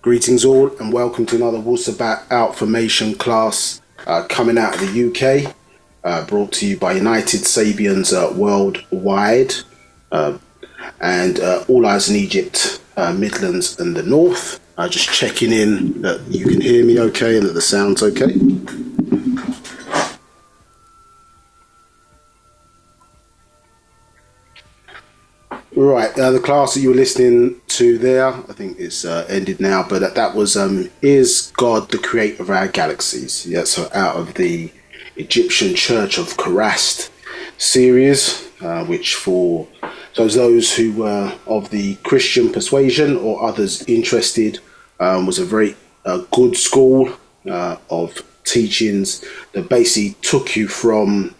Greetings all and welcome to another Wu-Sabat Outformation class coming out of the UK, brought to you by United Sabians worldwide, and all eyes in Egypt, Midlands and the North. Just checking in that you can hear me okay and that the sound's okay. Right, the class that you were listening to there, I think it's ended now, but that was Is God the Creator of Our Galaxies? Yeah, so out of the Egyptian Church of Kharast series, which for those who were of the Christian persuasion or others interested, was a very good school of teachings that basically took you from,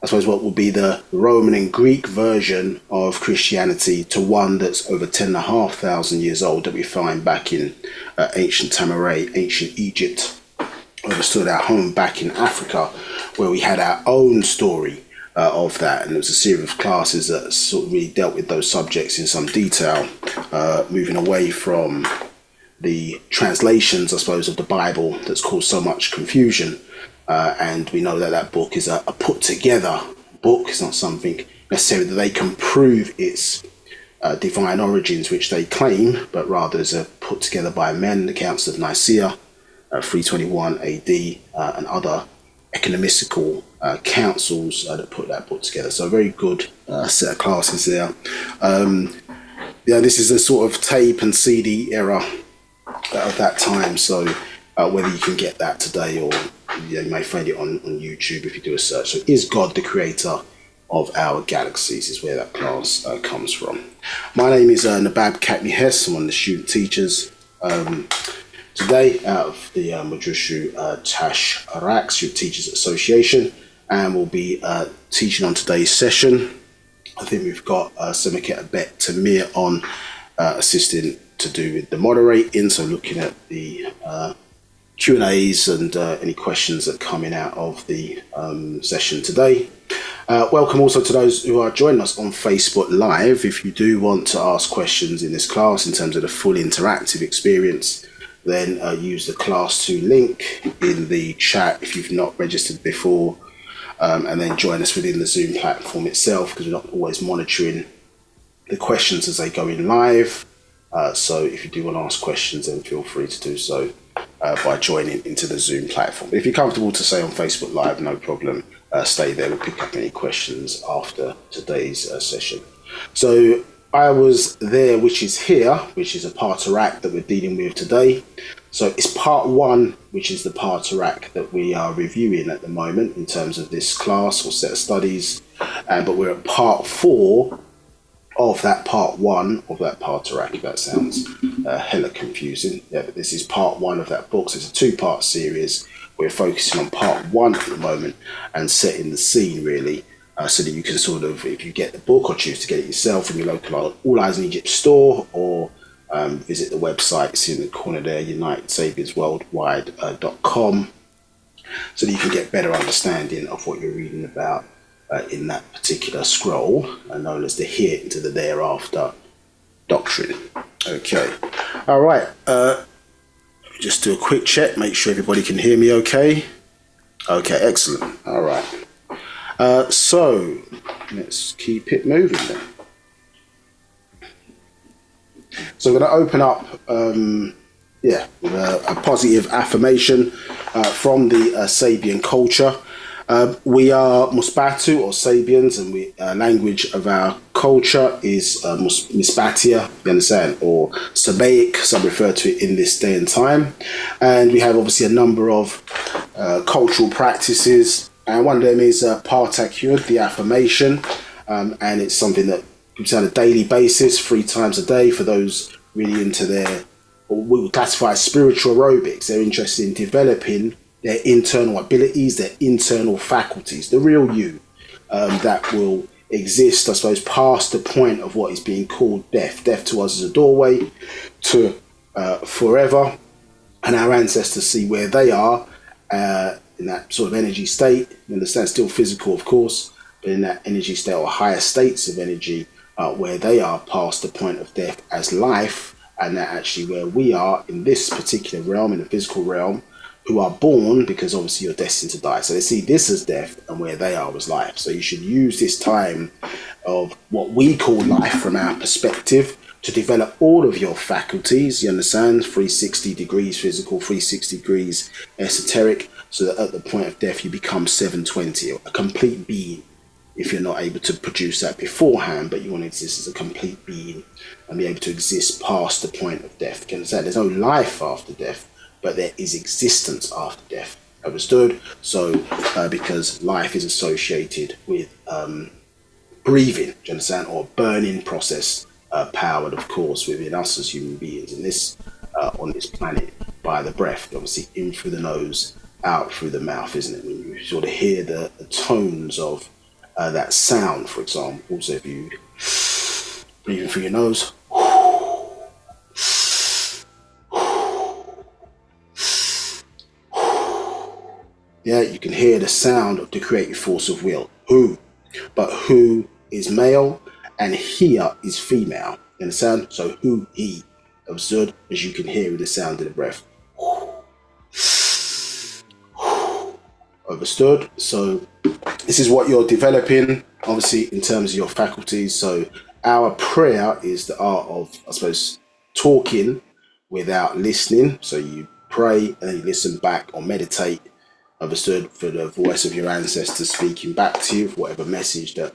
I suppose, what would be the Roman and Greek version of Christianity to one that's over 10,500 years old that we find back in ancient Tamaray, ancient Egypt, understood our home back in Africa, where we had our own story of that. And there was a series of classes that sort of really dealt with those subjects in some detail, moving away from the translations, I suppose, of the Bible that's caused so much confusion. And we know that that book is a put together book. It's not something necessarily that they can prove its divine origins, which they claim, but rather is put together by men, the Council of Nicaea, 321 AD, and other economical councils that put that book together. So a very good set of classes there. Yeah, this is a sort of tape and CD era of that time. So whether you can get that today or you may find it on YouTube if you do a search. So Is God the Creator of Our Galaxies is where that class comes from. My name is Nabab Katni Hess. I'm one of the student teachers today out of the Madrashu Tash Arak Student Teachers Association, and we'll be teaching on today's session. I think we've got Semiket Abet Tamir on assisting to do with the moderating, so looking at the Q&As and any questions that are coming out of the session today. Welcome also to those who are joining us on Facebook Live. If you do want to ask questions in this class in terms of the full interactive experience, then use the Class 2 link in the chat if you've not registered before, and then join us within the Zoom platform itself, because we're not always monitoring the questions as they go in live. So if you do want to ask questions, then feel free to do so by joining into the Zoom platform. If you're comfortable to say on Facebook Live, no problem, stay there. We'll pick up any questions after today's session. So I was there, which is here, which is a Paa Taraq that we're dealing with today. So it's part one, which is the Paa Taraq that we are reviewing at the moment in terms of this class or set of studies. But we're at part 4 of that part 1 of that Paa Taraq, if that sounds hella confusing. Yeah, but this is part 1 of that book. So it's a 2-part series. We're focusing on part 1 at the moment and setting the scene, really, so that you can sort of, if you get the book or choose to get it yourself from your local All Eyes in Egypt store, or visit the website, it's in the corner there, unitedsabiansworldwide.com, so that you can get better understanding of what you're reading about in that particular scroll, known as the Here into the Thereafter doctrine. Okay, all right, just do a quick check, make sure everybody can hear me okay. Okay, excellent. All right, so let's keep it moving then. So we're going to open up with a positive affirmation from the Sabian culture. We are Musbatu or Sabians, and language of our culture is Misbatia, you understand, or Sabaic, some refer to it in this day and time. And we have obviously a number of cultural practices, and one of them is Paa Taraq, the affirmation, and it's something that comes on a daily basis, 3 times a day, for those really into their, or we would classify as spiritual aerobics. They're interested in developing their internal abilities, their internal faculties, the real you that will exist, I suppose, past the point of what is being called death. Death to us is a doorway to forever, and our ancestors see where they are in that sort of energy state. You understand, still physical, of course, but in that energy state or higher states of energy where they are past the point of death as life, and that actually where we are in this particular realm, in the physical realm, who are born because obviously you're destined to die. So they see this as death, and where they are as life. So you should use this time of what we call life from our perspective to develop all of your faculties. You understand? 360 degrees physical, 360 degrees esoteric, so that at the point of death you become 720, a complete being. If you're not able to produce that beforehand, but you want to exist as a complete being and be able to exist past the point of death. You can understand? There's no life after death, but there is existence after death. Understood? So, because life is associated with breathing, do you understand? Or burning process, powered, of course, within us as human beings in this on this planet by the breath. Obviously, in through the nose, out through the mouth, isn't it? When you sort of hear the tones of that sound, for example. So if you breathe in through your nose, yeah, you can hear the sound of the creative force of will. Who, but who is male and here is female. You understand? So who, he, absurd, as you can hear in the sound of the breath. Understood? So this is what you're developing, obviously, in terms of your faculties. So our prayer is the art of, I suppose, talking without listening. So you pray and then you listen back or meditate, understood, for the voice of your ancestors speaking back to you for whatever message that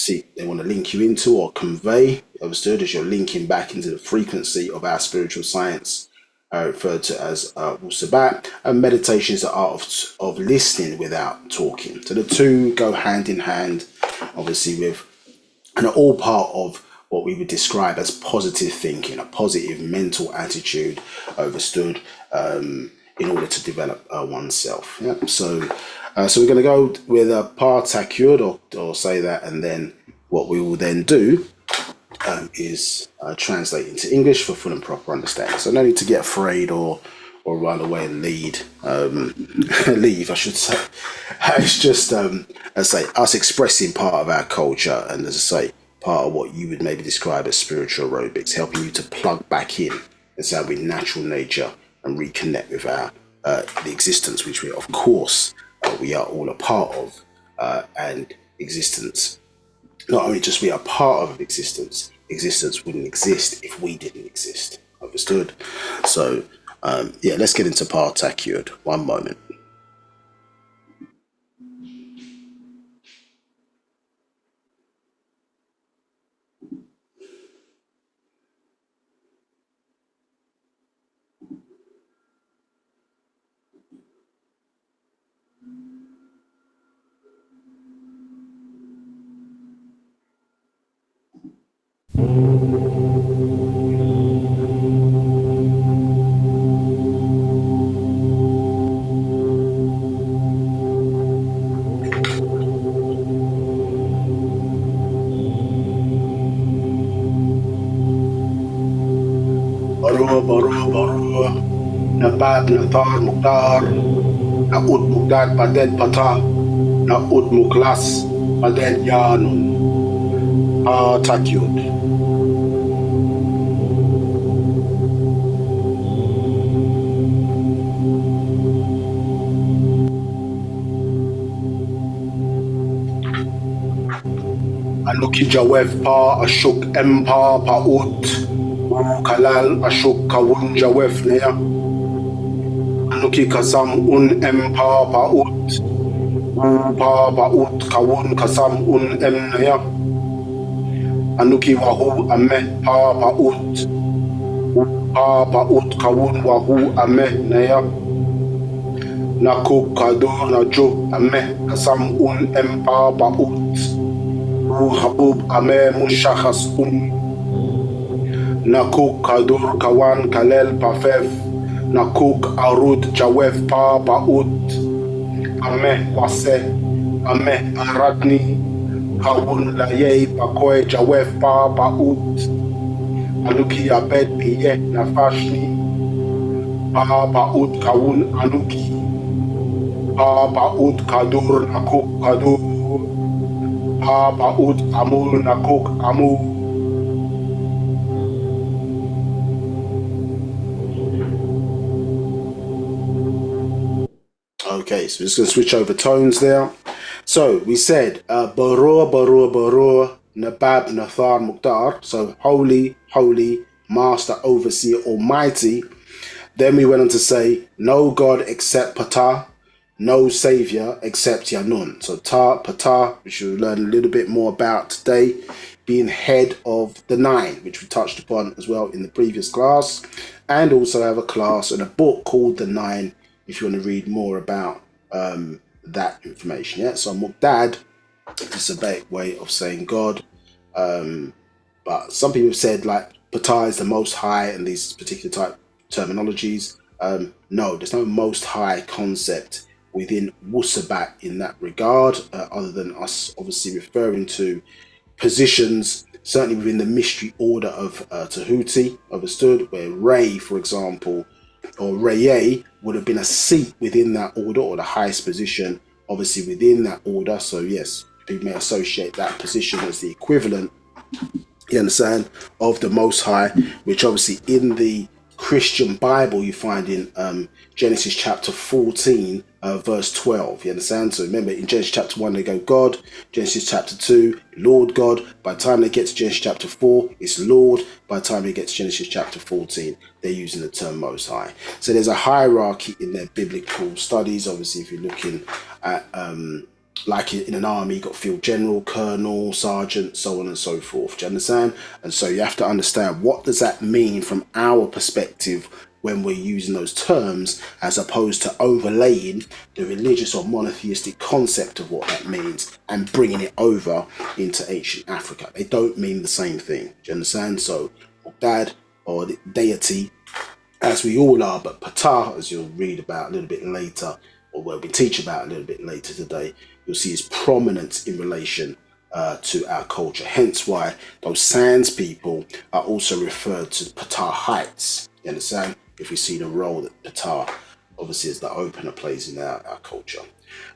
they want to link you into or convey, understood, as you're linking back into the frequency of our spiritual science, referred to as Wu-Sabat. And meditation is the art of listening without talking. So the two go hand in hand, obviously, with, and are all part of what we would describe as positive thinking, a positive mental attitude, understood, in order to develop oneself. Yeah. So we're going to go with a Paa Taraq, or say that, and then what we will then do is translate into English for full and proper understanding. So no need to get afraid or run away and leave, I should say. It's just, as I say, us expressing part of our culture, and as I say, part of what you would maybe describe as spiritual aerobics, helping you to plug back in and sound with natural nature and reconnect with our the existence, which we, of course, we are all a part of, and existence. Not only just we are part of existence, existence wouldn't exist if we didn't exist. Understood? So, yeah, let's get into Paa Taraq. One moment. Baru, Nabat, Nathar, Mukhtar, Naud Mugdad, Baden Patar, Naud Muklas, Baden Yanun, Paa Taraq. Anuki Jawef Pa Ashuk Empa Paut, Kalal Ashuk Kawun Jawef Nea, Anuki Kasam Un Empa Paut, Pa Paut Kawun Kasam Un Em Nea, Anuki Wahu Ame Pa Paut, Pa Paut Kawun Wahu Ame Nea, Nakuk Kadur Najo Ame Kasam Un Empa Paut, Habub Ame Mushahas Nakuk Kadur Kawan Kalel Pafev, Nakuk Arud Jawef Pa Baut, Ame Wase, Ame Aradni, Kawun Laye Pakoe Jawef Pa Baut, Anuki Abed Piye Nafashni, Pa Baut Kawun Anuki, Pa Baut Kadur Nakuk Kadur, Pa Baut Amul Nakuk Amul, Okay, so we're just going to switch over tones there. So we said Barur, Barur, Barur, Nabab, Nathar, Muqtar. So holy, holy, master, overseer, almighty. Then we went on to say no God except Patar, no savior except Yanun. So Patar, which we'll learn a little bit more about today, being head of the nine, which we touched upon as well in the previous class, and also have a class and a book called The Nine if you want to read more about that information. Yeah, so Muqdad is a better way of saying God, but some people have said like Patar is the most high and these particular type terminologies. No, there's no most high concept within Wu-Sabat in that regard, other than us obviously referring to positions, certainly within the mystery order of Tahuti, understood, where Ray, for example, or Raye would have been a seat within that order, or the highest position, obviously within that order. So yes, people may associate that position as the equivalent, you understand, of the Most High, which obviously in the Christian Bible you find in Genesis chapter 14 verse 12, you understand. So remember, in Genesis chapter 1 they go God, Genesis chapter 2 Lord God. By the time they get to Genesis chapter 4 it's Lord. By the time they get to Genesis chapter 14 they're using the term Most High. So there's a hierarchy in their biblical studies. Obviously if you're looking at like in an army, you've got field general, colonel, sergeant, so on and so forth. Do you understand? And so you have to understand, what does that mean from our perspective when we're using those terms, as opposed to overlaying the religious or monotheistic concept of what that means and bringing it over into ancient Africa. They don't mean the same thing. Do you understand? So Dad, or the deity, as we all are, but Patar, as you'll read about a little bit later, or we'll be teach about a little bit later today, you'll see his prominence in relation to our culture. Hence why those Sands people are also referred to Patar Heights. You understand? If we see the role that Patar obviously is the opener plays in our culture.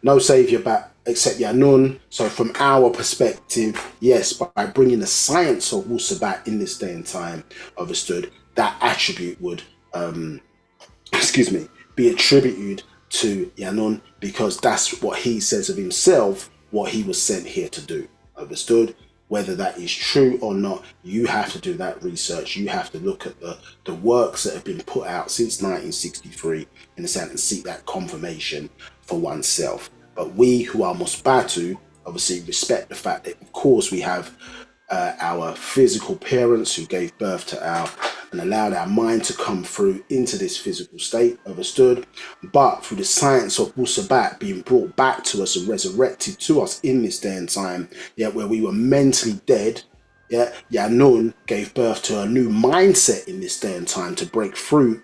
No savior except Yanun. So from our perspective, yes, by bringing the science of Wu-Sabat in this day and time, understood, that attribute would, be attributed to Yanun, because that's what he says of himself, what he was sent here to do. Understood? Whether that is true or not, you have to do that research. You have to look at the works that have been put out since 1963 in a sense and seek that confirmation for oneself. But we who are Musbatu obviously respect the fact that, of course, we have our physical parents who gave birth to our and allowed our mind to come through into this physical state, understood, but through the science of Wu-Sabat being brought back to us and resurrected to us in this day and time, yet where we were mentally dead, Yanun gave birth to a new mindset in this day and time to break free,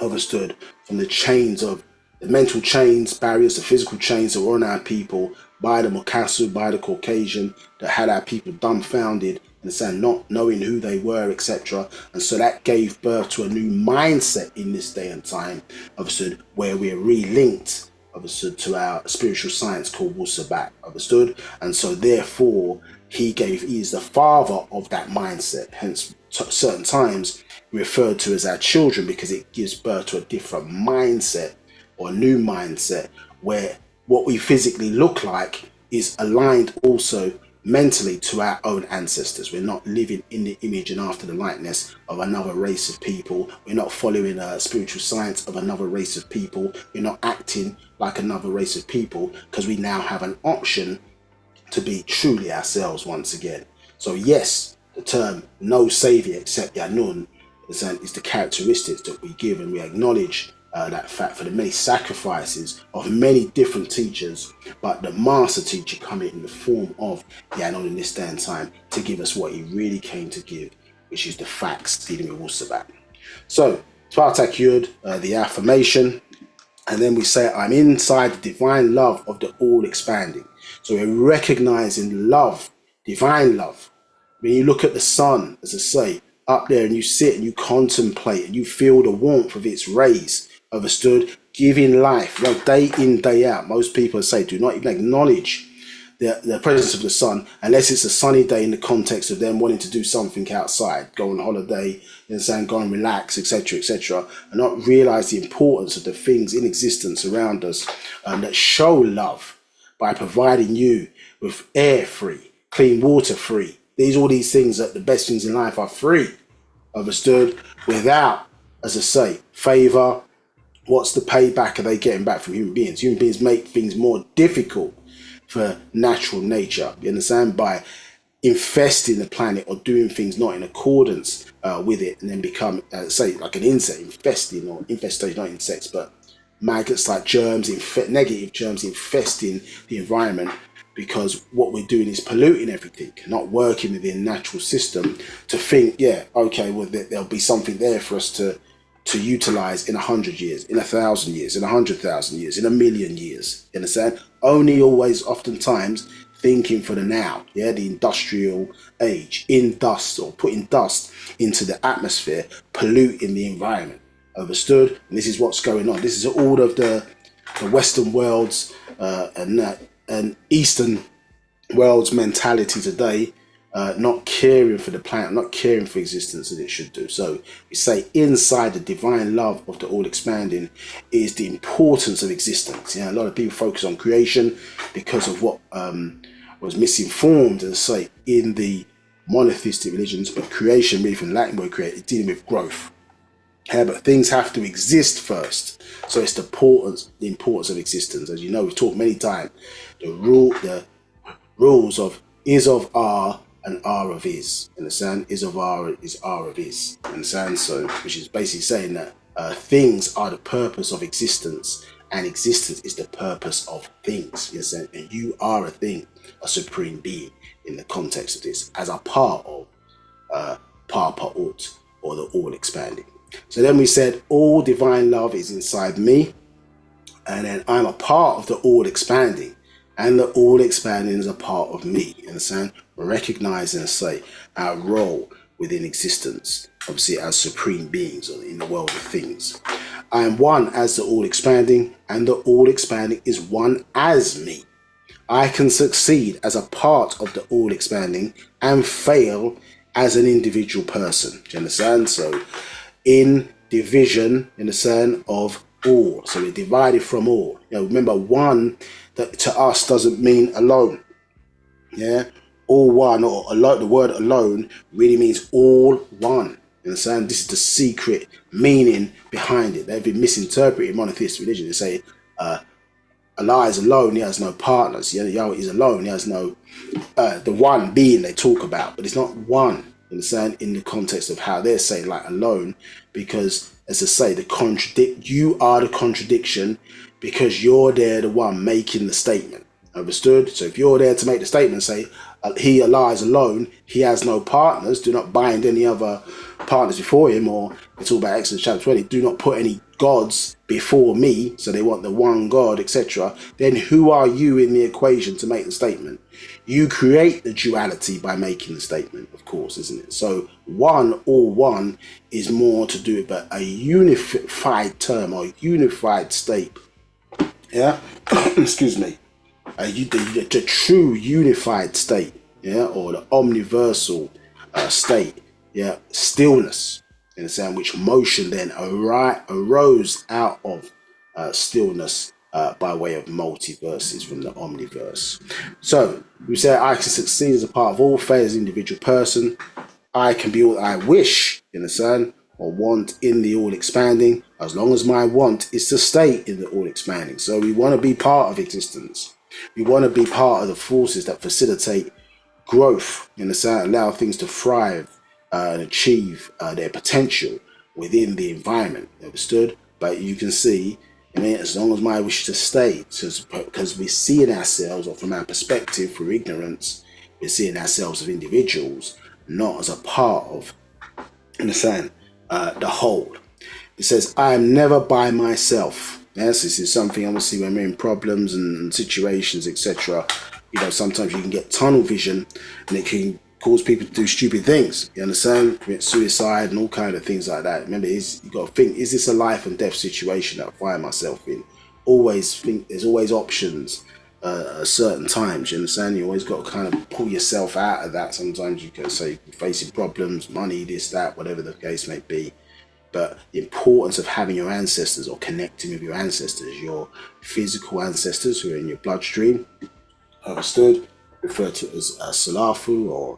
understood, from the chains of the mental chains, barriers, the physical chains that were on our people by the Mukasu, by the Caucasian, that had our people dumbfounded and not knowing who they were, etc. And so that gave birth to a new mindset in this day and time, understood, where we're relinked, understood, to our spiritual science called Wu-Sabat, understood. And so therefore he is the father of that mindset, hence certain times referred to as our children, because it gives birth to a different mindset or a new mindset where what we physically look like is aligned also mentally to our own ancestors. We're not living in the image and after the likeness of another race of people. We're not following a spiritual science of another race of people. We're not acting like another race of people, because we now have an option to be truly ourselves once again. So yes, the term no savior except Yanun is the characteristics that we give, and we acknowledge that fact for the many sacrifices of many different teachers, but the master teacher coming in the form of Yanun in this day and time to give us what he really came to give, which is the facts dealing with Wu-Sabat. So Paa Taraq Yud, the affirmation, and then we say, I'm inside the divine love of the all expanding. So we're recognizing love, divine love. When you look at the sun, as I say, up there, and you sit and you contemplate and you feel the warmth of its rays, understood, giving life, day in, day out. Most people say do not even acknowledge the presence of the sun, unless it's a sunny day in the context of them wanting to do something outside, go on holiday, go and relax, etc., and not realize the importance of the things in existence around us that show love by providing you with air free, clean water free. All these things, that the best things in life are free, understood, without, as I say, favor. What's the payback are they getting back from human beings? Human beings make things more difficult for natural nature, you understand, by infesting the planet or doing things not in accordance with it, and then become, say, like an insect, infestation, not insects, but maggots, like germs, negative germs infesting the environment, because what we're doing is polluting everything, not working within the natural system to think, yeah, okay, well, there'll be something there for us to utilize in 100 years, in 1,000 years, in 100,000 years, in 1,000,000 years. You understand? Only always, oftentimes, thinking for the now. Yeah, the industrial age, in dust, or putting dust into the atmosphere, polluting the environment. Understood? And this is what's going on. This is all of the Western world's and Eastern world's mentality today. Not caring for the planet, not caring for existence as it should do. So we say inside the divine love of the all expanding is the importance of existence. A lot of people focus on creation because of what was misinformed, as I say, in the monotheistic religions. But creation, really from the Latin word create, is dealing with growth. But things have to exist first. So it's the importance of existence. As you know, we've talked many times, the rules of is of are and are of is. Understand? Is of are is are of is. Understand? So, which is basically saying that things are the purpose of existence, and existence is the purpose of things. You understand? And you are a thing, a supreme being in the context of this, as a part of Paa Taraq, or the all expanding. So then we said all divine love is inside me, and then I'm a part of the all expanding, and the all expanding is a part of me. You understand? Recognize and say our role within existence, obviously as supreme beings in the world of things. I am one as the all expanding, and the all expanding is one as me. I can succeed as a part of the all expanding and fail as an individual person. Do you understand? So in division, in the sense of all. So we're divided from all. Remember, one that to us doesn't mean alone. Yeah, all one, or alone. The word alone really means all one. You understand? This is the secret meaning behind it. They've been misinterpreting monotheistic religion. They say Allah is alone, he has no partners. Yahweh is alone, he has no the one being they talk about, but it's not one. You understand? In the context of how they're saying like alone, because as I say, you are the contradiction, because you're there, the one making the statement. Understood? So if you're there to make the statement, say he, Allah, is alone, he has no partners, do not bind any other partners before him, or it's all about Exodus chapter 20, do not put any gods before me, so they want the one God, etc. Then who are you in the equation to make the statement? You create the duality by making the statement, of course, isn't it? So one, all one, is more to do with a unified term, or unified state. Yeah, excuse me. The true unified state, yeah, or the omniversal state, yeah, stillness, you understand, which motion then arose out of stillness by way of multiverses from the omniverse. So we say I can succeed as a part of all, fail as an individual person. I can be all I wish, you understand, or want in the all expanding, as long as my want is to stay in the all expanding. So we want to be part of existence. We want to be part of the forces that facilitate growth, you understand, allow things to thrive and achieve their potential within the environment. Understood? But you can see, as long as my wish to stay, because we're seeing ourselves, or from our perspective, through ignorance, we're seeing ourselves as individuals, not as a part of, understand, the whole. It says, I am never by myself. Yes, this is something obviously when we're in problems and situations, etc. Sometimes you can get tunnel vision, and it can cause people to do stupid things. You understand? Commit suicide and all kind of things like that. Remember, you got to think: is this a life and death situation that I find myself in? Always think there's always options at certain times. You understand? You always got to kind of pull yourself out of that. Sometimes you can say you're facing problems, money, this, that, whatever the case may be. But the importance of having your ancestors or connecting with your ancestors, your physical ancestors who are in your bloodstream, understood, referred to as Salafu, or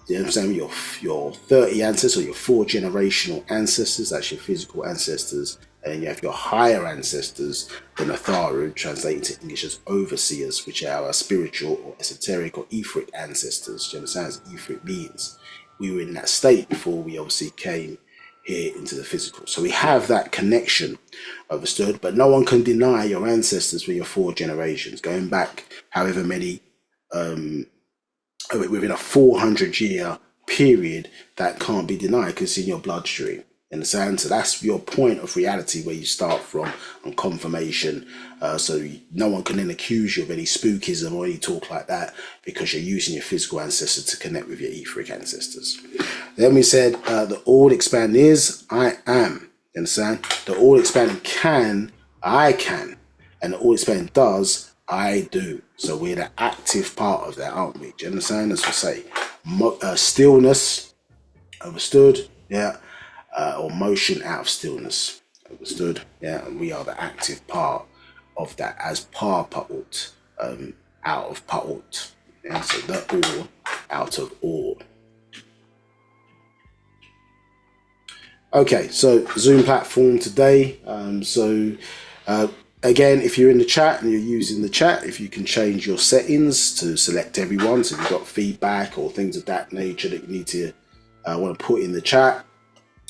you know what I'm saying, your 30 ancestors or your 4 generational ancestors, that's your physical ancestors. And then you have your higher ancestors, the Natharu, translated to English as overseers, which are our spiritual or esoteric or etheric ancestors. Do you understand? As etheric beings. We were in that state before we obviously came here into the physical. So we have that connection, understood, but no one can deny your ancestors for your 4 generations, going back however many, within a 400-year period, that can't be denied because it's in your bloodstream. Understand? So that's your point of reality where you start from on confirmation. So no one can then accuse you of any spookism or any talk like that because you're using your physical ancestors to connect with your etheric ancestors. Then we said the all expanding is I am. You understand? The all expanding can, I can. And the all expanding does, I do. So we're the active part of that, aren't we? Do you understand? As we say, stillness, understood? Yeah. Or motion out of stillness, understood? Yeah, and we are the active part of that as Paa Taraq, out of Pa'ut. Yeah, so the all out of all. Okay, so Zoom platform today. Again, if you're in the chat and you're using the chat, if you can change your settings to select everyone, so if you've got feedback or things of that nature that you need to want to put in the chat,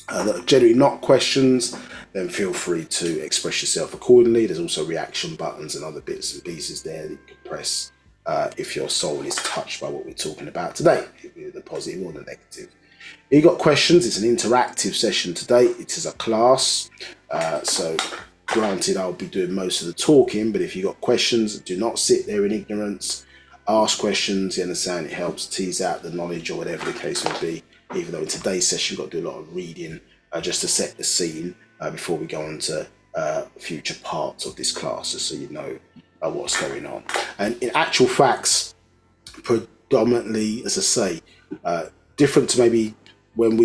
that are generally not questions, then feel free to express yourself accordingly. There's also reaction buttons and other bits and pieces there that you can press if your soul is touched by what we're talking about today, either the positive or the negative. If you've got questions, it's an interactive session today. It is a class, so granted I'll be doing most of the talking, but if you've got questions, do not sit there in ignorance. Ask questions, you understand, it helps tease out the knowledge or whatever the case may be. Even though in today's session we've got to do a lot of reading just to set the scene before we go on to future parts of this class, just so you know what's going on. And in actual facts, predominantly, as I say, different to maybe when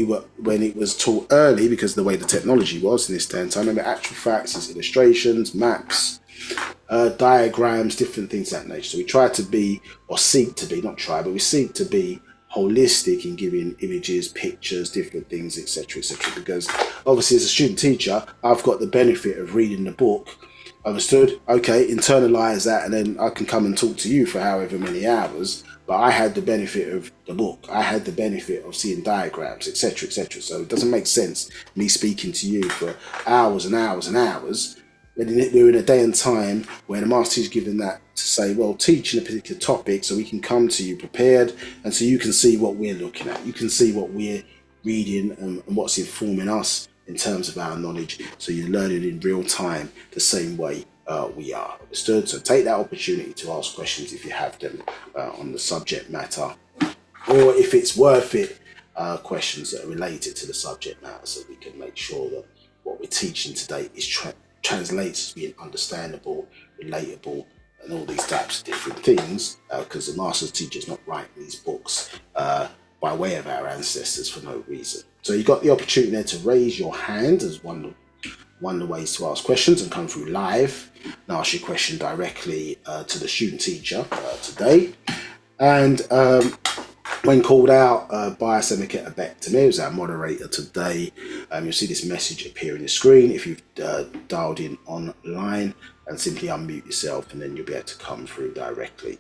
it was taught early, because of the way the technology was in this day and time. Remember, actual facts is illustrations, maps, diagrams, different things of that nature. So we try to be, or seek to be, not try, but we seek to be holistic in giving images, pictures, different things, etc., etc. Because obviously, as a student teacher, I've got the benefit of reading the book. Understood? Okay, internalize that, and then I can come and talk to you for however many hours. But I had the benefit of the book. I had the benefit of seeing diagrams, etc., etc. So it doesn't make sense me speaking to you for hours and hours and hours. We're in a day and time where the master is given that to say, well, teach in a particular topic so we can come to you prepared, and so you can see what we're looking at. You can see what we're reading and what's informing us in terms of our knowledge. So you're learning in real time the same way we are. Understood? So take that opportunity to ask questions if you have them on the subject matter, or if it's worth it, questions that are related to the subject matter, so we can make sure that what we're teaching today is translates as being understandable, relatable, and all these types of different things, because the master's teacher's not writing these books by way of our ancestors for no reason. So you got the opportunity there to raise your hand as one of the ways to ask questions and come through live and ask your question directly to the student teacher today. And when called out by Semiketa Bektame, who's our moderator today, you'll see this message appear on the screen if you've dialed in online, and simply unmute yourself and then you'll be able to come through directly.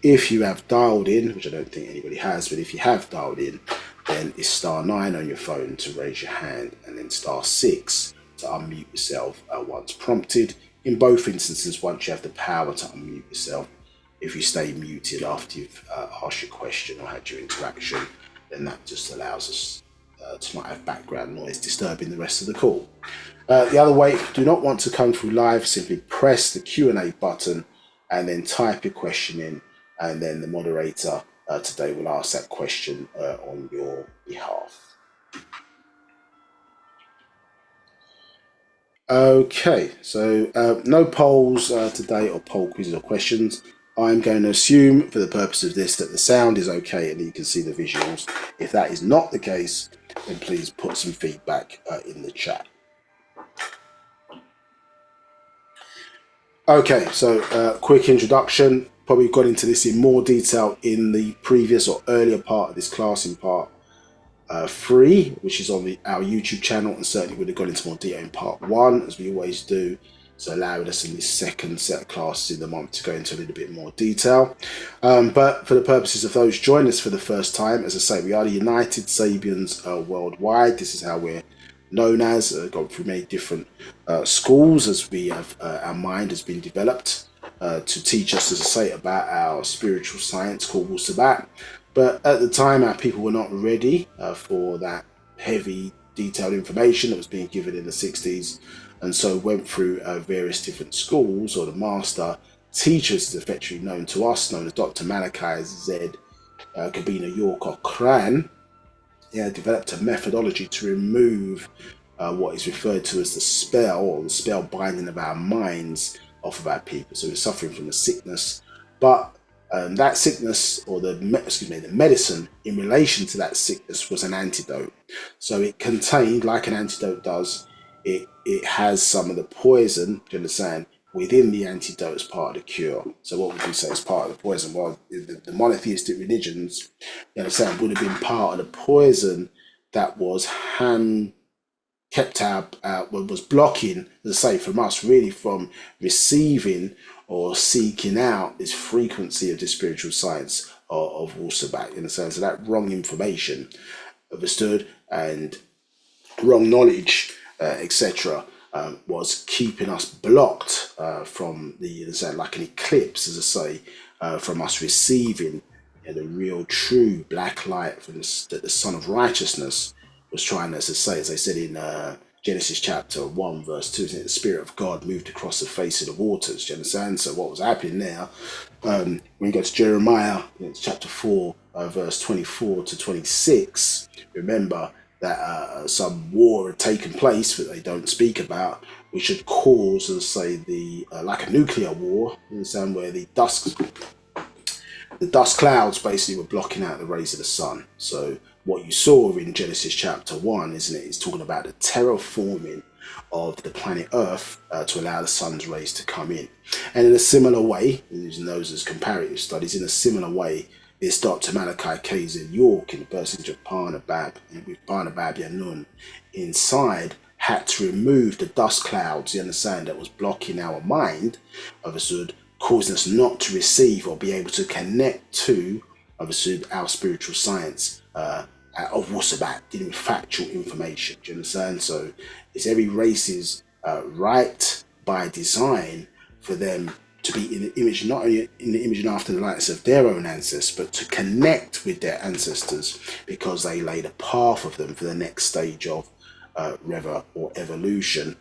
If you have dialed in, which I don't think anybody has, but if you have dialed in, then it's *9 on your phone to raise your hand, and then *6 to unmute yourself once prompted. In both instances, once you have the power to unmute yourself, if you stay muted after you've asked your question or had your interaction, then that just allows us to not have background noise disturbing the rest of the call. The other way, if you do not want to come through live, simply press the Q&A button and then type your question in, and then the moderator today will ask that question on your behalf. Okay, so no polls today, or poll quizzes or questions. I'm going to assume for the purpose of this that the sound is okay and you can see the visuals. If that is not the case, then please put some feedback in the chat. Okay, so quick introduction. Probably got into this in more detail in the previous or earlier part of this class in part 3, which is on our YouTube channel, and certainly would have gone into more detail in part 1, as we always do. So allowing us in this second set of classes in the month to go into a little bit more detail. But for the purposes of those joining us for the first time, as I say, we are the United Sabians worldwide. This is how we're known as, gone through many different schools as we have, our mind has been developed to teach us, as I say, about our spiritual science called Wu-Sabat. But at the time, our people were not ready for that heavy, detailed information that was being given in the 60s, and so went through various different schools, or the master teachers, effectively known to us, known as Dr. Malachi Z. Kabina York or Kran, developed a methodology to remove what is referred to as the spell, or the spell binding of our minds off of our people. So we're suffering from a sickness, but that sickness, or the medicine in relation to that sickness, was an antidote. So it contained, like an antidote does, it has some of the poison, do you understand, within the antidote as part of the cure. So what would you say is part of the poison? Well, the monotheistic religions, you understand, would have been part of the poison that was kept out, was blocking, as I say, from us really from receiving or seeking out this frequency of the spiritual science of Wu-Sabat, in the sense of that wrong information, understood, and wrong knowledge, etc., was keeping us blocked from like an eclipse, as I say, from us receiving the real, true black light from the Son of Righteousness was trying, as I said in Genesis chapter 1, verse 2, the Spirit of God moved across the face of the waters. Do you understand? So what was happening there, when you go to Jeremiah, chapter 4, verse 24 to 26, remember that some war had taken place that they don't speak about, which had caused, as I say, like a nuclear war, you understand, where the dust clouds basically were blocking out the rays of the sun. So what you saw in Genesis chapter 1, isn't it, is talking about the terraforming of the planet Earth to allow the sun's rays to come in. And in a similar way, using those as comparative studies, in a similar way, this Dr. Malachi KZ York, in the person of Parnabab, with Parnabab Yanun inside, had to remove the dust clouds, you understand, that was blocking our mind, understood, causing us not to receive or be able to connect to, understood, our spiritual science of Wu-Sabat, dealing with factual information. Do you understand? So it's every race's right by design for them to be in the image, not only in the image and after the likeness of their own ancestors, but to connect with their ancestors, because they laid a path of them for the next stage of rever or evolution,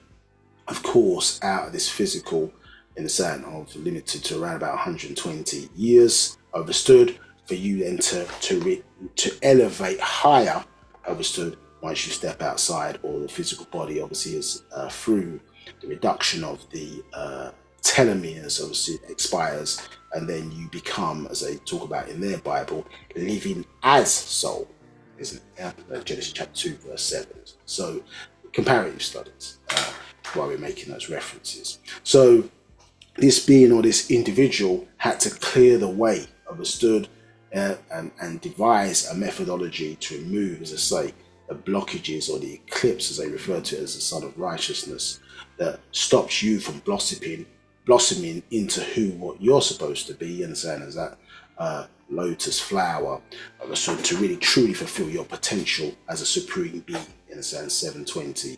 of course, out of this physical, in the sense of limited to around about 120 years, understood, for you then to elevate higher, understood, once you step outside, or the physical body obviously is through the reduction of the telomeres obviously expires, and then you become, as they talk about in their Bible, living as soul, isn't it? Yeah? Genesis chapter 2 verse 7. So comparative studies, why we're making those references. So this being, or this individual, had to clear the way, understood, and devise a methodology to remove, as I say, the blockages or the eclipse, as they refer to it, as the Son of Righteousness, that stops you from blossoming into what you're supposed to be, and saying as that lotus flower, so to really truly fulfill your potential as a supreme being, in a sense, 720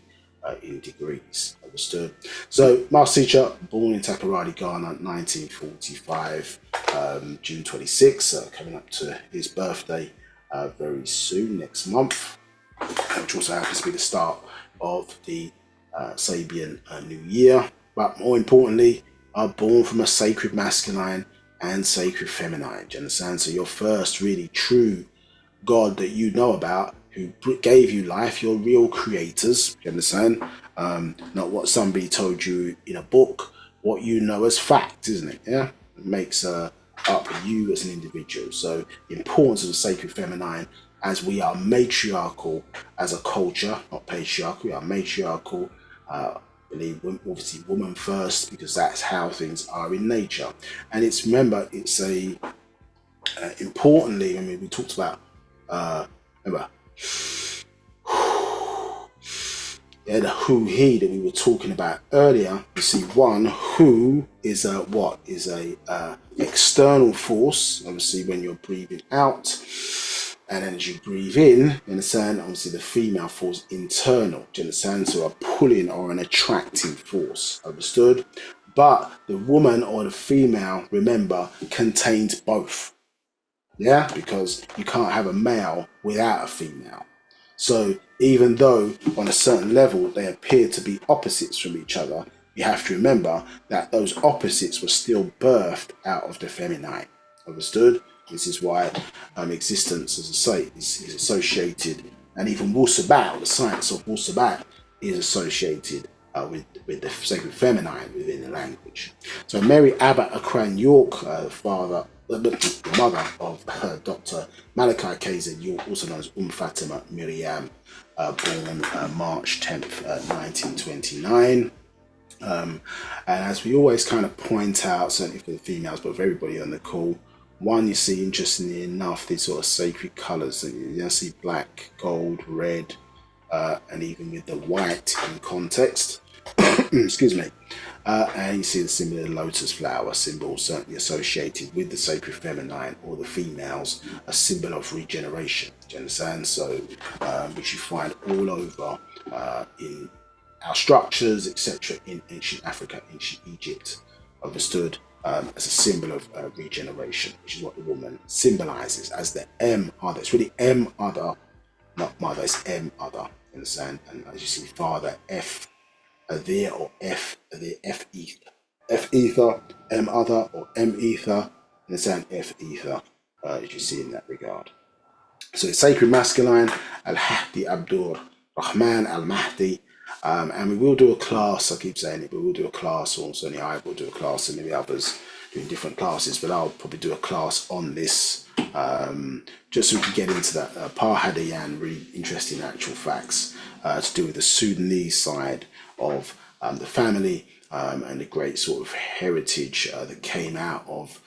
in degrees, understood. So master teacher, born in Takoradi, Ghana, 1945, June 26, coming up to his birthday very soon, next month, which also happens to be the start of the Sabian New Year. But more importantly, are born from a sacred masculine and sacred feminine. Do you understand? So your first really true God that you know about, who gave you life, your real creators. Do you understand? Not what somebody told you in a book, what you know as fact, isn't it? Yeah, it makes up you as an individual. So the importance of the sacred feminine, as we are matriarchal as a culture, not patriarchal, we are matriarchal. Believe obviously woman first, because that's how things are in nature. And it's, remember, it's a importantly, I mean, we talked about remember, yeah, the who he that we were talking about earlier. You see, one who is a what is a external force. Obviously, when you're breathing out, and then as you breathe in, you understand, obviously the female force internal, do you understand? So a pulling or an attracting force, understood? But the woman or the female, remember, contains both. Yeah, because you can't have a male without a female. So even though on a certain level they appear to be opposites from each other, you have to remember that those opposites were still birthed out of the feminine. Understood? This is why existence, as I say, is associated, and even Wu-Sabat, the science of Wu-Sabat, is associated with the sacred feminine within the language. So Mary Abbott Akran York, the mother of Dr. Malachi KZ York, also known as Fatima Miriam, born March 10th, 1929. And as we always kind of point out, certainly for the females, but for everybody on the call, one, you see, interestingly enough, these sort of sacred colours. You see black, gold, red, and even with the white in context. Excuse me. And you see the symbol of the lotus flower, symbol certainly associated with the sacred feminine or the females, a symbol of regeneration. Do you understand? So, which you find all over in our structures, etc., in ancient Africa, ancient Egypt, understood as a symbol of regeneration, which is what the woman symbolizes as the M other. It's really M other, not mother, it's M other. You understand? And as you see, father, F there, or F there, F ether, F ether, M other, or M ether, understand? F ether, as you see in that regard. So it's sacred masculine, Al Hadi Abdur Rahman Al Mahdi. And we will do a class, I keep saying it, but we'll do a class, or certainly I will do a class, and maybe others doing different classes, but I'll probably do a class on this, just so we can get into that. Paa Hadayan, really interesting actual facts to do with the Sudanese side of the family, and the great sort of heritage that came out of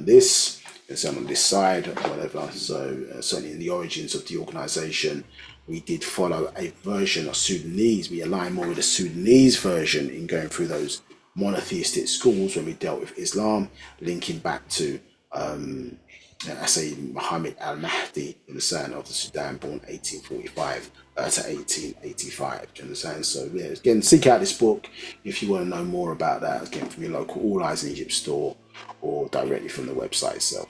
this. It's on this side or whatever. So certainly in the origins of the organization, we did follow a version of Sudanese. We align more with the Sudanese version in going through those monotheistic schools when we dealt with Islam, linking back to I say Muhammad al-Mahdi, in the son of the Sudan, born 1845 to 1885. Do you understand? So yeah, again, seek out this book if you want to know more about that. Again, from your local All Eyes in Egypt store, or directly from the website itself.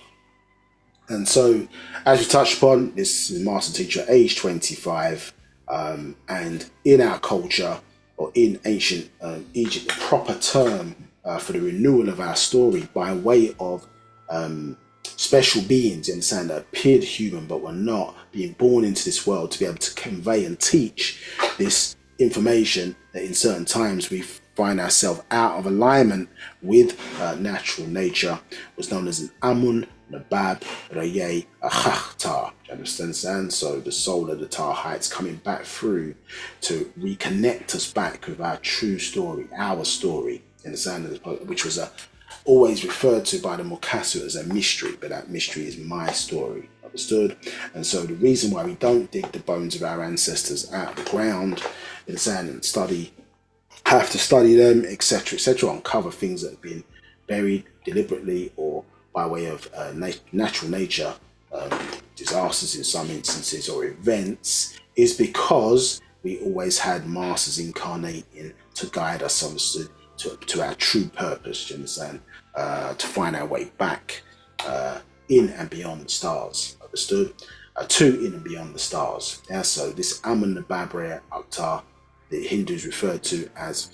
And as we touched upon, this is Master Teacher, age 25, and in our culture, or in ancient Egypt, the proper term for the renewal of our story by way of special beings, you understand, that appeared human but were not, being born into this world to be able to convey and teach this information that in certain times we find ourselves out of alignment with natural nature, was known as an Amun Nabab Raye Akhtar. Do you understand? So the soul of the Tar Heights coming back through to reconnect us back with our true story, our story, you understand? Which was always referred to by the Mukasu as a mystery, but that mystery is my story, understood? And so the reason why we don't dig the bones of our ancestors out of the ground, you understand, and have to study them, etc., uncover things that have been buried deliberately or by way of natural nature, disasters in some instances, or events, is because we always had masters incarnating to guide us, understood, to our true purpose, do you understand? To find our way back in and beyond the stars, understood? To in and beyond the stars. Yeah, so this Amun Nabab Akhtar, the Hindus refer to as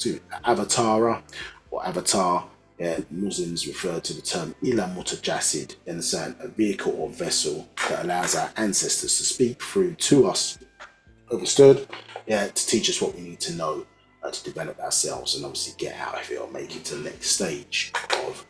Avatara or Avatar. Yeah, Muslims refer to the term Ila Mutajasid, understand, a vehicle or vessel that allows our ancestors to speak through to us, understood? Yeah, to teach us what we need to know to develop ourselves and obviously get out of it or make it to the next stage of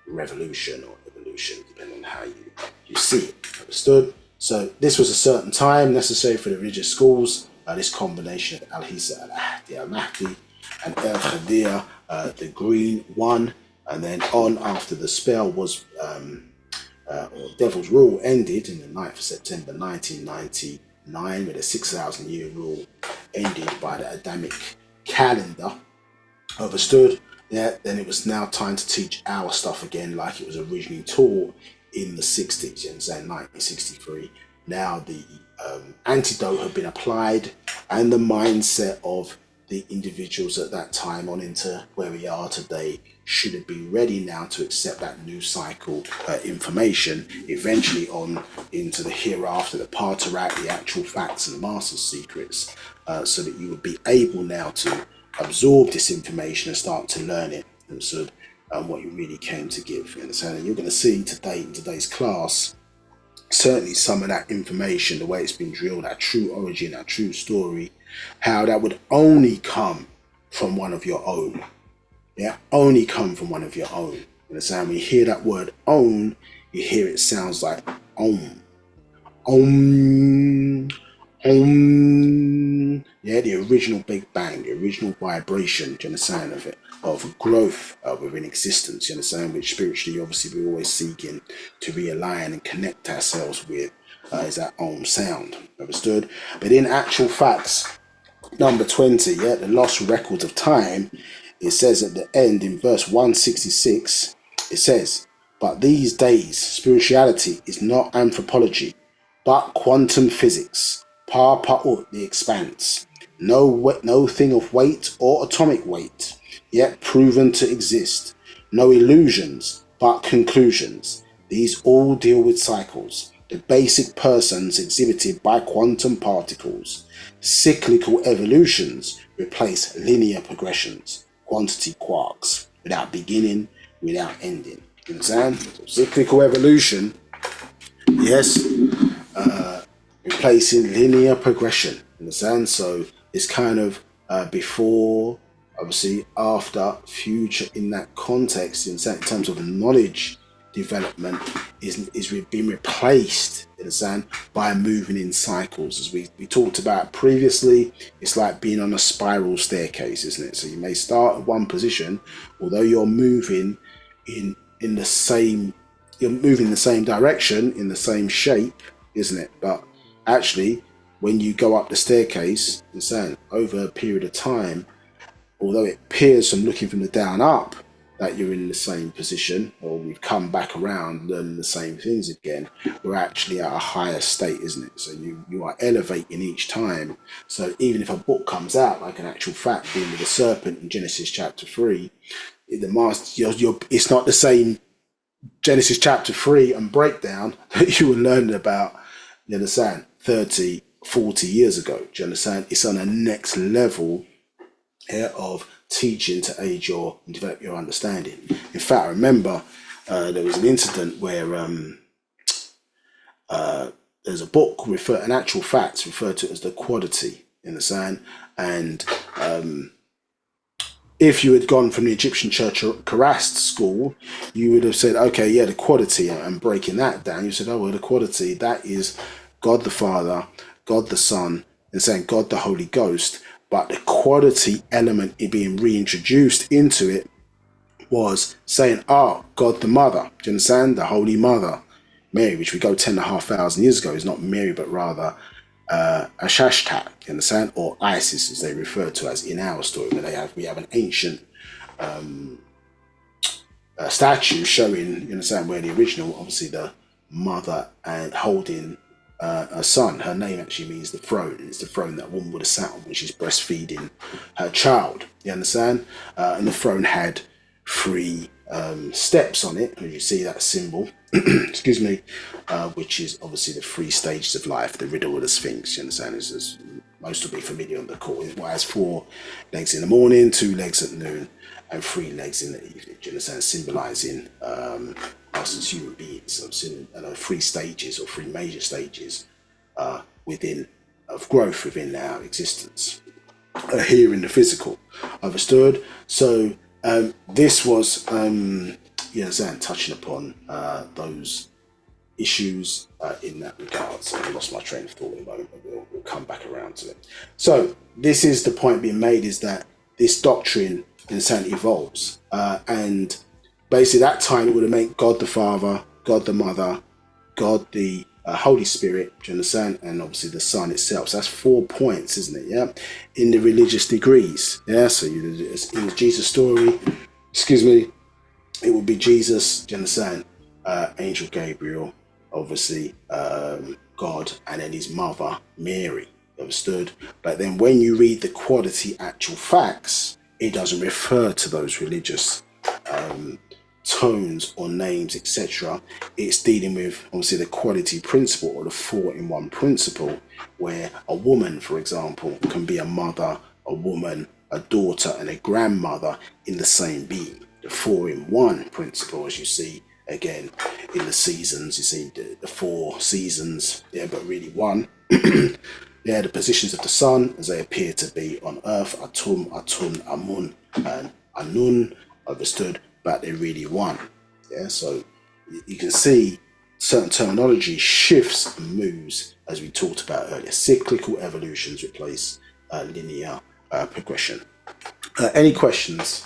revolution or evolution. evolution, depending on how you see it. Understood? So this was a certain time necessary for the religious schools. This combination of Al-Hisa al-Ahdi al-Mahdi and El-Khadir, the green one, and then on after the spell was, or Devil's Rule ended in the 9th of September 1999, with a 6,000 year rule ended by the Adamic calendar. Understood? Yeah, then it was now time to teach our stuff again like it was originally taught in the 60s, and say 1963. Now the antidote had been applied, and the mindset of the individuals at that time on into where we are today should be ready now to accept that new cycle information, eventually on into the hereafter, the Paa Taraq, the actual facts and the master's secrets, so that you would be able now to absorb this information and start to learn it, and so what you really came to give. You understand? And you're going to see today in today's class certainly some of that information, the way it's been drilled, our true origin, our true story, how that would only come from one of your own. Yeah, only come from one of your own. You understand? When you hear that word own, you hear it sounds like om. Om. Om. Yeah, the original Big Bang, the original vibration, do you understand, of it, of growth within existence, you understand, which spiritually, obviously, we're always seeking to realign and connect ourselves with, is that Om sound. Understood? But in actual facts, number 20, yeah, the lost records of time, it says at the end in verse 166, it says, but these days, spirituality is not anthropology, but quantum physics. Paa Taraq, the expanse. No thing of weight or atomic weight, yet proven to exist. No illusions, but conclusions. These all deal with cycles, the basic persons exhibited by quantum particles. Cyclical evolutions replace linear progressions, quantity quarks, without beginning, without ending. You understand? So cyclical evolution, yes, replacing linear progression. Understand? So it's kind of before, obviously, after, future in that context, in terms of knowledge development, is being replaced, understand, by moving in cycles. As we talked about previously, it's like being on a spiral staircase, isn't it? So you may start at one position, although you're moving in the same, you're moving in the same direction, in the same shape, isn't it? But actually, when you go up the staircase, understand, over a period of time, although it appears from looking from the down up that you're in the same position, or we've come back around learning the same things again, we're actually at a higher state, isn't it? So you are elevating each time. So even if a book comes out, like an actual fact, being with the serpent in Genesis chapter 3, the master, it's not the same Genesis chapter 3 and breakdown that you were learning about, you understand, 30, 40 years ago. Do you understand? It's on a next level here of teaching to aid your and develop your understanding. In fact, I remember there was an incident where there's a book an actual facts referred to as the quadity in the sand, and if you had gone from the Egyptian church Karast school, you would have said, okay, yeah, the quadity, and breaking that down, you said, oh, well, the quadity, that is God the Father, God the Son, and saying God the Holy Ghost. But the quality element being reintroduced into it was saying, God the Mother. Do you understand? The Holy Mother, Mary, which we go 10,500 years ago, is not Mary, but rather Ashashtat, you understand? Or Isis, as they refer to as in our story, where we have an ancient statue showing, you understand, where the original, obviously the mother and holding a son. Her name actually means the throne, and it's the throne that woman would have sat on when she's breastfeeding her child. You understand? And the throne had 3 steps on it, and you see that symbol, excuse me, which is obviously the 3 stages of life, the riddle of the Sphinx. You understand? As most will be familiar on the call. It has 4 legs in the morning, 2 legs at noon, and 3 legs in the evening. Do you understand? Symbolizing us as human beings, 3 stages or 3 major stages within of growth within our existence here in the physical. Understood? So this was you understand, touching upon those issues in that regard. So I lost my train of thought in a moment, but we'll come back around to it. So this is the point being made, is that this doctrine in insanity evolves, and basically that time it would have meant God the Father, God the Mother, God the Holy Spirit, do you understand? And obviously the Son itself. So that's 4 points, isn't it? Yeah, in the religious degrees. Yeah, so in the Jesus story, excuse me, it would be Jesus, do you understand? Angel Gabriel, obviously God, and then his mother Mary, understood? But then when you read the quality actual facts, it doesn't refer to those religious tones or names, etc. It's dealing with obviously the quality principle, or the 4-in-1 principle, where a woman, for example, can be a mother, a woman, a daughter, and a grandmother in the same being. The 4-in-1 principle, as you see again in the seasons, you see the 4 seasons, yeah, but really one. Yeah, the positions of the sun as they appear to be on earth, Atum, Atun, Amun, and Anun, understood, but they're really one. Yeah, so you can see certain terminology shifts and moves, as we talked about earlier. Cyclical evolutions replace linear progression. Any questions?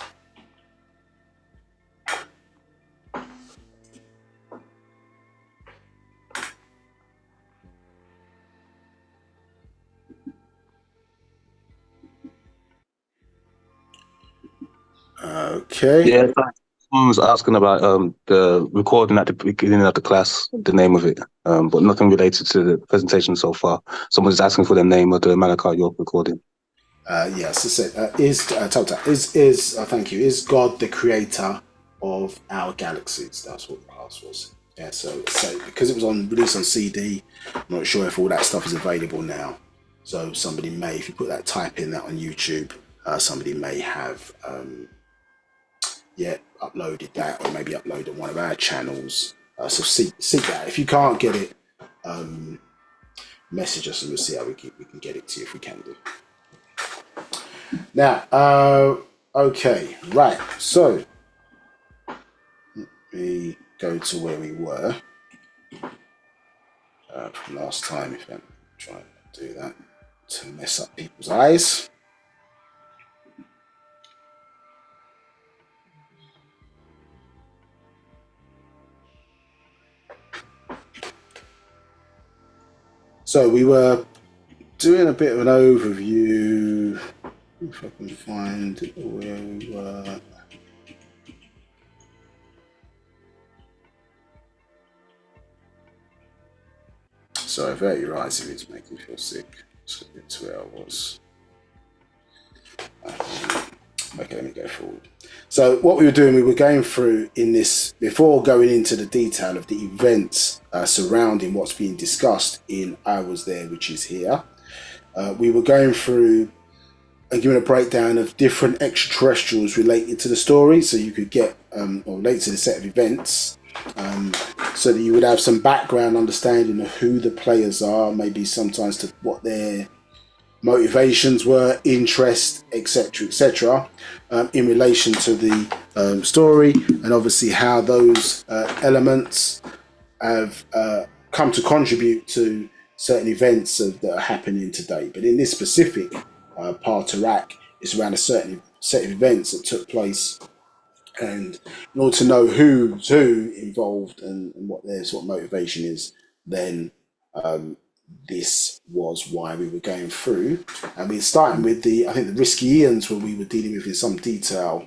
Okay. Yeah, someone was asking about the recording at the beginning of the class, the name of it, but nothing related to the presentation so far. Someone's asking for the name of the Dr.York recording. Yes, I said, thank you. Is God the creator of our galaxies? That's what the class was. Yeah, so because it was released on CD, I'm not sure if all that stuff is available now. So somebody may, if you put that, type in that on YouTube, somebody may have uploaded that, or maybe uploaded one of our channels. So seek that. If you can't get it, message us and we'll see how we can get it to you if we can do. Now, okay, right. So let me go to where we were from last time. If I'm trying to do that to mess up people's eyes. So we were doing a bit of an overview. If I can find where we were. Sorry, avert your eyes if it's making you feel sick. Let's get to where I was. Okay, let me go forward. So what we were doing, we were going through in this, before going into the detail of the events surrounding what's being discussed in I Was There, which is here. We were going through and giving a breakdown of different extraterrestrials related to the story, so you could get, or related to the set of events, so that you would have some background understanding of who the players are, maybe sometimes to what their motivations were, interest, etc., in relation to the story, and obviously how those elements have come to contribute to certain events that are happening today. But in this specific Paa Taraq, it's around a certain set of events that took place, and in order to know who's who involved and what their sort of motivation is, then this was why we were going through. And we're starting with I think the risky eons, where we were dealing with in some detail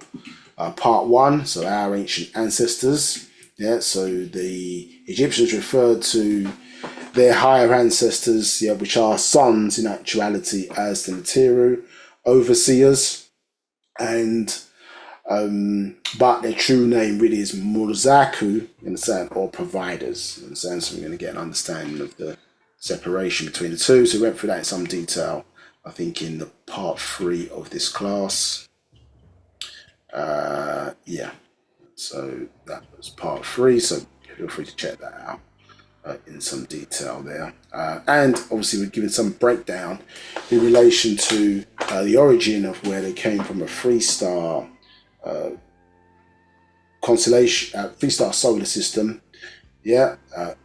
part 1, so our ancient ancestors. Yeah, so the Egyptians referred to their higher ancestors, yeah, which are sons in actuality, as the Natiru, overseers, and but their true name really is Murzaku, you understand, or providers. You understand? So we're going to get an understanding of the separation between the two. So we went through that in some detail, I think, in the part 3 of this class. Yeah, so that was part 3. So feel free to check that out in some detail there. And obviously we're giving some breakdown in relation to the origin of where they came from, a 3-star constellation, 3-star solar system. Yeah,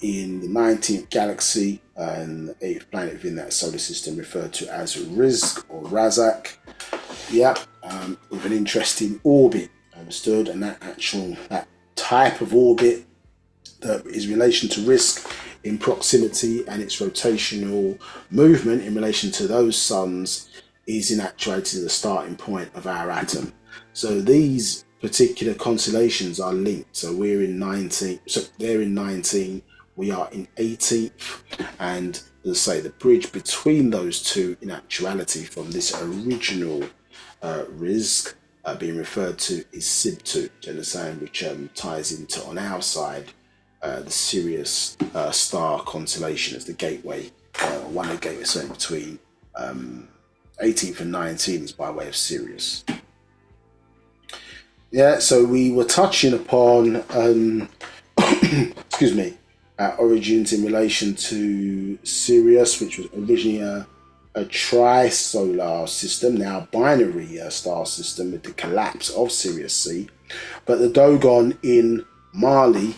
in the 19th galaxy, and the 8th planet within that solar system, referred to as Rizq or Razak. Yeah, with an interesting orbit, understood, and that type of orbit that is in relation to risk in proximity and its rotational movement in relation to those suns is in actuality the starting point of our atom. So these particular constellations are linked. So we're in 19, so they're in 19, we are in 18th, and as I say, the bridge between those two in actuality from this original Rizq being referred to is Sibtu, do you understand, which ties into on our side the Sirius star constellation as the gateway, one of the gateways certainly between 18th and 19 is by way of Sirius. Yeah, so we were touching upon, excuse me, our origins in relation to Sirius, which was originally a tri-solar system, now a binary star system with the collapse of Sirius C. But the Dogon in Mali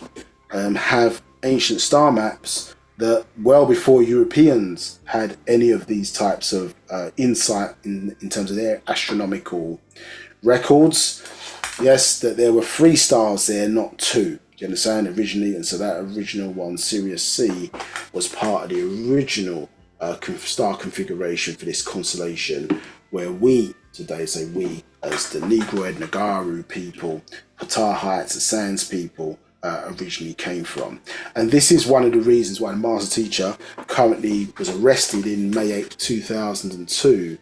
have ancient star maps that well before Europeans had any of these types of insight in terms of their astronomical records. Yes, that there were 3 stars there, not 2. Do you understand? Originally, and so that original one, Sirius C, was part of the original star configuration for this constellation, where we today say we as the Negroid Nagaru people, Patar Heights, the Sands people, originally came from. And this is one of the reasons why the master teacher currently was arrested in May 8, 2002,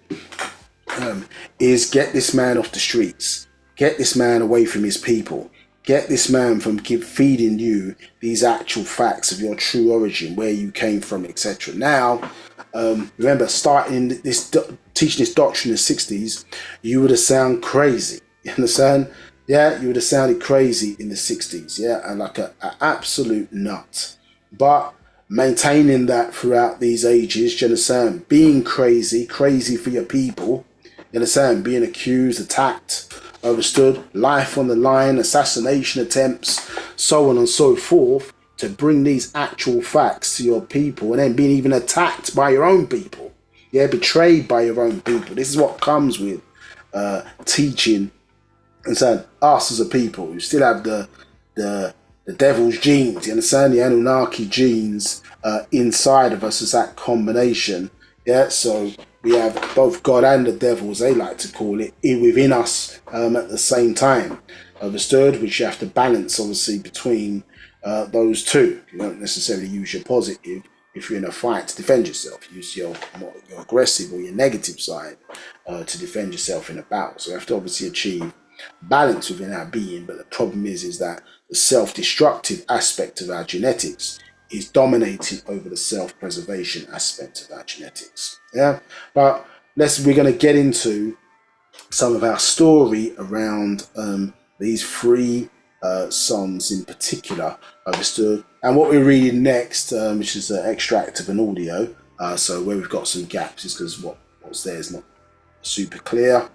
is get this man off the streets. Get this man away from his people. Get this man from feeding you these actual facts of your true origin, where you came from, etc. Now, remember, starting this teaching this doctrine in the 60s, you would have sounded crazy. You understand? Yeah, you would have sounded crazy in the 60s. Yeah, and like an absolute nut. But maintaining that throughout these ages, you understand? Being crazy for your people. You understand? Being accused, attacked, understood, life on the line, assassination attempts, so on and so forth, to bring these actual facts to your people, and then being even attacked by your own people, yeah, betrayed by your own people. This is what comes with teaching, and so us as a people who still have the devil's genes, you understand, the Anunnaki genes inside of us as that combination. Yeah, so we have both God and the devil, as they like to call it, within us at the same time. Understood? Which you have to balance, obviously, between those two. You don't necessarily use your positive if you're in a fight to defend yourself. Use your aggressive or your negative side to defend yourself in a battle. So you have to obviously achieve balance within our being. But the problem is that the self-destructive aspect of our genetics is dominating over the self-preservation aspect of our genetics. Yeah, but we're going to get into some of our story around these 3 songs in particular, understood, and what we're reading next, which is an extract of an audio. So where we've got some gaps is because what's there is not super clear.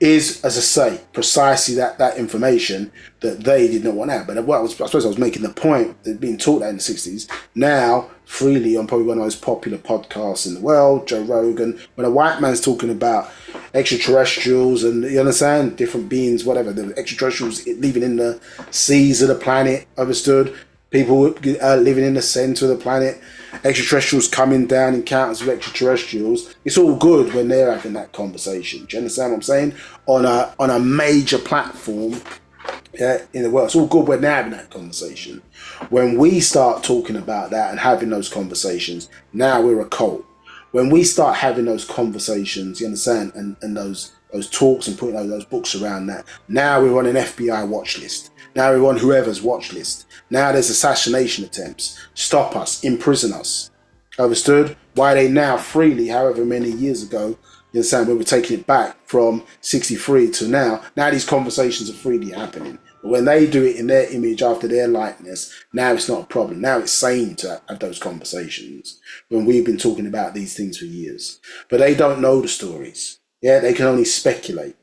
Is, as I say, precisely that information that they did not want out. But I suppose I was making the point that being taught that in the 60s, now freely on probably one of the most popular podcasts in the world, Joe Rogan, when a white man's talking about extraterrestrials and, you understand, different beings, whatever, the extraterrestrials living in the seas of the planet, understood, people living in the center of the planet, extraterrestrials coming down, encounters with extraterrestrials. It's all good when they're having that conversation. Do you understand what I'm saying? On a major platform, yeah, in the world. It's all good when they're having that conversation. When we start talking about that and having those conversations, now we're a cult. When we start having those conversations, you understand, and those talks and putting those books around that, now we're on an FBI watch list. Now we're on whoever's watch list. Now there's assassination attempts. Stop us, imprison us. Understood? Why they now freely, however many years ago, you understand, when we're taking it back from 63 to now these conversations are freely happening. But when they do it in their image after their likeness, now it's not a problem. Now it's sane to have those conversations when we've been talking about these things for years. But they don't know the stories. Yeah, they can only speculate.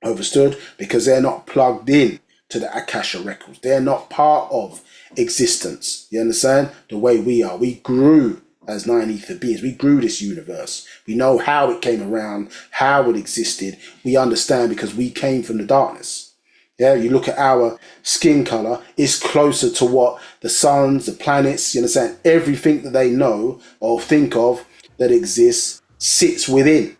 Understood? Because they're not plugged in to the Akasha records. They're not part of existence. You understand? The way we are. We grew as nine ether beings. We grew this universe. We know how it came around, how it existed. We understand because we came from the darkness. Yeah, you look at our skin color, it's closer to what the suns, the planets, you understand, everything that they know or think of that exists sits within.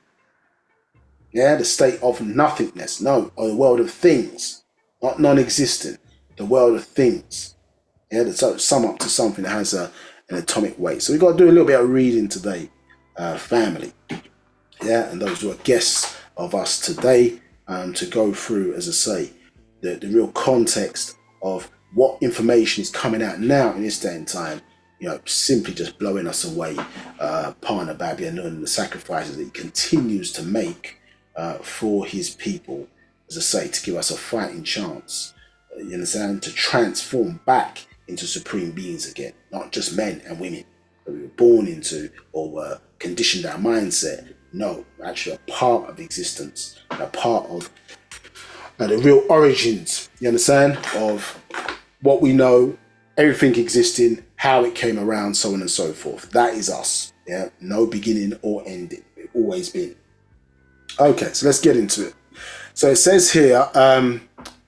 Yeah, the state of nothingness. No, or the world of things, not non-existent. The world of things. Yeah, that sum up to something that has an atomic weight. So we've got to do a little bit of reading today, family. Yeah, and those who are guests of us today, to go through, as I say, the real context of what information is coming out now in this day and time, simply just blowing us away. Pana Babylon and the sacrifices that he continues to make for his people, as I say, to give us a fighting chance, you understand, to transform back into supreme beings again, not just men and women that we were born into or were conditioned our mindset. No, actually a part of existence, a part of the real origins, you understand, of what we know, everything existing, how it came around, so on and so forth. That is us. Yeah, no beginning or ending. It's always been. Okay, so let's get into it. So it says here,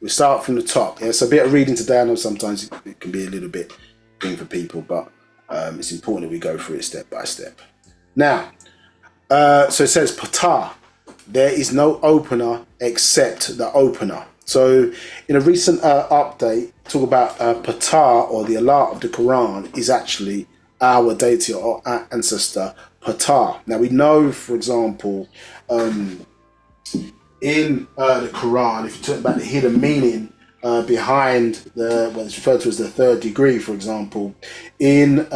we start from the top. Yeah, so a bit of reading today. I know sometimes it can be a little bit thing for people, but it's important that we go through it step by step. Now, so it says Patar. There is no opener except the opener. So in a recent update, talk about Patar, or the Allah of the Quran, is actually our deity or our ancestor Patar. Now we know, for example, in the Quran, if you talk about the hidden meaning behind what is referred to as the third degree, for example, in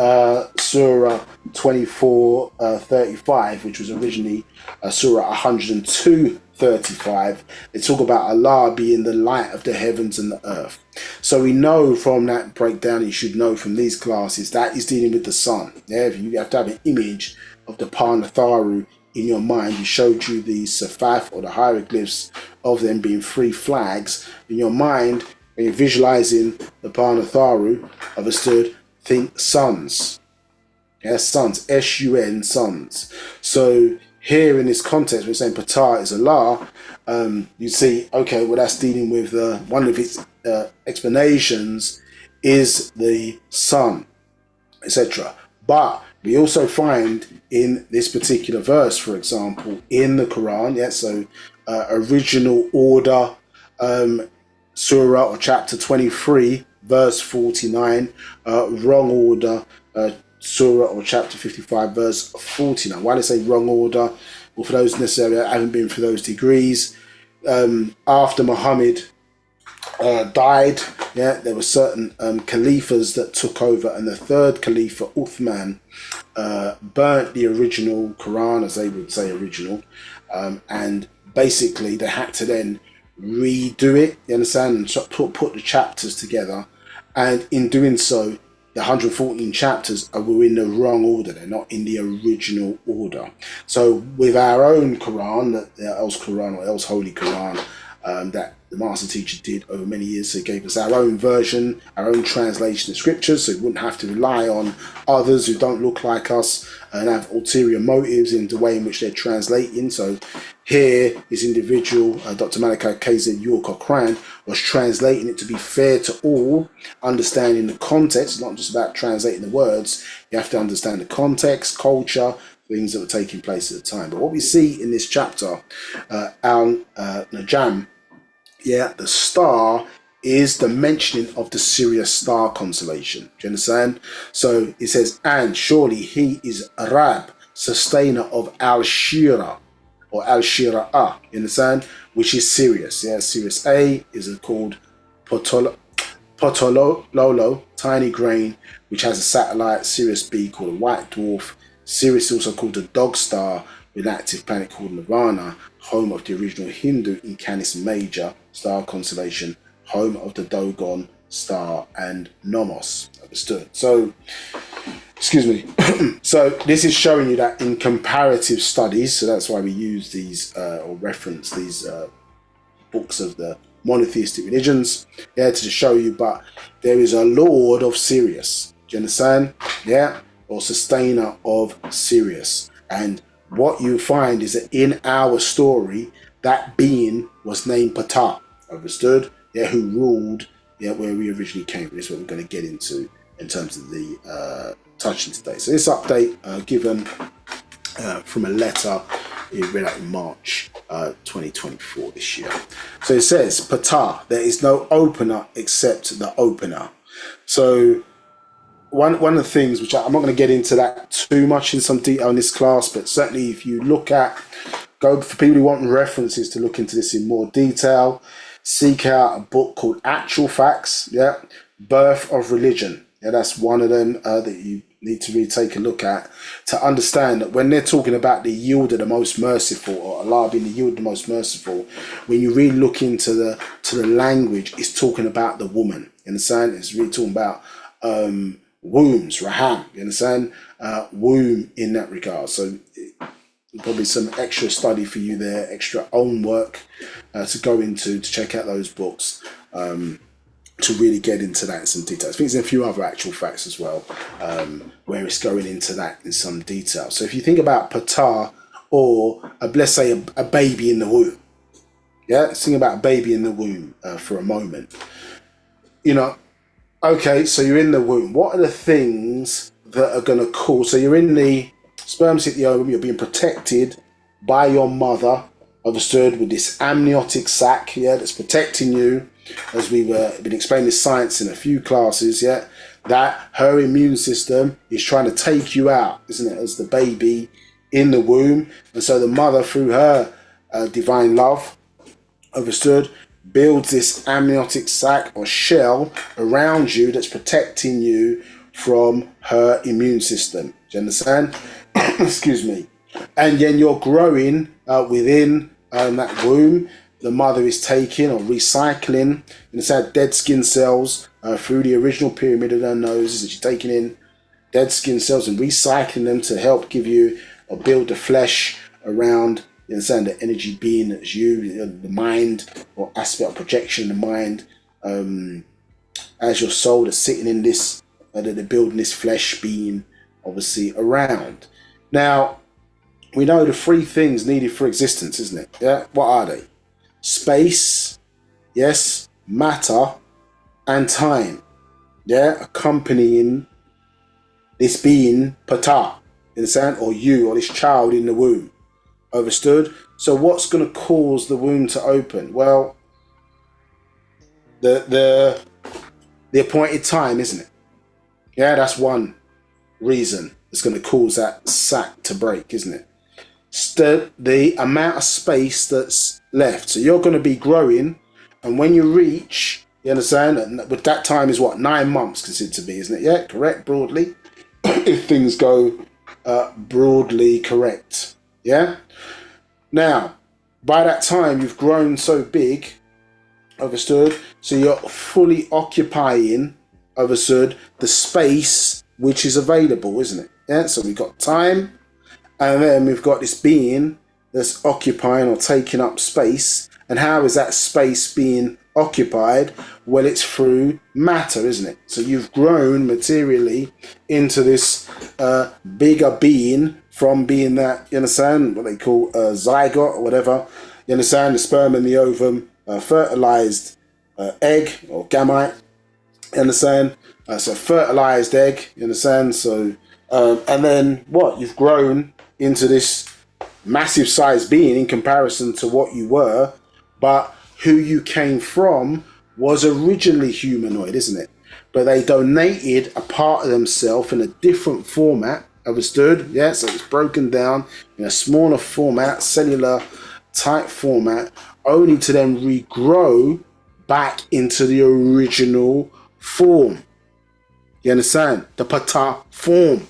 Surah 24:35, which was originally Surah 102:35, they talk about Allah being the light of the heavens and the earth. So we know from that breakdown, you should know from these classes, that is dealing with the sun. Yeah, you have to have an image of the Panatharu in your mind. We showed you the Safaf, or the hieroglyphs of them being three flags in your mind. When you're visualizing the Panatharu, understood, think suns. Yes, suns, S-U-N, suns. So here in this context, we're saying Patar is Allah. You see, okay, well, that's dealing with one of its explanations is the sun, etc. But we also find in this particular verse, for example, in the Quran, so original order, surah or chapter 23, verse 49, wrong order, surah or chapter 55, verse 49. Why do I say wrong order? Well, for those necessarily that haven't been through those degrees, after Muhammad died, there were certain caliphs that took over, and the third caliph, Uthman, burnt the original Quran, as they would say original, and basically they had to then redo it, you understand, and put the chapters together, and in doing so, the 114 chapters were in the wrong order. They're not in the original order. So with our own Quran, the Els Quran or Els Holy Quran, that the master teacher did over many years, so he gave us our own version, our own translation of scriptures, so we wouldn't have to rely on others who don't look like us and have ulterior motives in the way in which they're translating. So here, this individual, Dr. Malachi KZ Cochrane, was translating it to be fair to all, understanding the context. It's not just about translating the words. You have to understand the context, culture, things that were taking place at the time. But what we see in this chapter, Al-Najam, the star is the mentioning of the Sirius star constellation. Do you understand? So it says, and surely he is Rab, sustainer of Al-Shira, or Al-Shira'ah, you understand? Which is Sirius. Sirius A is called Potololo, tiny grain, which has a satellite. Sirius B called a white dwarf. Sirius is also called a dog star, with an active planet called Nirvana, home of the original Hindu Incarnate Major star constellation, home of the Dogon star, and Nomos. Understood? So, excuse me. So this is showing you that in comparative studies, so that's why we use these or reference these books of the monotheistic religions, yeah, to show you, but there is a Lord of Sirius. Do you understand? Yeah, or sustainer of Sirius. And what you find is that in our story, that being was named Patar. Understood? Yeah, who ruled, yeah, where we originally came. This is what we're going to get into in terms of the touching today. So this update given from a letter it read out in March 2024 this year. So it says, Patar, there is no opener except the opener. So one of the things, which I'm not going to get into that too much in some detail in this class, but certainly if you look at, go for people who want references to look into this in more detail, seek out a book called Actual Facts, yeah, Birth of Religion. Yeah, that's one of them that you need to really take a look at to understand that when they're talking about the yield of the most merciful, or Allah being the yield of the most merciful, when you really look into the language, it's talking about the woman. You understand? It's really talking about wombs, raham. You understand? Womb in that regard. So probably some extra study for you there, extra own work to go into to check out those books. To really get into that in some detail. I think there's a few other Actual Facts as well, where it's going into that in some detail. So if you think about Patar, or let's say a baby in the womb, yeah, let's think about a baby in the womb for a moment. You know, okay, so you're in the womb. What are the things that are going to cause? So you're in the sperm hit the ovum, you're being protected by your mother, understood, with this amniotic sac, yeah, that's protecting you. As we've been explaining this science in a few classes, yeah, that her immune system is trying to take you out, isn't it, as the baby in the womb. And so the mother, through her divine love, understood, builds this amniotic sac or shell around you that's protecting you from her immune system. Do you understand? Excuse me. And then you're growing within that womb. The mother is taking or recycling inside dead skin cells through the original pyramid of her nose. She's taking in dead skin cells and recycling them to help give you or build the flesh around, you understand, the energy being that's you, the mind or aspect of projection of the mind, as your soul that's sitting in this, that they're building this flesh being obviously around. Now, we know the three things needed for existence, isn't it? Yeah, what are they? Space, yes, matter, and time, yeah, accompanying this being Patar, you understand, or you, or this child in the womb, understood? So what's going to cause the womb to open? Well, the appointed time, isn't it? Yeah, that's one reason it's going to cause that sac to break, isn't it? The amount of space that's left. So you're going to be growing, and when you reach, you understand, and with that time is what, 9 months considered to be, isn't it? Yeah, correct, broadly. If things go broadly correct. Yeah? Now, by that time, you've grown so big, understood, so you're fully occupying, understood, the space which is available, isn't it? Yeah, so we've got time, and then we've got this being that's occupying or taking up space. And how is that space being occupied? Well, it's through matter, isn't it? So you've grown materially into this bigger being from being that, you understand, what they call a zygote or whatever. You understand, the sperm and the ovum, fertilized egg or gamete. You understand? So fertilized egg, you understand? So, and then what? You've grown into this massive size being in comparison to what you were, but who you came from was originally humanoid, isn't it? But they donated a part of themselves in a different format, understood? Yeah, so it's broken down in a smaller format, cellular type format, only to then regrow back into the original form. You understand? The Patar form.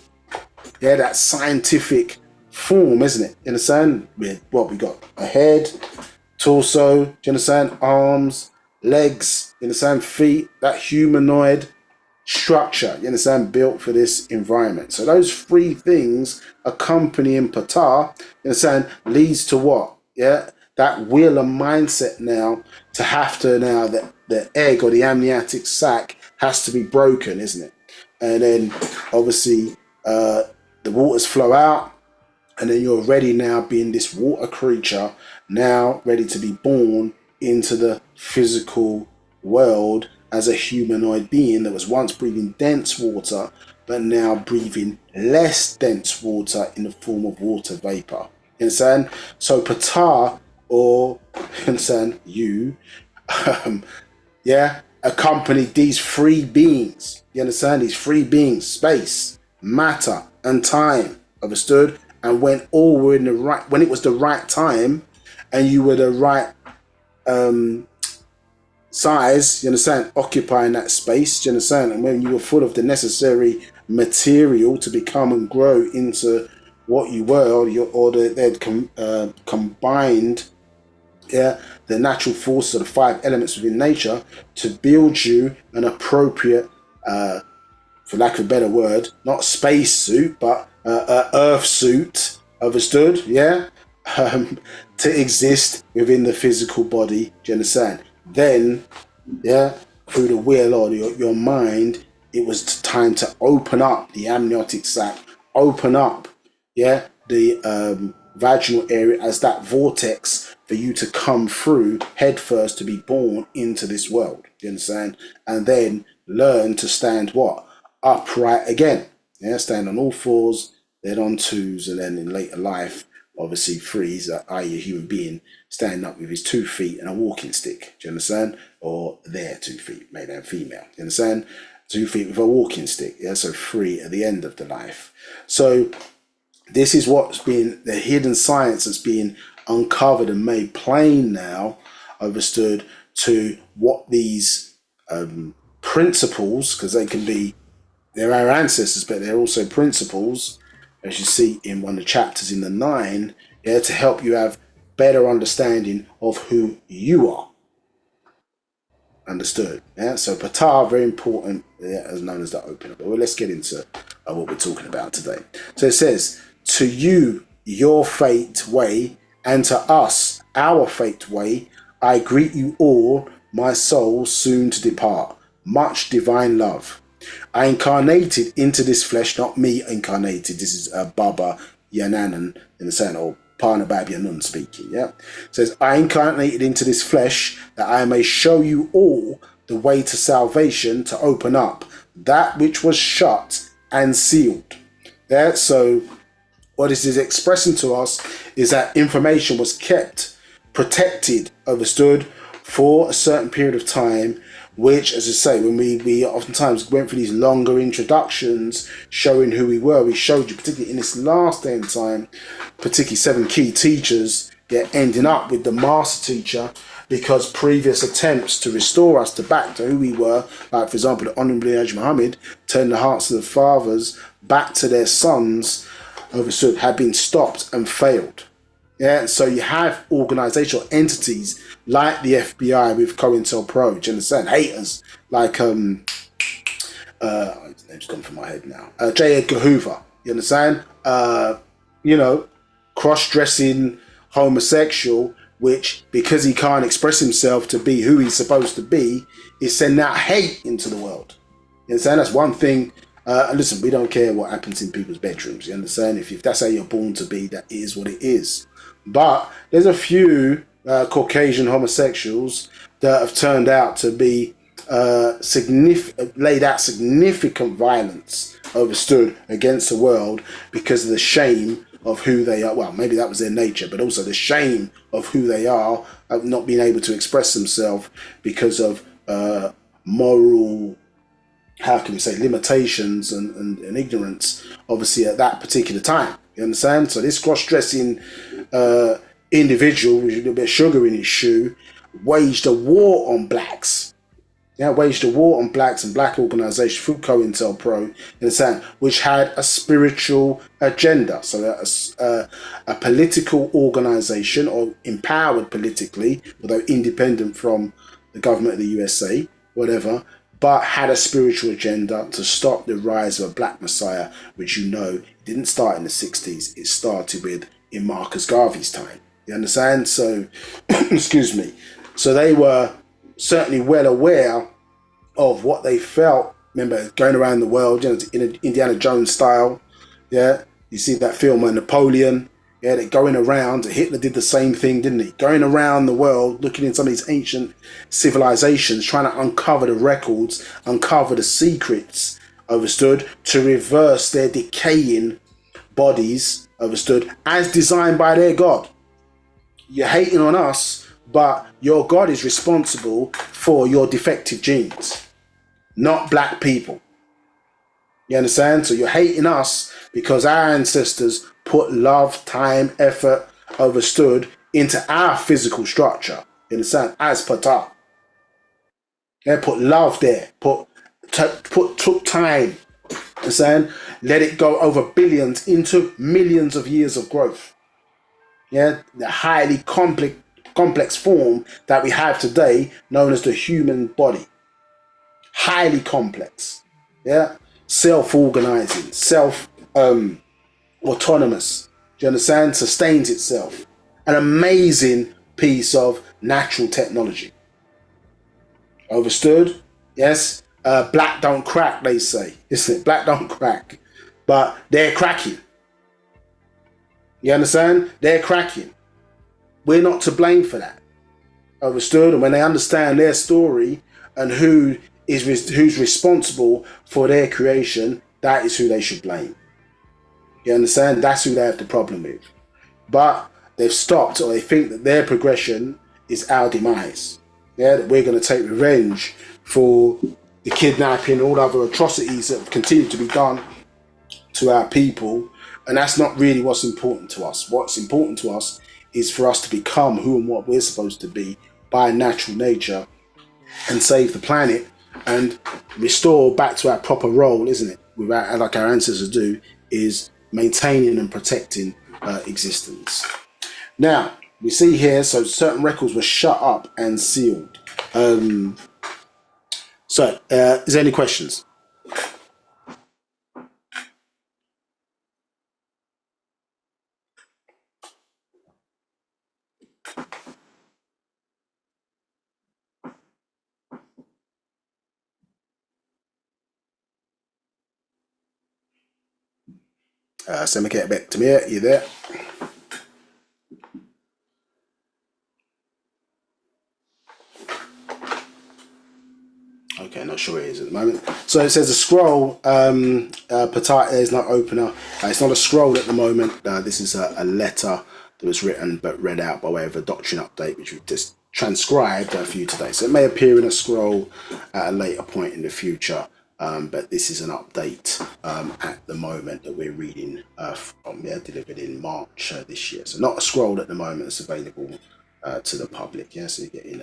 Yeah, that scientific form, isn't it? You understand? With what we got: a head, torso, do you understand? Arms, legs, you understand? Feet, that humanoid structure, you understand? Built for this environment. So those three things accompanying Patar, you understand, leads to what? Yeah, that will and mindset now to have to now that the egg or the amniotic sac has to be broken, isn't it? And then obviously the waters flow out, and then you're ready now, being this water creature, now ready to be born into the physical world as a humanoid being that was once breathing dense water, but now breathing less dense water in the form of water vapor. You understand? So Patar, or you understand, you, accompanied these three beings. You understand? These three beings, space, matter, and time. Understood? And when all were in the right, when it was the right time, and you were the right size, you understand, occupying that space, you understand, and when you were full of the necessary material to become and grow into what you were, or they'd combined, the natural forces of the five elements within nature to build you an appropriate, for lack of a better word, not space suit, but earth suit, understood, to exist within the physical body, do you understand? Then, through the will or your mind, it was time to open up the amniotic sac, open up, the vaginal area as that vortex for you to come through head first to be born into this world, do you understand? And then learn to stand what? Upright again. Stand on all fours, then on twos, and then in later life, obviously threes, i.e. a human being standing up with his 2 feet and a walking stick, do you understand? Or their 2 feet, male and female, do you understand? 2 feet with a walking stick, so 3 at the end of the life. So this is what's been the hidden science that's being uncovered and made plain now, understood, to what these principles, because they're our ancestors, but they're also principles, as you see in one of the chapters in the 9, to help you have better understanding of who you are. Understood? So Patar, very important, as known as the opener. But let's get into what we're talking about today. So it says, to you, your fate way, and to us, our fate way, I greet you all, my soul soon to depart. Much divine love. I incarnated into this flesh, not me incarnated. This is Baba Yananan in the sense, or Parnabab Yanun speaking. It says, I incarnated into this flesh that I may show you all the way to salvation, to open up that which was shut and sealed. So what this is expressing to us is that information was kept, protected, understood, for a certain period of time, which, as I say, when we oftentimes went through these longer introductions showing who we were, we showed you, particularly in this last end time, particularly 7 key teachers, ending up with the master teacher, because previous attempts to restore us back to who we were, like for example the Honourable Elijah Muhammad, turned the hearts of the fathers back to their sons, understood, had been stopped and failed. So you have organizational entities like the FBI with COINTELPRO, do you understand? Haters like his name's gone from my head now. J. Edgar Hoover, you understand? Cross-dressing homosexual, which, because he can't express himself to be who he's supposed to be, is sending out hate into the world. You understand? That's one thing. Listen, we don't care what happens in people's bedrooms, you understand? If that's how you're born to be, that is what it is. But there's a few Caucasian homosexuals that have turned out to be laid out significant violence, understood, against the world because of the shame of who they are. Well, maybe that was their nature, but also the shame of who they are, of not being able to express themselves because of moral, how can we say, limitations and ignorance, obviously, at that particular time. You understand? So this cross-dressing individual with a little bit of sugar in his shoe waged a war on blacks. Waged a war on blacks and black organisations through COINTELPRO, you understand, which had a spiritual agenda. So a political organisation, or empowered politically, although independent from the government of the USA, whatever, but had a spiritual agenda to stop the rise of a black messiah, which didn't start in the 60s. It started in Marcus Garvey's time. You understand? So, excuse me. So they were certainly well aware of what they felt. Remember, going around the world, you know, in an Indiana Jones style. Yeah, you see that film of Napoleon. Yeah, they're going around. Hitler did the same thing, didn't he? Going around the world, looking in some of these ancient civilizations, trying to uncover the records, uncover the secrets, understood, to reverse their decaying bodies, understood, as designed by their God. You're hating on us, but your God is responsible for your defective genes, not black people. You understand? So you're hating us because our ancestors put love, time, effort, understood, into our physical structure. You understand? As Patar. They put love there, took time. You understand? Let it go over billions into millions of years of growth. Yeah, the highly complex form that we have today, known as the human body. Highly complex. Yeah, self-organizing, autonomous. Do you understand? Sustains itself. An amazing piece of natural technology. Understood? Yes. Black don't crack, they say, isn't it? Black don't crack, but they're cracking. You understand? They're cracking. We're not to blame for that. Understood? And when they understand their story and who's responsible for their creation, that is who they should blame. You understand? That's who they have the problem with. But they've stopped, or they think that their progression is our demise. Yeah, that we're going to take revenge for the kidnapping, all other atrocities that have continued to be done to our people. And that's not really what's important to us. What's important to us is for us to become who and what we're supposed to be by natural nature and save the planet and restore back to our proper role, isn't it? Without, like our ancestors do, is maintaining and protecting existence. Now, we see here, so certain records were shut up and sealed. Is there any questions? Send me back to me. Are you there? Okay, not sure where it is at the moment. So it says a scroll. Patar is not opener. It's not a scroll at the moment. This is a letter that was written but read out by way of a doctrine update, which we've just transcribed for you today. So it may appear in a scroll at a later point in the future. But this is an update at the moment that we're reading from, delivered in March this year. So not a scroll at the moment. It's available to the public. Yeah, so you're getting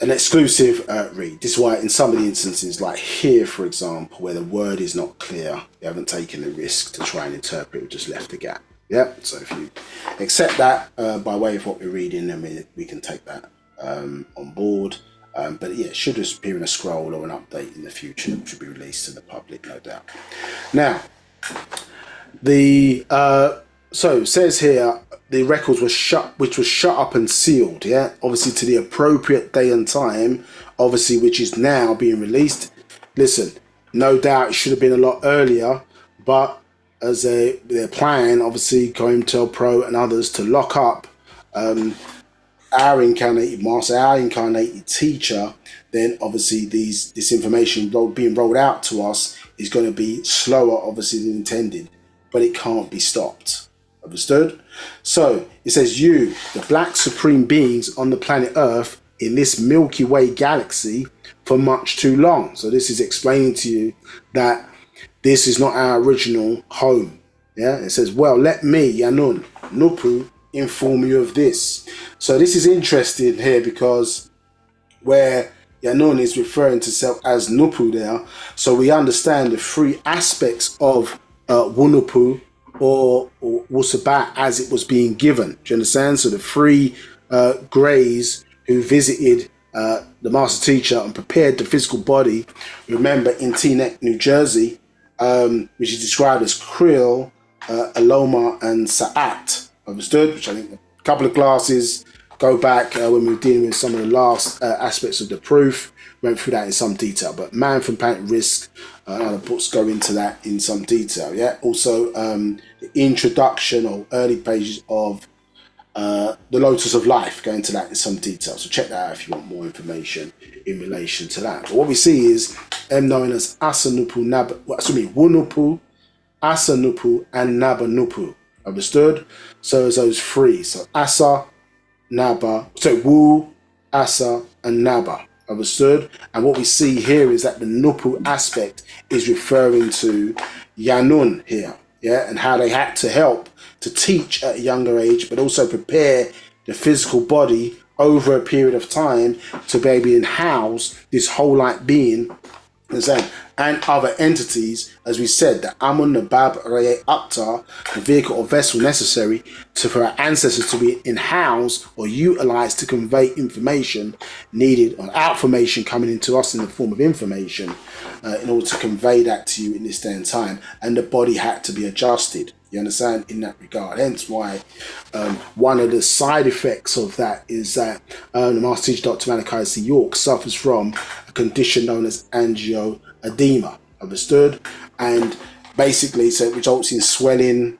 an exclusive read. This is why in some of the instances, like here, for example, where the word is not clear, you haven't taken the risk to try and interpret, we just left a gap. Yeah, so if you accept that by way of what we're reading, then we can take that on board. But yeah, it should appear in a scroll or an update in the future, which will be released to the public, no doubt. Now, so it says here, the records were which was shut up and sealed, yeah, obviously to the appropriate day and time, obviously, which is now being released. Listen, no doubt it should have been a lot earlier, but as their plan, obviously, COINTELPRO Pro and others to lock up our incarnated master, our incarnated teacher, then obviously this information being rolled out to us is going to be slower, obviously, than intended, but it can't be stopped. Understood? So it says, you, the black supreme beings on the planet Earth in this Milky Way galaxy for much too long. So this is explaining to you that this is not our original home. Yeah, it says, well, let me, Yanun, Nupu, inform you of this. So this is interesting here because where Yanun is referring to self as Nupu there, so we understand the three aspects of Wunupu or Wu-Sabat as it was being given. Do you understand? So the three greys who visited the master teacher and prepared the physical body, remember in Teaneck, New Jersey, which is described as Krill, Aloma and Sa'at. understood? Which I think a couple of classes go back when we were dealing with some of the last aspects of the proof, went through that in some detail. But Man from Planet Risk, other books go into that in some detail. Yeah. Also, the introduction or early pages of the Lotus of Life, go into that in some detail. So check that out if you want more information in relation to that. But what we see is known as Asanupu, Wunupu, Asanupu, and Nabanupu. Understood? So as those three. So Asa, Naba, so Wu, Asa, and Naba. Understood? And what we see here is that the Nupu aspect is referring to Yanun here, yeah, and how they had to help to teach at a younger age, but also prepare the physical body over a period of time to be able to house this whole light being, and other entities, as we said, the Amun, the Bab, Reye, Uptar, the vehicle or vessel necessary for our ancestors to be in-house or utilized to convey information needed, or outformation coming into us in the form of information, in order to convey that to you in this day and time. And the body had to be adjusted, you understand, in that regard. Hence why one of the side effects of that is that the Master Teacher Dr. Malachi C. York suffers from a condition known as angioedema, understood? And basically, so it results in swelling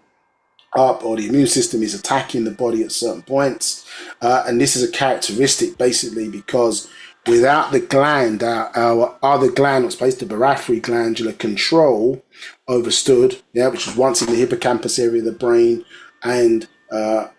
up, or the immune system is attacking the body at certain points. And this is a characteristic basically because without the gland, our other gland, what's placed the barothry glandular control, overstood, yeah, which was once in the hippocampus area of the brain, and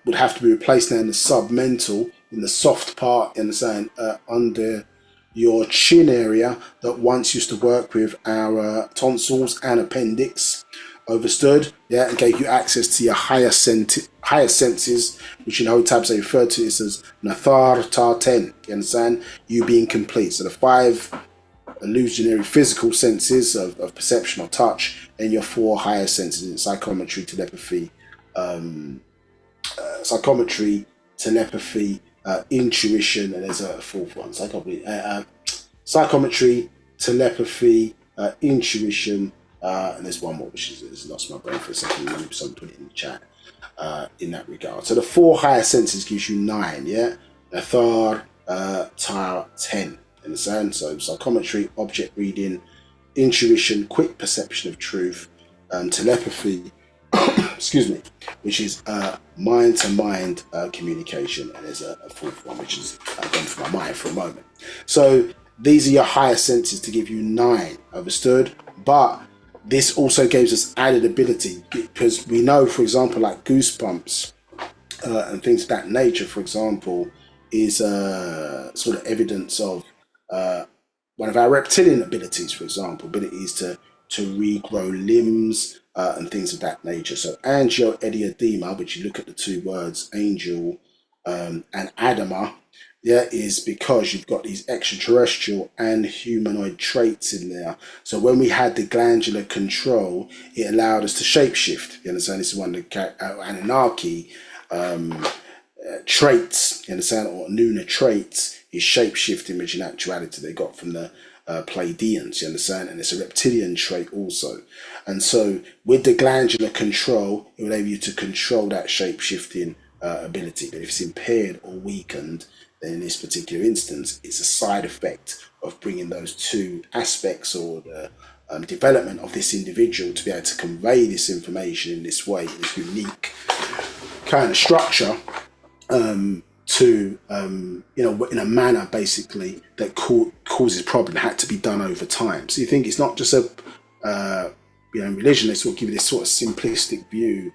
would have to be replaced now in the submental, in the soft part, understand, under your chin area that once used to work with our tonsils and appendix, overstood, yeah, and gave you access to your higher senses, which in Hotabs they refer to this as Nathar Tar 10, you understand, you being complete. So the 5 illusionary physical senses of perception or touch, and your 4 higher senses in psychometry, telepathy, intuition, and there's a 4th one, psychometry, telepathy, intuition, and there's one more which is lost my brain for a second. Maybe someone put it in the chat in that regard. So the 4 higher senses gives you 9, yeah? Athar, Tar, 10. Understand? So psychometry, object reading, intuition, quick perception of truth, telepathy, excuse me, which is mind-to-mind communication, and there's a 4th one which is gone for my mind for a moment. So these are your higher senses to give you 9, understood? But this also gives us added ability, because we know, for example, like goosebumps and things of that nature, for example, is sort of evidence of one of our reptilian abilities, for example, abilities to regrow limbs and things of that nature. So angioedema, which you look at the 2 words, angel and adama, yeah, is because you've got these extraterrestrial and humanoid traits in there. So when we had the glandular control, it allowed us to shapeshift. You understand? This is one of the Anunnaki traits, you understand, or lunar traits, is shapeshifting, which in actuality they got from the Pleiadians, you understand, and it's a reptilian trait also. And so with the glandular control, it will enable you to control that shapeshifting ability. But if it's impaired or weakened, then in this particular instance, it's a side effect of bringing those 2 aspects, or the development of this individual to be able to convey this information in this way, this unique kind of structure, to in a manner basically that causes problem, had to be done over time. So you think it's not just a religion, they sort of give you this sort of simplistic view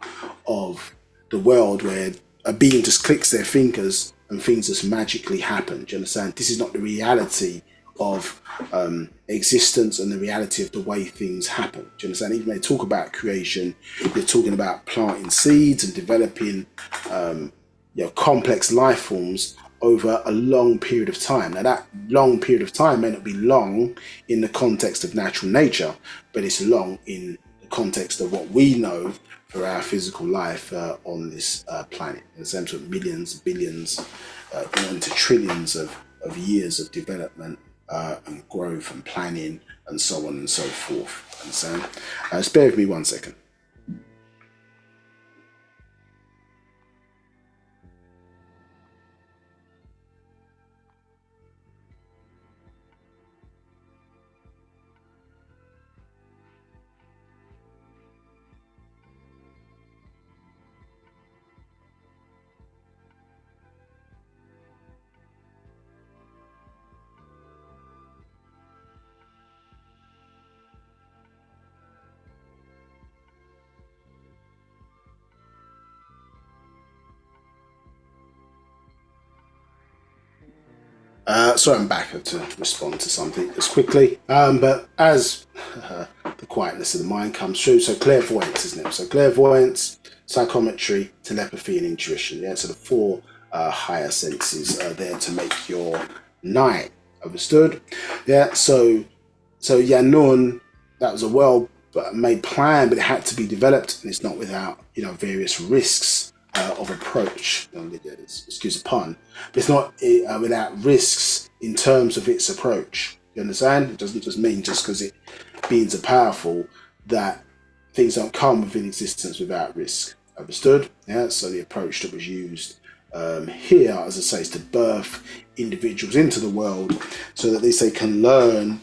of the world where a being just clicks their fingers and things just magically happen. Do you understand? This is not the reality of existence and the reality of the way things happen. Do you understand? Even when they talk about creation, they're talking about planting seeds and developing complex life forms over a long period of time. Now that long period of time may not be long in the context of natural nature, but it's long in the context of what we know for our physical life on this planet, in the sense of millions, billions, into trillions of years of development and growth and planning and so on and so forth. Understand? Just bear with me 1 second. Sorry, I'm back to respond to something just quickly. But as the quietness of the mind comes through, so clairvoyance, isn't it? So clairvoyance, psychometry, telepathy, and intuition. Yeah, so the four higher senses are there to make your night. Understood? Yeah. So Yanun, that was a well made plan, but it had to be developed, and it's not without various risks of approach. Excuse the pun, but it's not without risks in terms of its approach. You understand? It doesn't just mean just because it beings are powerful that things don't come within existence without risk. Understood? Yeah. So the approach that was used here, as I say, is to birth individuals into the world so that they can learn,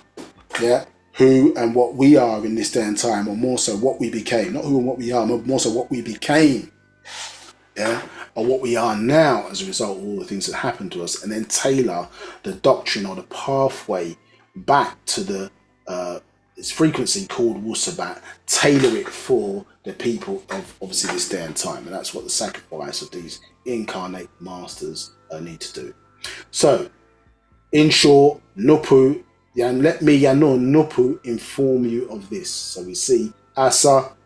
yeah, who and what we are in this day and time, or more so what we became. Not who and what we are, but more so what we became, yeah, or what we are now as a result of all the things that happened to us, and then tailor the doctrine or the pathway back to the this frequency called Wu-Sabat, tailor it for the people of obviously this day and time. And that's what the sacrifice of these incarnate masters need to do. So, in short, Nupu, let me Yano Nupu inform you of this. So we see Asa,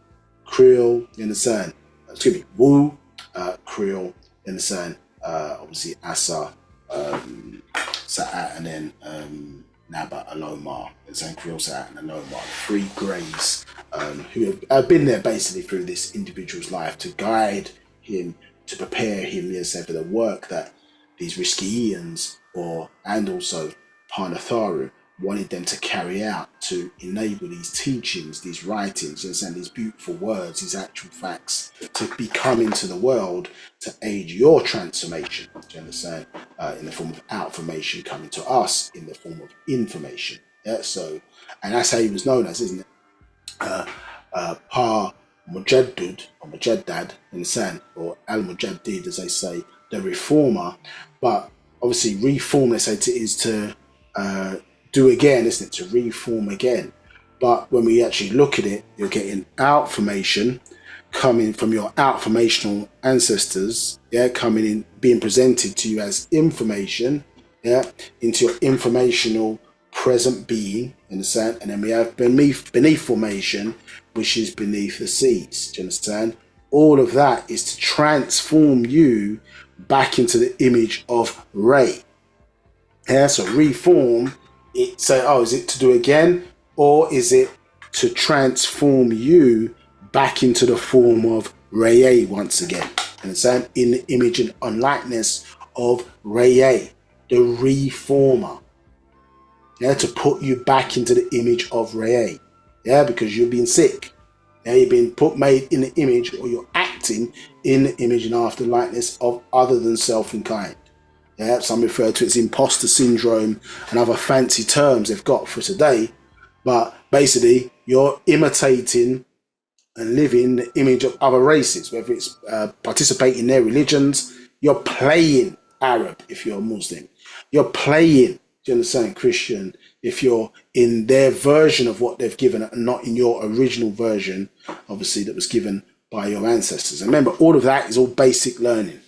Kriel, you understand? Excuse me, Wu, Kriel, you understand? Obviously Asa, Sa'at, and then Naba, Alomar, and then Kriel, Sa'at, and Alomar, three greys who have been there basically through this individual's life to guide him, to prepare him, yes, for the work that these Riskians and also Panatharu wanted them to carry out to enable these teachings, these writings, yes, and these beautiful words, these actual facts to be come into the world to aid your transformation. Do you understand? In the form of outformation coming to us in the form of information. Yeah. So, and that's how he was known as, isn't it? Pa Mujaddud or Mujaddad in the sand, or Al Mujaddid as they say, the reformer. But obviously reform, they say, is to do again, isn't it? To reform again. But when we actually look at it, you're getting outformation coming from your outformational ancestors, yeah, coming in, being presented to you as information, yeah, into your informational present being, understand? And then we have beneath formation, which is beneath the seas. Do you understand? All of that is to transform you back into the image of Ray. Yeah, so reform, is it to do again, or is it to transform you back into the form of Ray once again? Understand? In the image and unlikeness of Ray, the reformer. Yeah, to put you back into the image of Ray. Yeah, because you're being sick. Yeah, you're being made in the image, or you're acting in the image and after likeness of other than self and kind. Yeah, some refer to it as imposter syndrome and other fancy terms they've got for today. But basically, you're imitating and living the image of other races, whether it's participating in their religions. You're playing Arab if you're a Muslim. You're playing, do you understand, Christian, if you're in their version of what they've given and not in your original version, obviously, that was given by your ancestors. And remember, all of that is all basic learning,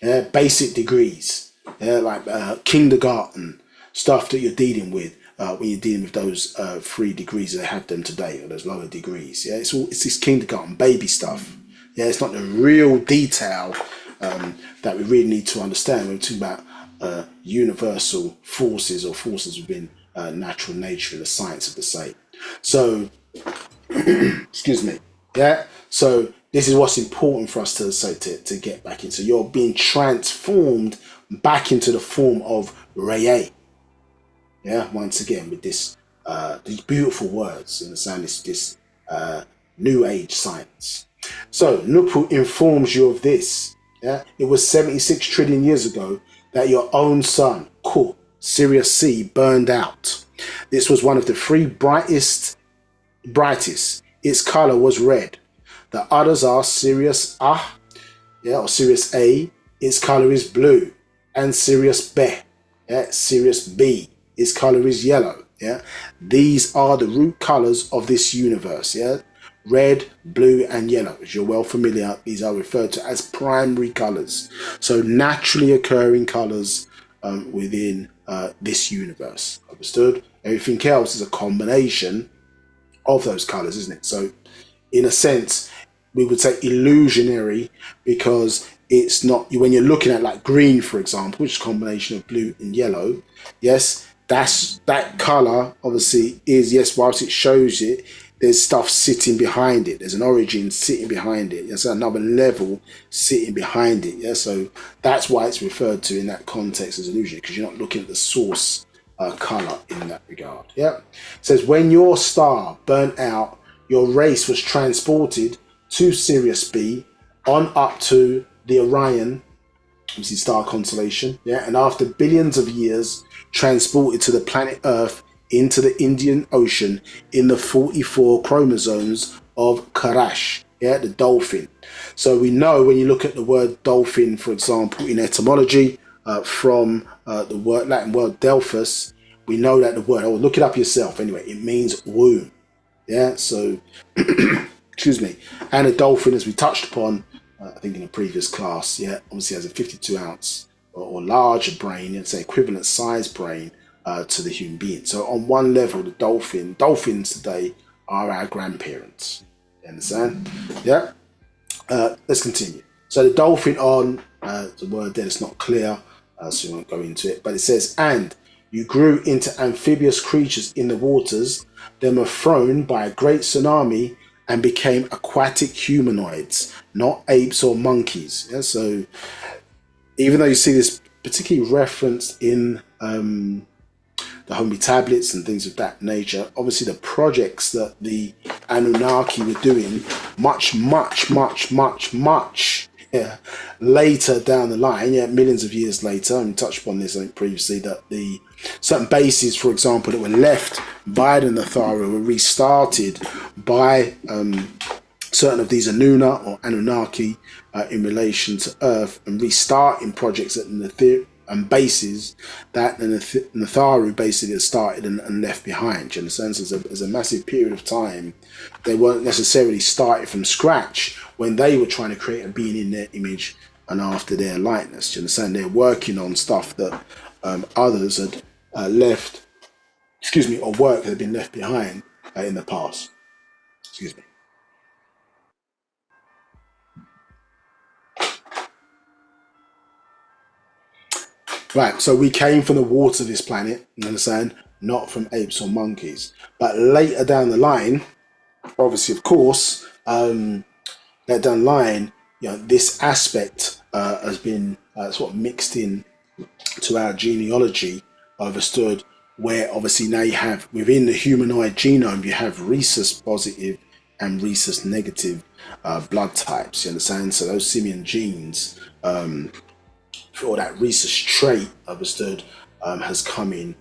yeah, basic degrees. Yeah, like kindergarten stuff that you're dealing with when you're dealing with those 3 degrees that they have them today, or those lower degrees. Yeah, it's this kindergarten baby stuff. Yeah, it's not the real detail that we really need to understand when we talk about universal forces or forces within natural nature and the science of the same. So, excuse me. Yeah, so this is what's important for us to say to get back into. You're being transformed back into the form of Ray. Yeah, once again with this these beautiful words, you understand, this new age science. So Nupu informs you of this. Yeah, it was 76 trillion years ago that your own sun, Ku, Sirius C, burned out. This was one of the 3 brightest. Its color was red. The others are Sirius A, yeah, or Sirius A. Its color is blue. And Sirius B, yeah, Sirius B, its color is yellow. Yeah, these are the root colors of this universe. Yeah, red, blue, and yellow. As you're well familiar, these are referred to as primary colors. So naturally occurring colors within this universe. Understood? Everything else is a combination of those colors, isn't it? So, in a sense, we would say illusionary because it's not when you're looking at like green, for example, which is a combination of blue and yellow. Yes, that color obviously is, yes, whilst it shows it, there's stuff sitting behind it. There's an origin sitting behind it. There's another level sitting behind it. Yeah, so that's why it's referred to in that context as illusion, because you're not looking at the source color in that regard. Yeah, it says when your star burnt out, your race was transported to Sirius B on up to the Orion, which is star constellation. Yeah, and after billions of years, transported to the planet Earth into the Indian Ocean in the 44 chromosomes of Karash, yeah, the dolphin. So we know when you look at the word dolphin, for example, in etymology, from the word Latin word Delphus, we know that the word, oh, look it up yourself anyway, it means womb. Yeah, so, excuse me. And a dolphin, as we touched upon, I think in a previous class, yeah, obviously has a 52 ounce or larger brain, it's an equivalent size brain to the human being. So on one level, the dolphins today are our grandparents. You understand? Yeah. Let's continue. So the dolphin on the word there is not clear, so we won't go into it. But it says, and you grew into amphibious creatures in the waters, then were thrown by a great tsunami and became aquatic humanoids, not apes or monkeys. Yeah, so even though you see this particularly referenced in the Holy tablets and things of that nature, obviously the projects that the Anunnaki were doing much yeah, later down the line, yeah, millions of years later, and we touched upon this I think previously, that the certain bases, for example, that were left by the Natharu were restarted by certain of these Anuna or Anunnaki in relation to Earth, and restarting projects that and bases that the Natharu basically had started and left behind. Do you understand? So there's a massive period of time. They weren't necessarily started from scratch when they were trying to create a being in their image and after their likeness. Do you understand? They're working on stuff that others had left, excuse me, or work that had been left behind in the past. Excuse me. Right, so we came from the water of this planet, you understand? Not from apes or monkeys. But later down the line, obviously, of course, later down the line, you know, this aspect has been sort of mixed in to our genealogy, understood, where obviously now you have, within the humanoid genome, you have rhesus positive and rhesus negative blood types, you understand? So those simian genes, or that rhesus trait, understood, has come in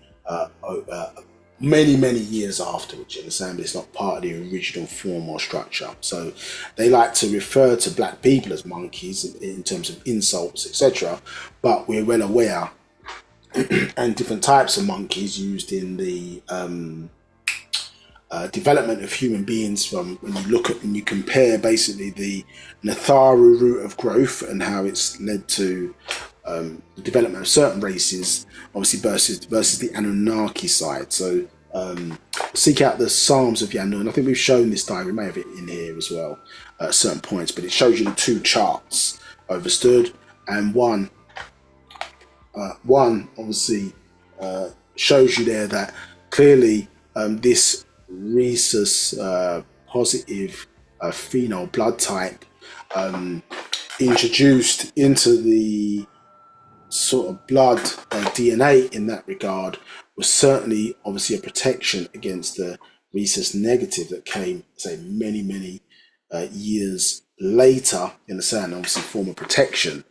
many years afterwards, you understand? But it's not part of the original form or structure. So they like to refer to black people as monkeys in terms of insults, etc. But we're well aware, and different types of monkeys used in the development of human beings, from when you look at and you compare basically the Natharu route of growth and how it's led to the development of certain races, obviously versus the Anunnaki side. So seek out the Psalms of Yanu, and I think we've shown this diagram, we may have it in here as well at certain points, but it shows you the two charts, understood, and one obviously shows you there that clearly this rhesus positive pheno blood type introduced into the sort of blood DNA in that regard was certainly obviously a protection against the rhesus negative that came, say, many years later, in the sand, obviously form a protection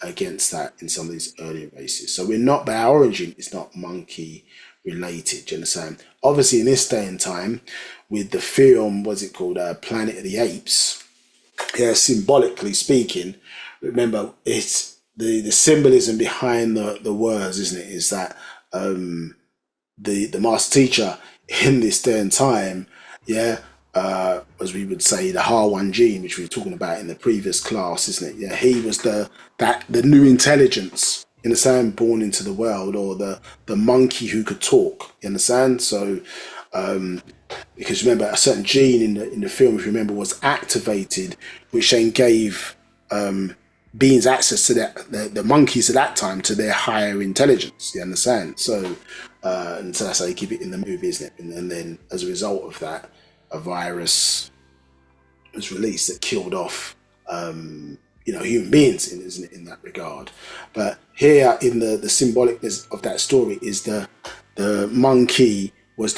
against that in some of these earlier races. So we're not, by our origin, it's not monkey related, do you understand? Obviously in this day and time, with the film, what's it called, Planet of the Apes, yeah, symbolically speaking, remember it's the symbolism behind the words, isn't it, is that the master teacher in this day and time, yeah, as we would say, the Ha1 gene, which we were talking about in the previous class, isn't it? Yeah, he was the new intelligence you understand, born into the world, or the monkey who could talk, you understand. So because remember, a certain gene in the film, if you remember, was activated, which then gave beings access to the monkeys at that time to their higher intelligence. You understand? So, and so that's how they keep it in the movie, isn't it? And then as a result of that, a virus was released that killed off, human beings, isn't it, in that regard? But here, in the symbolicness of that story, is the monkey he was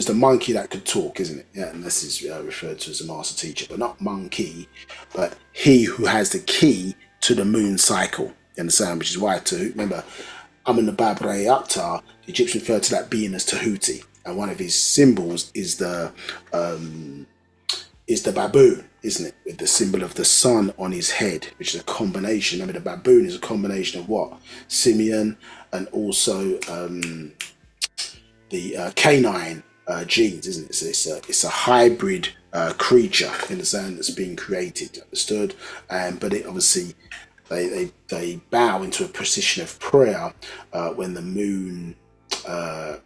the monkey that could talk, isn't it? Yeah, and this is referred to as a master teacher, but not monkey, but he who has the key to the moon cycle. You understand? Which is why, to remember, Amenemhotep Aktar, the Egyptians referred to that being as Tahuti, and one of his symbols is the baboon, isn't it? With the symbol of the sun on his head, which is a combination. I mean, the baboon is a combination of what? Simian and also the canine genes, isn't it? So it's a hybrid creature, you understand, that's being created, understood? But it obviously, they bow into a position of prayer when the moon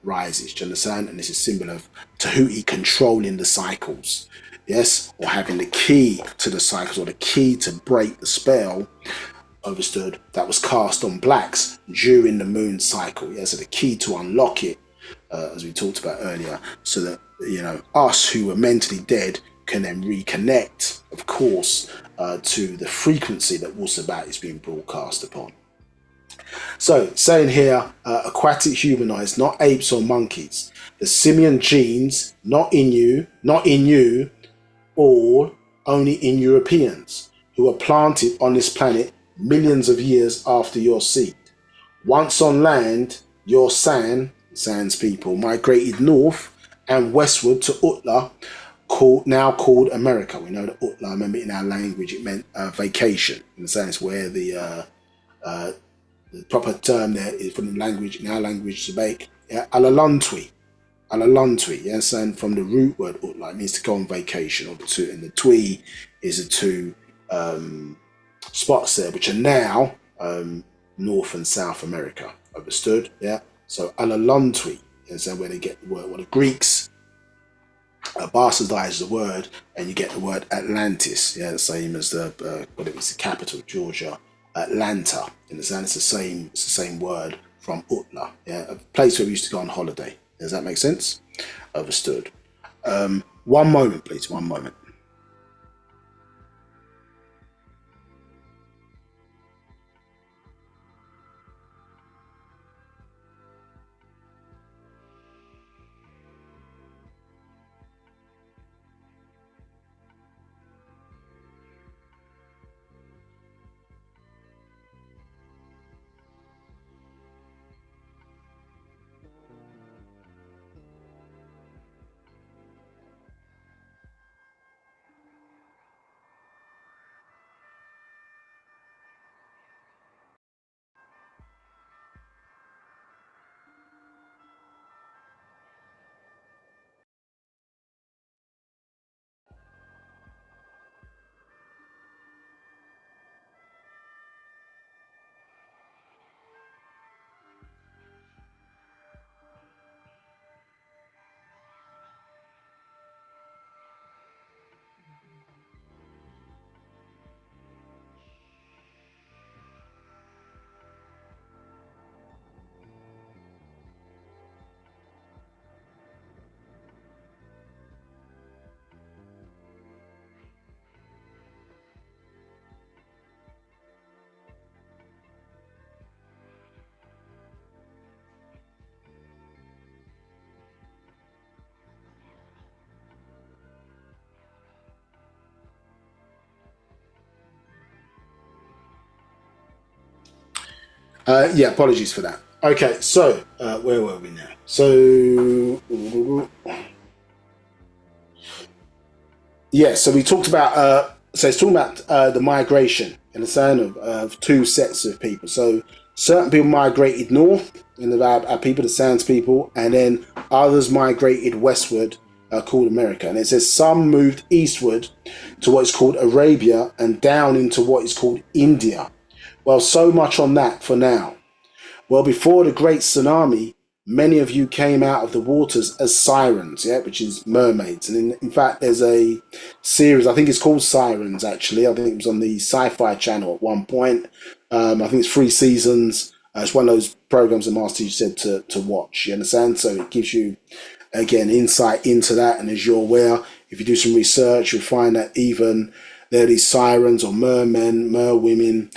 rises, do you understand? And it's a symbol of Tahuti controlling the cycles, yes, or having the key to the cycles, or the key to break the spell, understood, that was cast on blacks during the moon cycle. Yeah, so the key to unlock it, as we talked about earlier, so that us who were mentally dead can then reconnect, of course, to the frequency that Wu-Sabat is being broadcast upon. So, saying here, aquatic humanoids, not apes or monkeys. The simian genes, not in you, all only in Europeans, who were planted on this planet millions of years after your seed. Once on land, your Sans people, migrated north and westward to Utla, now called America. We know that Utla, remember, in our language, it meant vacation. In the sense where the proper term there is from the language, in our language, to make Alalantwi, yes, and from the root word Utla, it means to go on vacation, or and the Twi is the two spots there, which are now North and South America. Understood? Yeah. So Alalantwi is where they get the word. Well, the Greeks bastardize the word, and you get the word Atlantis. Yeah, the same as the capital, Georgia, Atlanta. Understand? It's the same word from Utla. Yeah, a place where we used to go on holiday. Does that make sense? Understood. One moment, please. One moment. Apologies for that. Okay, so where were we now? So so we talked about. So it's talking about the migration in the sense of two sets of people. So certain people migrated north, and our people, the Sans people, and then others migrated westward, called America. And it says some moved eastward to what is called Arabia and down into what is called India. Well, so much on that for now. Well, before the great tsunami, many of you came out of the waters as sirens, yeah, which is mermaids. And in fact, there's a series, I think it's called Sirens, actually. I think it was on the Sci-Fi Channel at one point. I think it's 3 seasons. It's one of those programs the master teacher said to watch, you understand? So it gives you, again, insight into that. And as you're aware, if you do some research, you'll find that even there are these sirens or mermen, merwomen,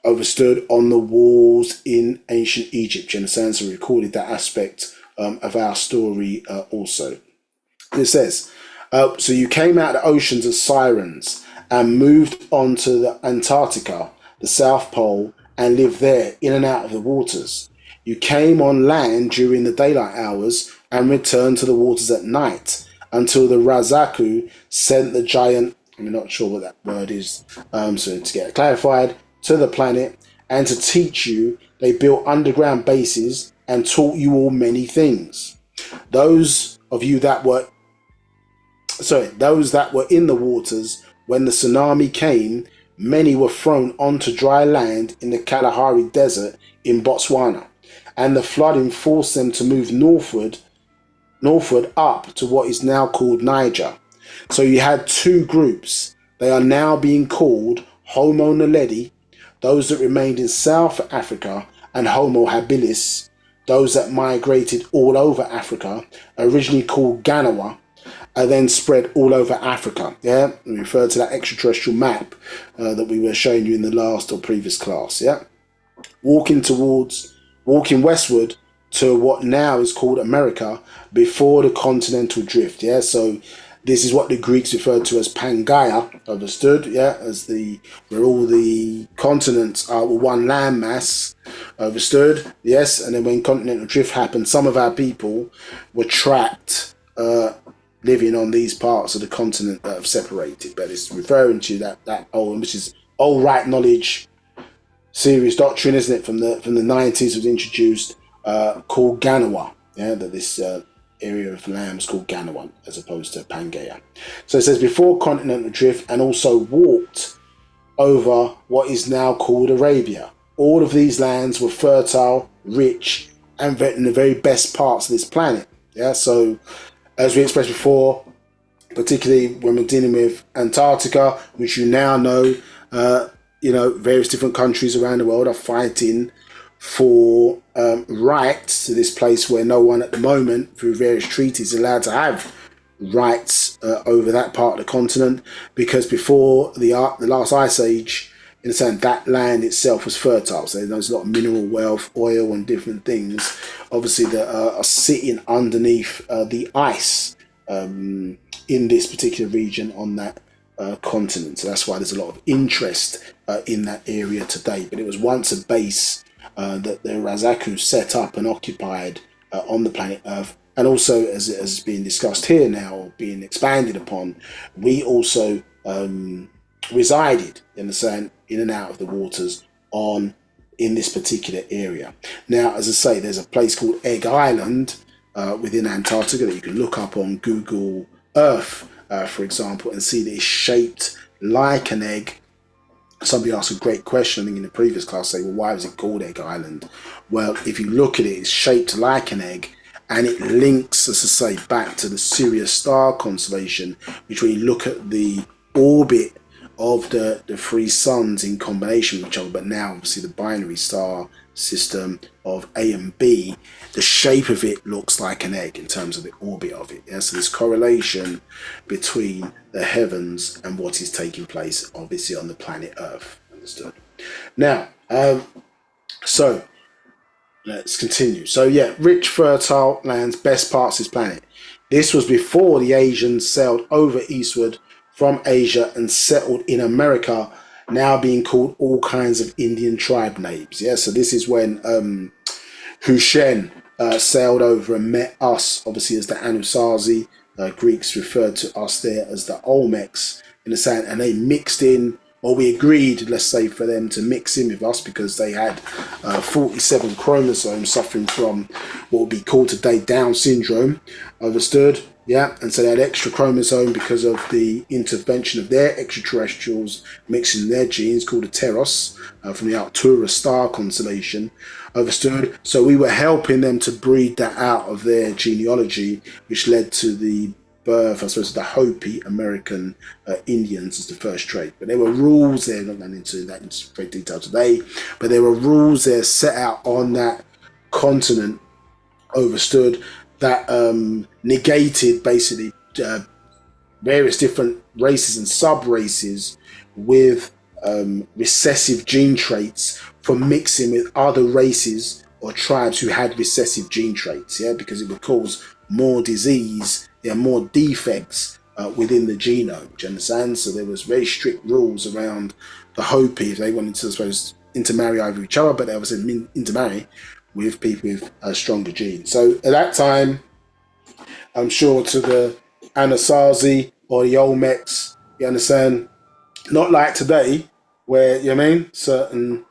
overstood on the walls in ancient Egypt. You understand? So we recorded that aspect of our story also. It says, so you came out of the oceans as sirens and moved on to the Antarctica, the South Pole, and lived there in and out of the waters. You came on land during the daylight hours and returned to the waters at night until the Razaku sent the giant, I'm not sure what that word is, so to get it clarified, to the planet, and to teach you, they built underground bases and taught you all many things. Those that were in the waters when the tsunami came, many were thrown onto dry land in the Kalahari Desert in Botswana, and the flooding forced them to move northward up to what is now called Niger. So you had 2 groups. They are now being called Homo naledi, those that remained in South Africa, and Homo habilis, those that migrated all over Africa, originally called Ganawa, and then spread all over Africa. Yeah, we refer to that extraterrestrial map that we were showing you in the last or previous class. Yeah, walking westward to what now is called America before the continental drift. Yeah, so this is what the Greeks referred to as Pangaea, understood, yeah, as where all the continents are one landmass, understood, yes, and then when continental drift happened, some of our people were trapped living on these parts of the continent that have separated, but it's referring to that old, which is old right knowledge, serious doctrine, isn't it, from the 90s was introduced, called Ganawa, yeah, that this area of land was called Ganawan as opposed to Pangaea. So it says before continental drift, and also walked over what is now called Arabia. All of these lands were fertile, rich, and in the very best parts of this planet. Yeah, so as we expressed before, particularly when we're dealing with Antarctica, which you now know, various different countries around the world are fighting for rights to this place where no one at the moment, through various treaties, is allowed to have rights over that part of the continent, because before the last ice age, in a sense, that land itself was fertile. So there's a lot of mineral wealth, oil, and different things, obviously, that are sitting underneath the ice in this particular region on that continent. So that's why there's a lot of interest in that area today. But it was once a base that the Razaku set up and occupied on the planet Earth. And also, as is being discussed here now, being expanded upon, we also resided in and out of the waters in this particular area. Now, as I say, there's a place called Egg Island within Antarctica that you can look up on Google Earth, for example, and see that it's shaped like an egg. Somebody asked a great question, I think in the previous class, say, well, why was it called Egg Island? Well, if you look at it, it's shaped like an egg, and it links, as I say, back to the Sirius star constellation, which when you look at the orbit of the 3 suns in combination with each other, but now obviously the binary star system of A and B, the shape of it looks like an egg in terms of the orbit of it. Yeah? So there's correlation between the heavens and what is taking place, obviously, on the planet Earth. Understood? Now, so let's continue. So yeah, rich, fertile lands, best parts of this planet. This was before the Asians sailed over eastward from Asia and settled in America, now being called all kinds of Indian tribe names. Yeah, so this is when Hushen sailed over and met us, obviously, as the Anasazi. Greeks referred to us there as the Olmecs, in the sand, and they mixed in or we agreed, let's say, for them to mix in with us because they had 47 chromosomes suffering from what would be called today Down syndrome. Understood? Yeah, and so they had extra chromosome because of the intervention of their extraterrestrials mixing their genes called the Teros from the Arcturus star constellation. Understood? So we were helping them to breed that out of their genealogy, which led to the birth, I suppose, the Hopi American Indians as the first trait. But there were rules there, not going into that in great detail today, but there were rules there set out on that continent, understood, that negated basically various different races and sub-races with recessive gene traits from mixing with other races or tribes who had recessive gene traits, yeah, because it would cause more disease, more defects within the genome, do you understand? So there was very strict rules around the Hopi if they wanted to, I suppose, intermarry over each other, but they obviously intermarry with people with a stronger gene. So at that time, I'm sure to the Anasazi or the Olmecs, you understand, not like today, where, you know what I mean, certain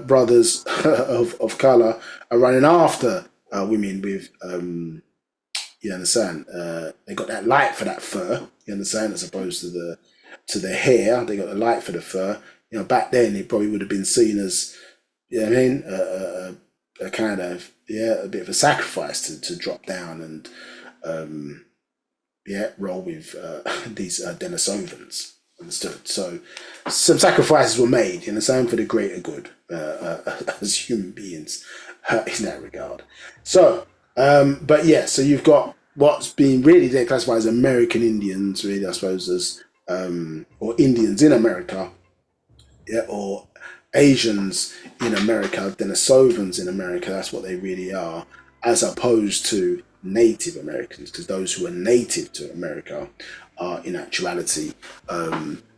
brothers of colour are running after women with, you understand, they got that light for that fur, you understand, as opposed to the hair, they got the light for the fur. You know, back then it probably would have been seen as, you know what I mean, a kind of, a bit of a sacrifice to drop down and roll with these Denisovans. Understood. So some sacrifices were made, you understand, for the greater good as human beings in that regard. So, but yeah, so you've got what's been really then classified as American Indians, really, I suppose, as or Indians in America, or Asians in America, Denisovans in America. That's what they really are, as opposed to Native Americans, because those who are native to America are in actuality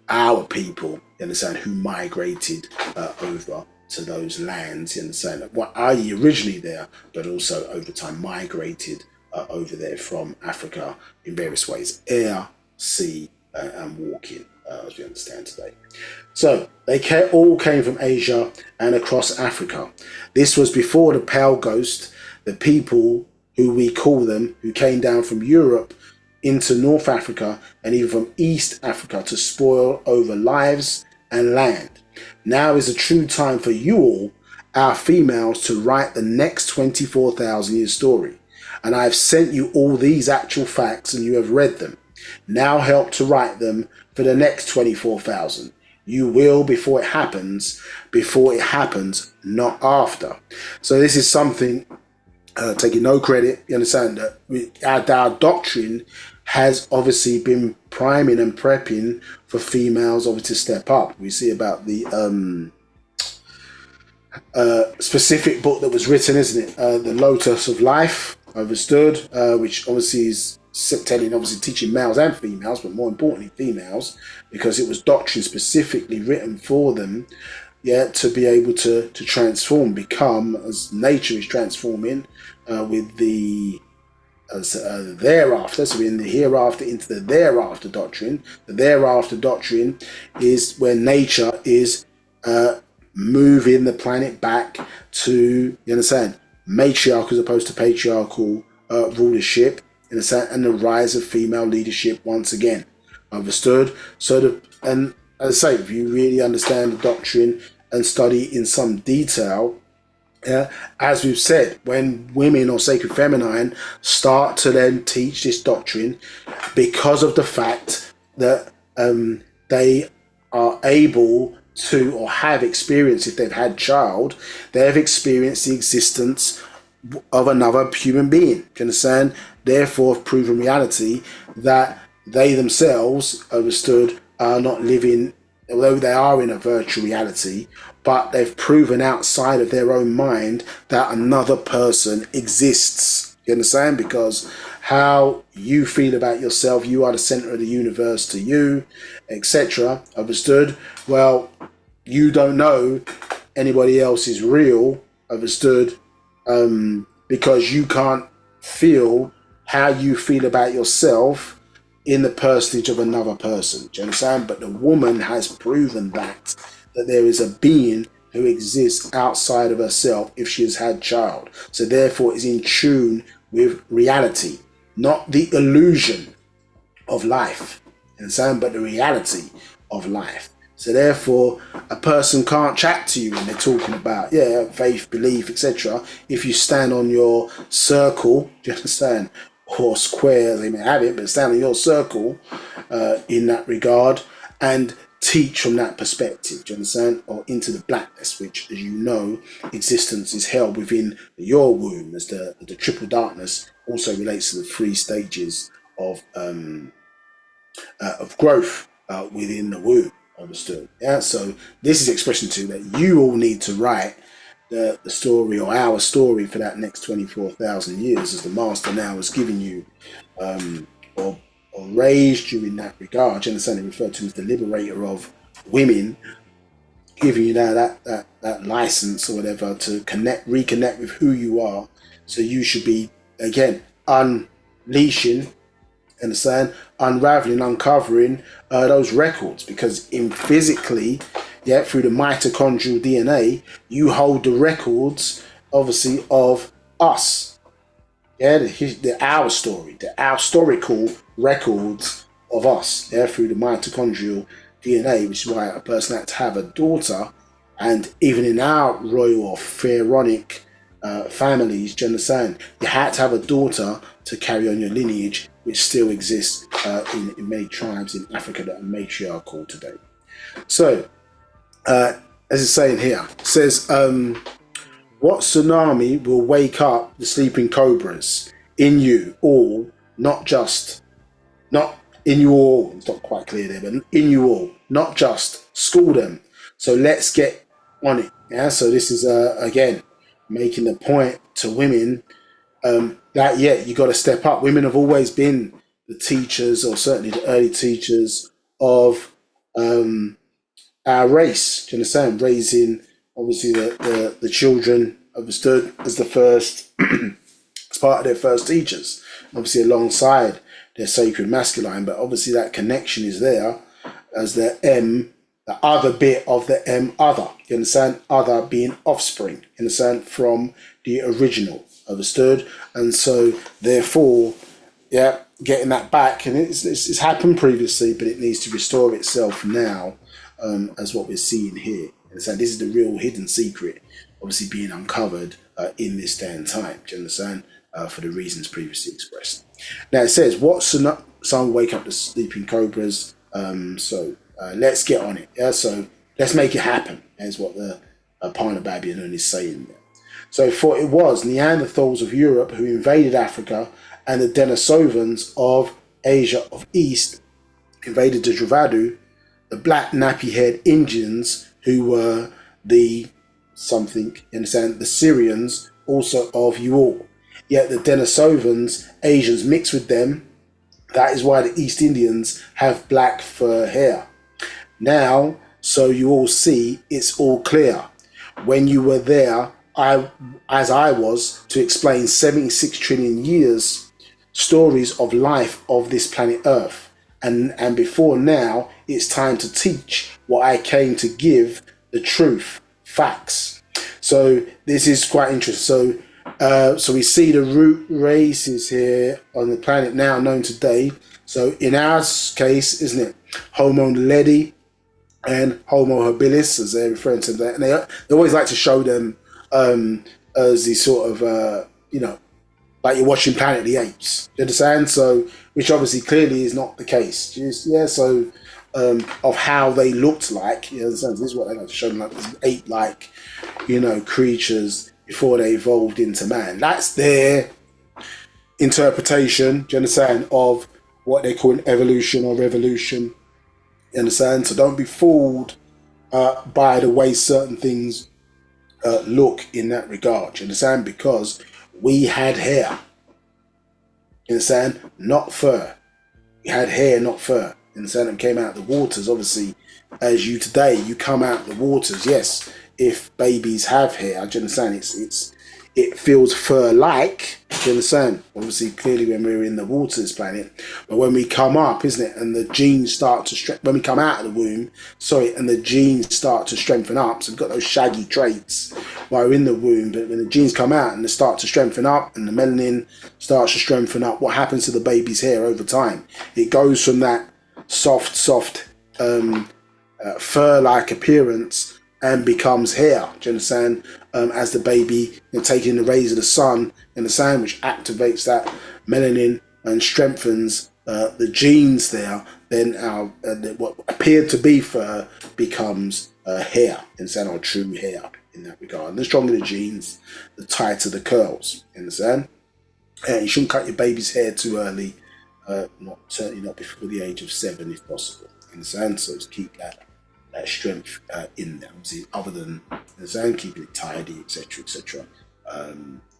our people, you understand, who migrated over to those lands, you understand, what are you originally there, but also over time migrated over there from Africa in various ways, air, sea, and walking, as we understand today. So they all came from Asia and across Africa. This was before the Pale Ghost, the people who we call them, who came down from Europe into North Africa and even from East Africa to spoil over lives and land. Now is a true time for you all, our females, to write the next 24,000 year story. And I have sent you all these actual facts and you have read them. Now help to write them for the next 24,000. You will before it happens, not after. So this is something, taking no credit, you understand, that our doctrine has obviously been priming and prepping for females obviously to step up. We see about the specific book that was written, isn't it? The Lotus of Life, understood, which obviously is telling, obviously teaching males and females, but more importantly females, because it was doctrine specifically written for them, to be able to transform, become, as nature is transforming with the thereafter. So we're in the hereafter into the thereafter doctrine. The thereafter doctrine is where nature is moving the planet back to, you understand, matriarchal as opposed to patriarchal rulership, and the rise of female leadership once again. Understood? So and as I say, if you really understand the doctrine and study in some detail, as we've said, when women or sacred feminine start to then teach this doctrine, because of the fact that they are able to, or have experienced, if they've had child, they have experienced the existence of another human being. Do you understand? Therefore, have proven reality that they themselves, understood, are not living, although they are in a virtual reality, but they've proven outside of their own mind that another person exists. You understand? Because how you feel about yourself, you are the center of the universe to you, etc. Understood? Well, you don't know anybody else is real, understood, because you can't feel how you feel about yourself in the personage of another person. Do you understand? But the woman has proven that there is a being who exists outside of herself if she has had child. So therefore is in tune with reality, not the illusion of life. You understand? But the reality of life. So therefore, a person can't chat to you when they're talking about, faith, belief, etc. If you stand on your circle, do you understand? Or square, they may have it, but stand on your circle in that regard and teach from that perspective, do you understand? Or into the blackness, which, as you know, existence is held within your womb, as the triple darkness also relates to the three stages of growth within the womb. Understood? Yeah. So this is expression 2 that you all need to write the story, or our story, for that next 24,000 years, as the master now has given you, or raised you in that regard. You understand? They refer to him as the liberator of women, giving you now that license or whatever to reconnect with who you are. So you should be, again, unleashing, understand, unraveling, uncovering those records, because in physically, through the mitochondrial DNA, you hold the records, obviously, of us. Our story, our historical records of us, through the mitochondrial DNA, which is why a person had to have a daughter. And even in our royal or pharaonic families, do you understand? You had to have a daughter to carry on your lineage, which still exists in many tribes in Africa that are matriarchal today. So, as it's saying here, it says, what tsunami will wake up the sleeping cobras in you all, not in you all, it's not quite clear there, but in you all, not just school them. So let's get on it. Yeah. So this is again making the point to women that you got to step up. Women have always been the teachers, or certainly the early teachers of our race. Do you understand? Raising obviously the children, understood, as the first as part of their first teachers, obviously alongside their sacred masculine, but obviously that connection is there as the M, the other bit of the M, other. You understand? Other being offspring, you understand, from the original, understood? And so therefore, getting that back, and it's happened previously, but it needs to restore itself now, as what we're seeing here. And so this is the real hidden secret, obviously being uncovered in this day and time. Do you understand? For the reasons previously expressed. Now it says, what sun will wake up the sleeping cobras? So let's get on it. Yeah, so let's make it happen. Is what the Paa Taraq is saying there. So, for it was Neanderthals of Europe who invaded Africa, and the Denisovans of Asia of East invaded the Dravadu, the black nappy-haired Indians who were the Syrians also of you all. Yet the Denisovans, Asians, mixed with them. That is why the East Indians have black fur hair. Now, so you all see, it's all clear. When you were there, as I was, to explain 76 trillion years stories of life of this planet Earth. And before now, it's time to teach what I came to give, the truth, facts. So this is quite interesting. So we see the root races here on the planet now known today. So in our case, isn't it, Homo naledi and Homo habilis, as they're referring to that, and they always like to show them as the sort of like you're watching Planet of the Apes. Do you understand? So, which obviously clearly is not the case. So of how they looked like. You understand? This is what they like to show them, like these ape-like, creatures before they evolved into man. That's their interpretation. Do you understand? Of what they call an evolution or revolution. You understand? So don't be fooled by the way certain things look in that regard. You understand? Because we had hair. You understand? Not fur. We had hair, not fur. You understand? And came out of the waters. Obviously, as you today, you come out of the waters. Yes, if babies have hair, do you understand? it feels fur-like. You understand? Obviously, clearly when we're in the water, this planet, but when we come up, isn't it? And the genes start to when we come out of the womb, and the genes start to strengthen up. So we've got those shaggy traits while we're in the womb, but when the genes come out and they start to strengthen up, and the melanin starts to strengthen up, what happens to the baby's hair over time? It goes from that soft, fur-like appearance and becomes hair. Do you understand? As the baby, taking the rays of the sun in the sand, which activates that melanin and strengthens the genes there, then what appeared to be fur becomes hair, instead of true hair in that regard. And the stronger the genes, the tighter the curls. Understand? You shouldn't cut your baby's hair too early. Certainly not before the age of 7, if possible. Understand? So to keep that strength in them, other than keeping it tidy, etc.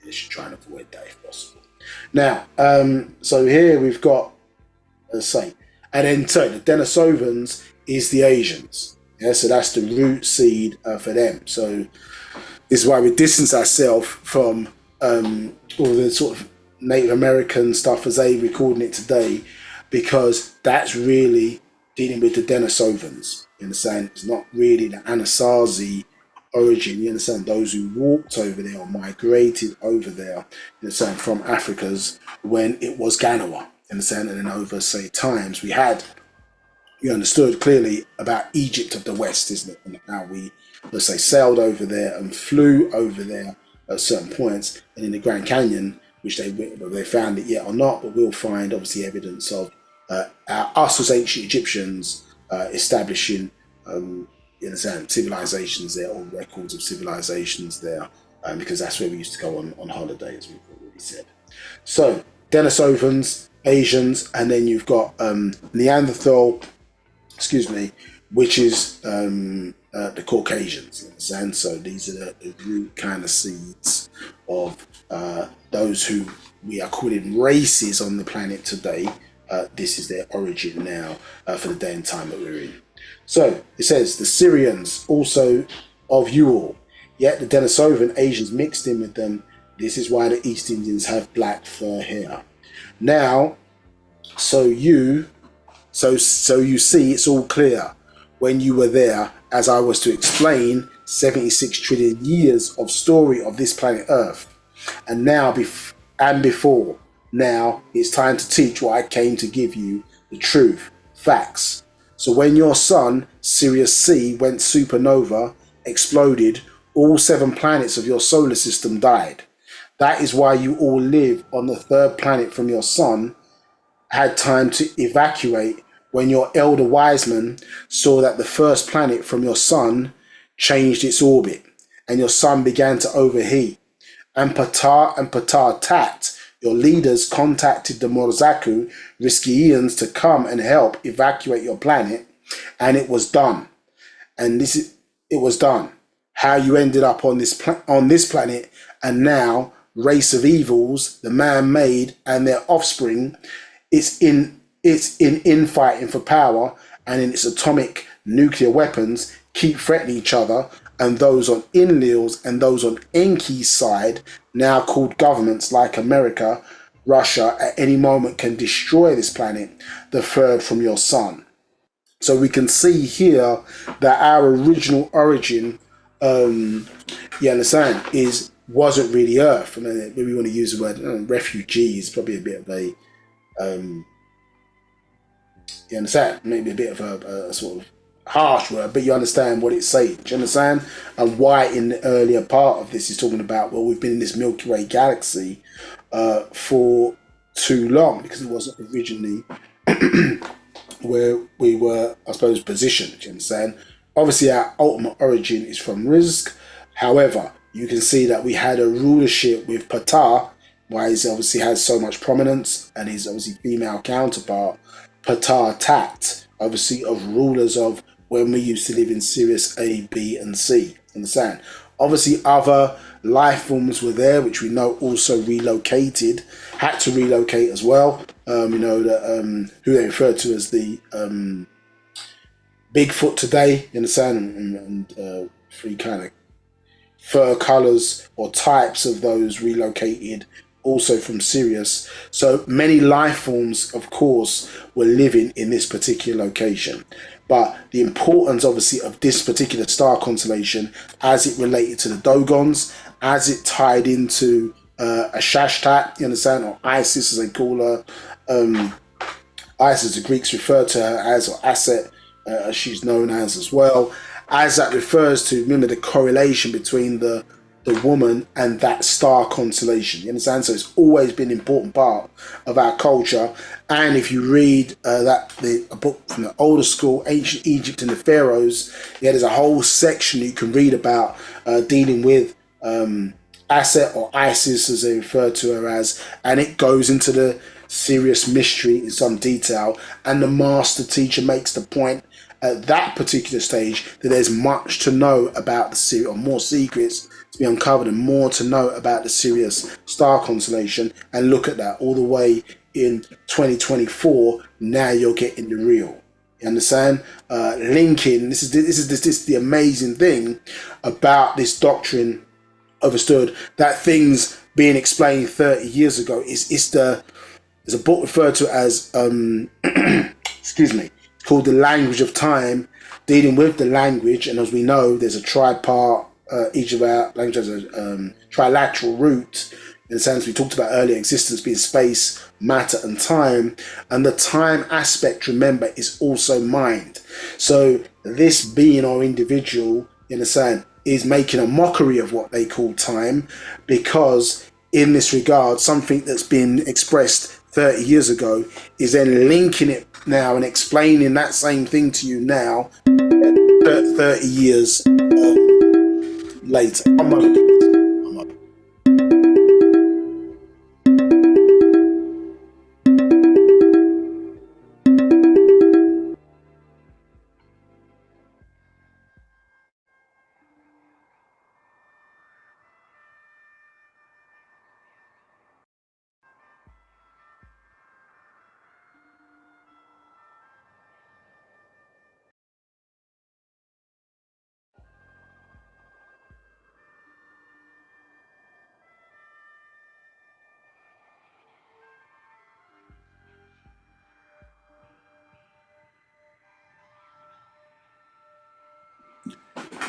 You should try and avoid that if possible. Now, so here we've got, let's say, and then the Denisovans is the Asians. Yeah, so that's the root seed for them. So this is why we distance ourselves from all the sort of Native American stuff as they recording it today, because that's really dealing with the Denisovans. You understand? It's not really the Anasazi origin. You understand? Those who walked over there or migrated over there, you understand, from Africa's when it was Ganawa. You understand? And then over, say, times we had, you understood clearly about Egypt of the West, isn't it? And how we, let's say, sailed over there and flew over there at certain points, and in the Grand Canyon, which whether they found it yet or not, but we'll find obviously evidence of us as ancient Egyptians establishing civilizations there, or records of civilizations there, because that's where we used to go on holiday, as we've already said. So Denisovans, Asians, and then you've got Neanderthal, which is the Caucasians. And so these are the root kind of seeds of those who we are calling races on the planet today. This is their origin now for the day and time that we're in. So it says the Syrians also of you all, yet the Denisovan Asians mixed in with them. This is why the East Indians have black fur hair. Now, so you see, it's all clear. When you were there, as I was to explain, 76 trillion years of story of this planet Earth, and now before. Now it's time to teach what I came to give you, the truth, facts. So when your sun, Sirius C, went supernova, exploded, all 7 planets of your solar system died. That is why you all live on the 3rd planet from your sun, had time to evacuate when your elder wise men saw that the 1st planet from your sun changed its orbit, and your sun began to overheat. And Patar and Patar Tat, your leaders, contacted the Morzaku Riskians to come and help evacuate your planet, and it was done. And it was done. How you ended up on this planet, and now race of evils, the man-made and their offspring, it's in infighting for power, and in its atomic nuclear weapons keep threatening each other, and those on Enlil's and those on Enki's side, now called governments like America, Russia, at any moment can destroy this planet, the 3rd from your sun. So we can see here that our original origin, you understand, wasn't really Earth. I mean, maybe we want to use the word refugee is probably a bit of a, you understand, maybe a bit of a sort of harsh word, but you understand what it's saying. Do you understand? And why in the earlier part of this is talking about, well, we've been in this Milky Way galaxy for too long, because it wasn't originally where we were, I suppose, positioned. Do you understand? Obviously, our ultimate origin is from Rizq. However, you can see that we had a rulership with Patar, why he obviously has so much prominence, and his obviously female counterpart, Patar Tat, obviously of rulers of when we used to live in Sirius A, B, and C. Understand? Obviously, other life forms were there, which we know also relocated, had to relocate as well. You know, who they refer to as the Bigfoot today, you understand? And 3 kind of fur colors or types of those relocated also from Sirius. So many life forms, of course, were living in this particular location. But the importance, obviously, of this particular star constellation as it related to the Dogons, as it tied into Ashashtat, you understand, or Isis as they call her. Isis, the Greeks refer to her as, or Aset, as she's known as well. As that refers to, remember, the correlation between the woman and that star constellation. You understand? So it's always been an important part of our culture. And if you read a book from the older school, Ancient Egypt and the Pharaohs, yeah, there's a whole section you can read about dealing with Aset, or Isis as they refer to her as, and it goes into the serious mystery in some detail. And the master teacher makes the point at that particular stage that there's much to know about the Sirius, or more secrets to be uncovered and more to know about the Sirius star constellation. And look at that, all the way in 2024, now you're getting the real. You understand? Linking, this is the amazing thing about this doctrine, understood, that things being explained 30 years ago there's a book referred to as excuse me, called The Language of Time, dealing with the language. And as we know, there's a tripart, each of our languages has a trilateral root, in the sense we talked about earlier, existence being space, matter and time. And the time aspect, remember, is also mind. So this being our individual, in a sense, is making a mockery of what they call time, because in this regard, something that's been expressed 30 years ago is then linking it now and explaining that same thing to you now, 30 years later.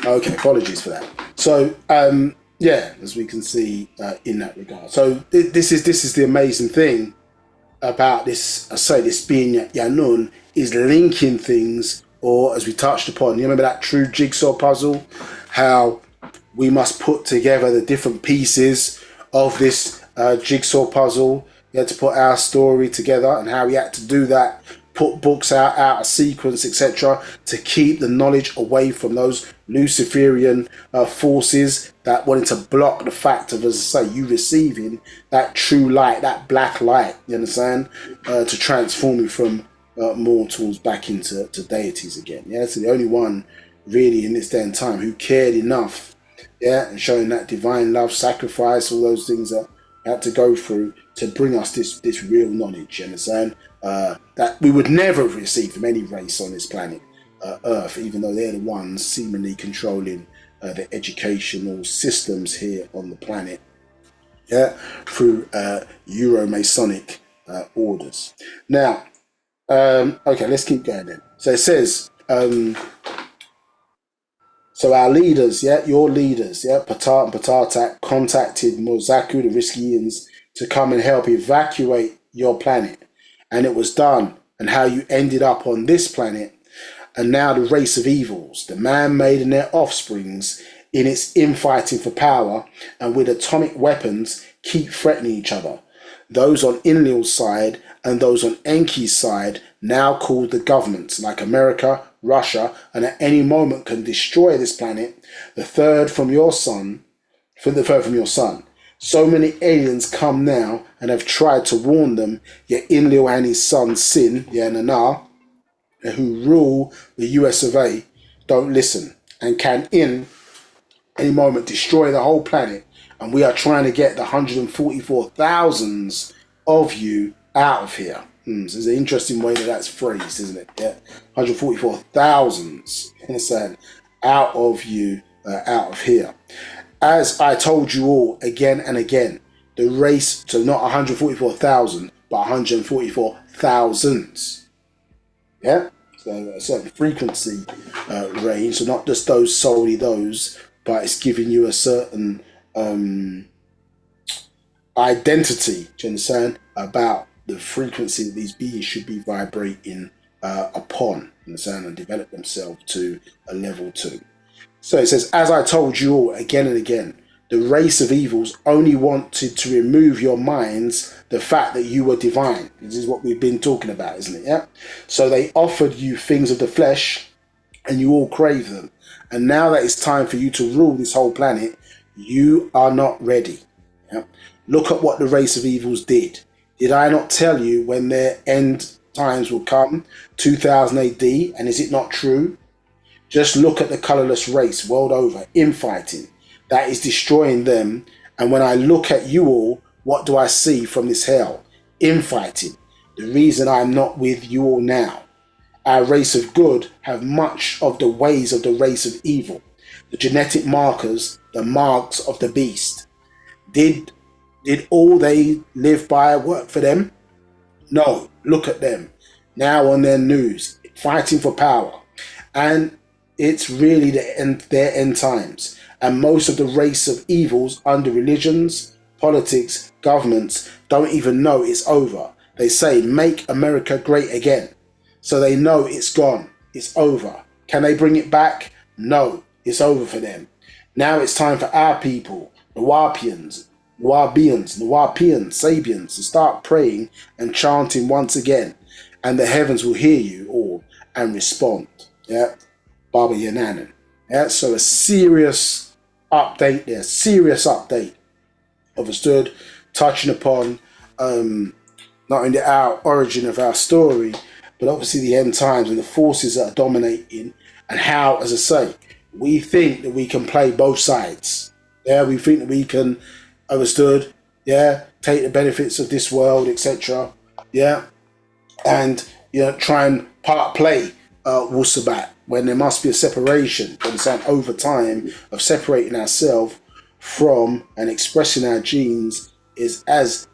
Okay, apologies for that. So, yeah, as we can see in that regard. So this is the amazing thing about this. I say this being Yanun is linking things, or as we touched upon. You remember that true jigsaw puzzle? How we must put together the different pieces of this jigsaw puzzle. We had to put our story together, and how we had to do that, put books out of sequence, etc., to keep the knowledge away from those Luciferian forces that wanted to block the fact of, as I say, you receiving that true light, that black light, you understand, to transform you from mortals back into deities again. Yeah, so the only one really in this day and time who cared enough, yeah, and showing that divine love, sacrifice, all those things that had to go through to bring us this real knowledge, you understand, that we would never have received from any race on this planet Earth, even though they're the ones seemingly controlling the educational systems here on the planet, yeah, through Euro-Masonic orders. Now, okay, let's keep going then. So it says, so our leaders, yeah, your leaders, yeah, Patar and Paa Taraq contacted Mozaku, the Riskians, to come and help evacuate your planet. And it was done. And how you ended up on this planet. And now the race of evils, the man-made and their offsprings, in its infighting for power and with atomic weapons, keep threatening each other. Those on Enlil's side and those on Enki's side, now called the governments, like America, Russia, and at any moment can destroy this planet, the third from your sun. So many aliens come now and have tried to warn them, yet Enlil and his son Sin, Nana, who rule the US of A, don't listen and can in any moment destroy the whole planet. And we are trying to get the 144,000s of you out of here. So it's an interesting way that's phrased, isn't it? Yeah, 144,000s, in a sense, out of you, out of here. as I told you all again and again, the race, so not 144,000, but 144,000. Yeah? So a certain frequency range, so not just those, solely those, but it's giving you a certain identity, do you understand, about the frequency that these beings should be vibrating upon, you understand, and develop themselves to a level 2. So it says, as I told you all again and again, the race of evils only wanted to remove your minds the fact that you were divine. This is what we've been talking about, isn't it? Yeah. So they offered you things of the flesh and you all crave them. And now that it's time for you to rule this whole planet, you are not ready. Yeah? Look at what the race of evils did. Did I not tell you when their end times will come, 2000 AD, and is it not true? Just look at the colourless race world over, infighting. That is destroying them. And when I look at you all, what do I see from this hell? Infighting. The reason I am not with you all now. Our race of good have much of the ways of the race of evil. The genetic markers, the marks of the beast. Did all they live by work for them? No, look at them. Now on their news, fighting for power. And it's really their end times. And most of the race of evils under religions, politics, governments don't even know it's over. They say, make America great again. So they know it's gone. It's over. Can they bring it back? No, it's over for them. Now it's time for our people, the Nuwapians, Sabians, to start praying and chanting once again. And the heavens will hear you all and respond. Yeah. Baba Yananan. Yeah, so a serious update there, serious update. Understood, touching upon not only our origin of our story, but obviously the end times and the forces that are dominating, and how, as I say, we think that we can play both sides. Yeah, we think that we can, understood, yeah, take the benefits of this world, etc. Yeah, and try and part play Wu-Sabat, when there must be a separation, understand, over time, of separating ourselves from and expressing our genes is as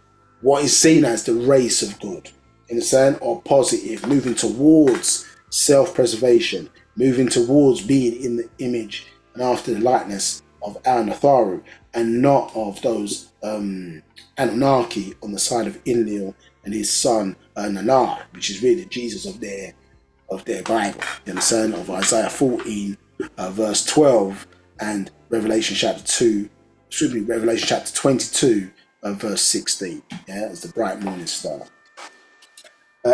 what is seen as the race of good, understand, or positive, moving towards self-preservation, moving towards being in the image and after the likeness of our Natharu, and not of those Anunnaki on the side of Enlil and his son Nanar, which is really Jesus of their Bible, you understand, of Isaiah 14, verse 12, and Revelation chapter 22, verse 16. Yeah, as the bright morning star.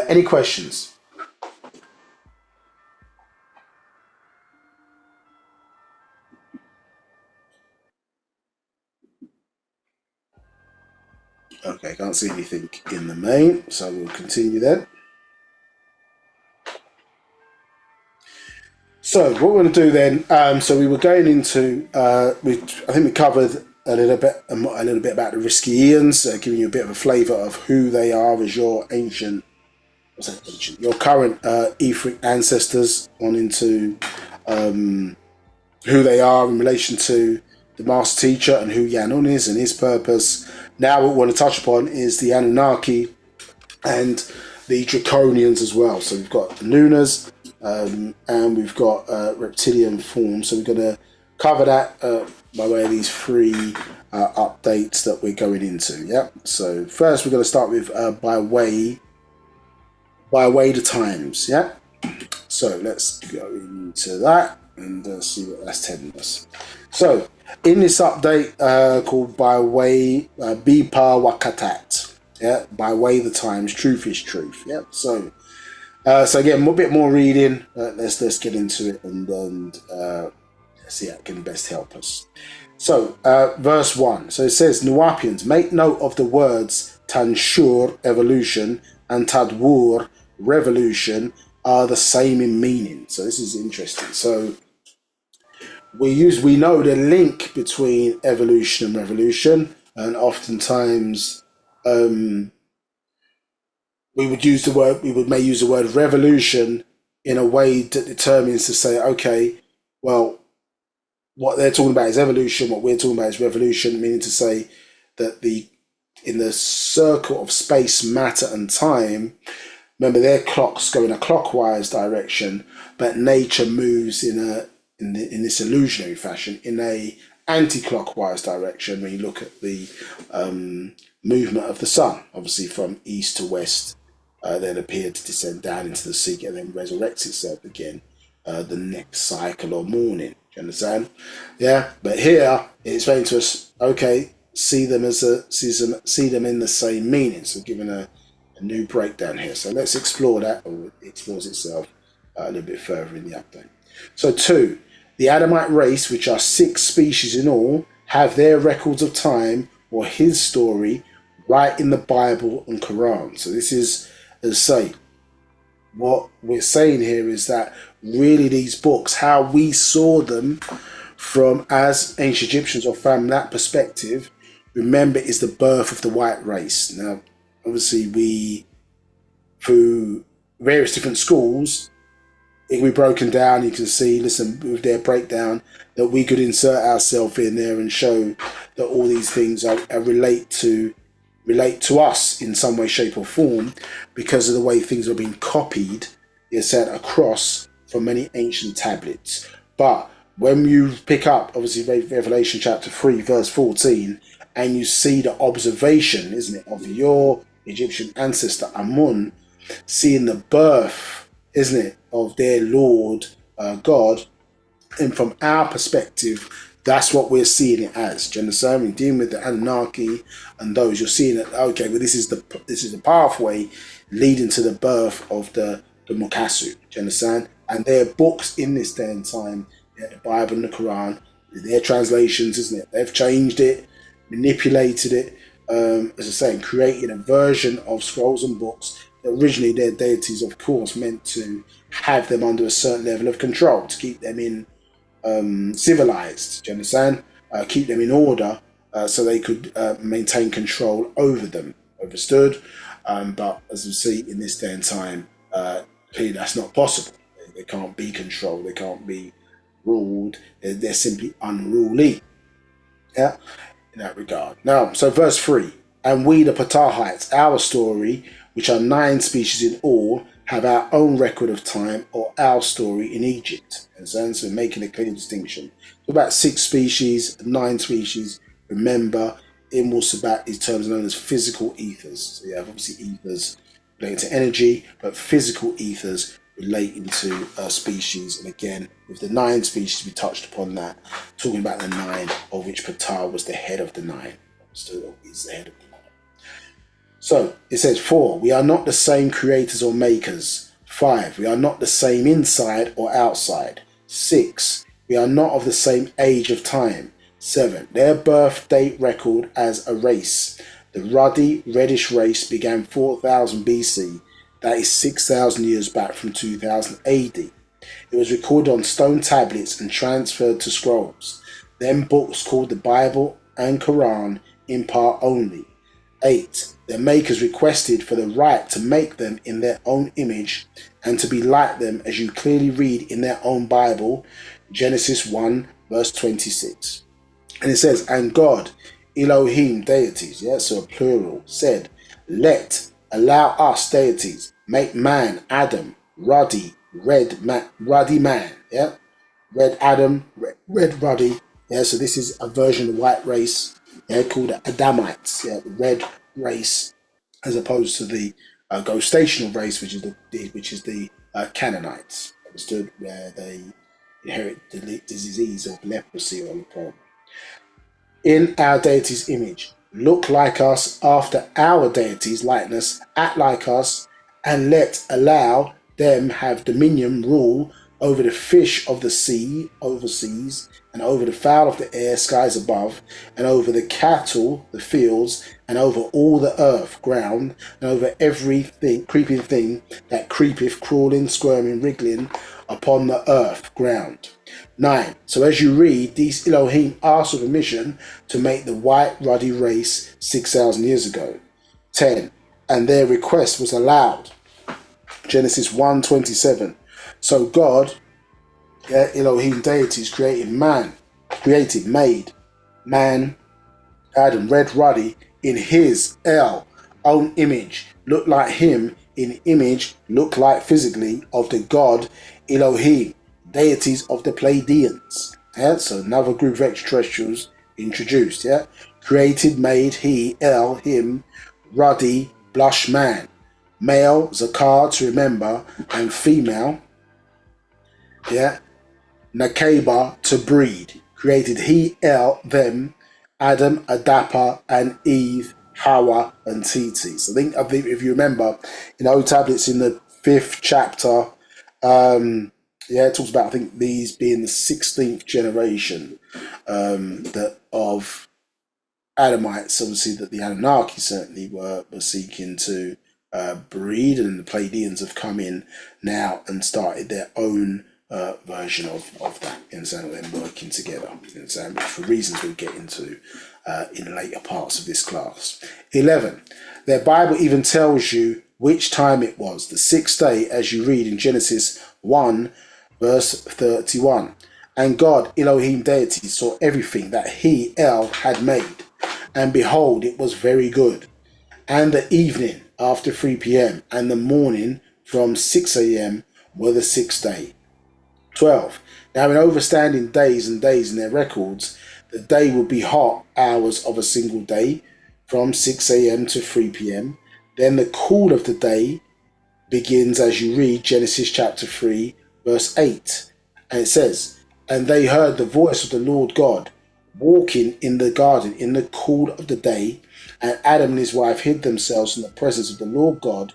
Any questions? Okay, can't see anything in the main, so we'll continue then. So what we're going to do then, so we were going into, I think we covered a little bit about the Riskians, giving you a bit of a flavour of who they are as your your current etheric ancestors, on into who they are in relation to the master teacher and who Yanun is and his purpose. Now what we want to touch upon is the Anunnaki and the Draconians as well. So we've got the Nunas, and we've got reptilian forms. So we're going to cover that by way of these three updates that we're going into. Yeah. So first we're going to start with by way the times. Yeah. So let's go into that and see what that's telling us. So in this update called by way Bipa Wakatat. Yeah. By way the times, truth is truth. Yeah. So again, a bit more reading. Let's get into it and see how it can best help us. So, verse 1. So it says, Nuwapians, make note of the words Tanshur, evolution, and Tadwur, revolution, are the same in meaning. So this is interesting. So we know the link between evolution and revolution, and oftentimes we may use the word revolution in a way that determines to say, okay, well, what they're talking about is evolution. What we're talking about is revolution, meaning to say that in the circle of space, matter, and time. Remember, their clocks go in a clockwise direction, but nature moves in this illusionary fashion in a anti-clockwise direction. When you look at the movement of the sun, obviously from east to west, then appeared to descend down into the sea and then resurrects itself again the next cycle or morning. Do you understand? Yeah, but here it's saying to us, okay, see them see them in the same meaning. So given a new breakdown here. So let's explore that, or it explores itself a little bit further in the update. So 2, the Adamite race, which are 6 species in all, have their records of time or his story right in the Bible and Quran. So this is, as I say, what we're saying here is that really these books, how we saw them from as ancient Egyptians or from that perspective, remember, is the birth of the white race. Now, obviously, we, through various different schools, it can be broken down. You can see, listen, with their breakdown, that we could insert ourselves in there and show that all these things are relate to us in some way, shape, or form because of the way things are being copied, is sent across from many ancient tablets. But when you pick up, obviously, Revelation chapter 3, verse 14, and you see the observation, isn't it, of your Egyptian ancestor Amun, seeing the birth, isn't it, of their Lord God, and from our perspective, that's what we're seeing it as. Do you understand? We're dealing with the Anunnaki and those. You're seeing it. Okay, well, this is the pathway leading to the birth of the Mukasu. Do you understand? And their books in this day and time, the Bible and the Quran, their translations, isn't it? They've changed it, manipulated it, as I say, created a version of scrolls and books that originally their deities, of course, meant to have them under a certain level of control, to keep them in civilized, do you understand? Keep them in order so they could maintain control over them. Understood? But as we see in this day and time, clearly that's not possible. They can't be controlled, they can't be ruled, they're simply unruly. Yeah, in that regard. Now, so verse 3, and we, the Patar, our story, which are 9 species in all, have our own record of time or our story in Egypt. And so making a clear distinction. So about 6 species, 9 species. Remember, in Wu-Sabat is terms known as physical ethers. So you have obviously ethers relating to energy, but physical ethers relating to species. And again, with the 9 species, we touched upon that, talking about the 9, of which Patar was the head of the 9. So he's the head of the 9. So it says 4, we are not the same creators or makers. 5, we are not the same inside or outside. 6, we are not of the same age of time. 7, their birth date record as a race. The ruddy reddish race began 4000 BC. That is 6,000 years back from 2000 AD. It was recorded on stone tablets and transferred to scrolls. Then books called the Bible and Quran in part only. 8, their makers requested for the right to make them in their own image and to be like them, as you clearly read in their own Bible, Genesis 1 verse 26. And it says, and God, Elohim, deities, yeah, so a plural, said, allow us, deities, make man, Adam, ruddy man, yeah, red Adam, red ruddy, yeah, so this is a version of the white race, yeah, called the Adamites, yeah, the red race, as opposed to the ghostational race, which is the Canaanites, understood, where they inherit the disease of leprosy or leper. In our deity's image, look like us after our deity's likeness, act like us, and allow them have dominion, rule over the fish of the sea, overseas, and over the fowl of the air, skies above, and over the cattle, the fields, and over all the earth, ground, and over everything, creeping thing that creepeth, crawling, squirming, wriggling upon the earth, ground. 9. So as you read, these Elohim asked for permission to make the white ruddy race 6,000 years ago. 10. And their request was allowed. Genesis 1:27. So God, Elohim deities, created man created, made man, Adam, red, ruddy, in his own image, look like him, in image, look like physically of the god Elohim, deities of the Pleiadians. Yeah, so another group of extraterrestrials introduced. Yeah, created, made, he, him, ruddy, blush man, male, zakar, to remember, and female. Yeah, nakaba, to breed. Created he, them, Adam, Adapa, and Eve, Hawa, and Titi. So I think if you remember, in O tablets in the 5th chapter, it talks about, I think, these being the 16th generation of Adamites, obviously, that the Anunnaki certainly were seeking to breed, and the Pleiadians have come in now and started their own version of that, and so them working together, and so for reasons we'll get into in later parts of this class. 11. Their Bible even tells you which time it was, the 6th day, as you read in Genesis 1, verse 31. And God, Elohim deity, saw everything that he, had made, and behold, it was very good. And the evening after 3 p.m. and the morning from 6 a.m. were the 6th day. 12. Now in overstanding days and days in their records, the day would be hot hours of a single day from 6 a.m. to 3 p.m. Then the cool of the day begins as you read Genesis chapter 3 verse 8. And it says, and they heard the voice of the Lord God walking in the garden in the cool of the day, and Adam and his wife hid themselves from the presence of the Lord God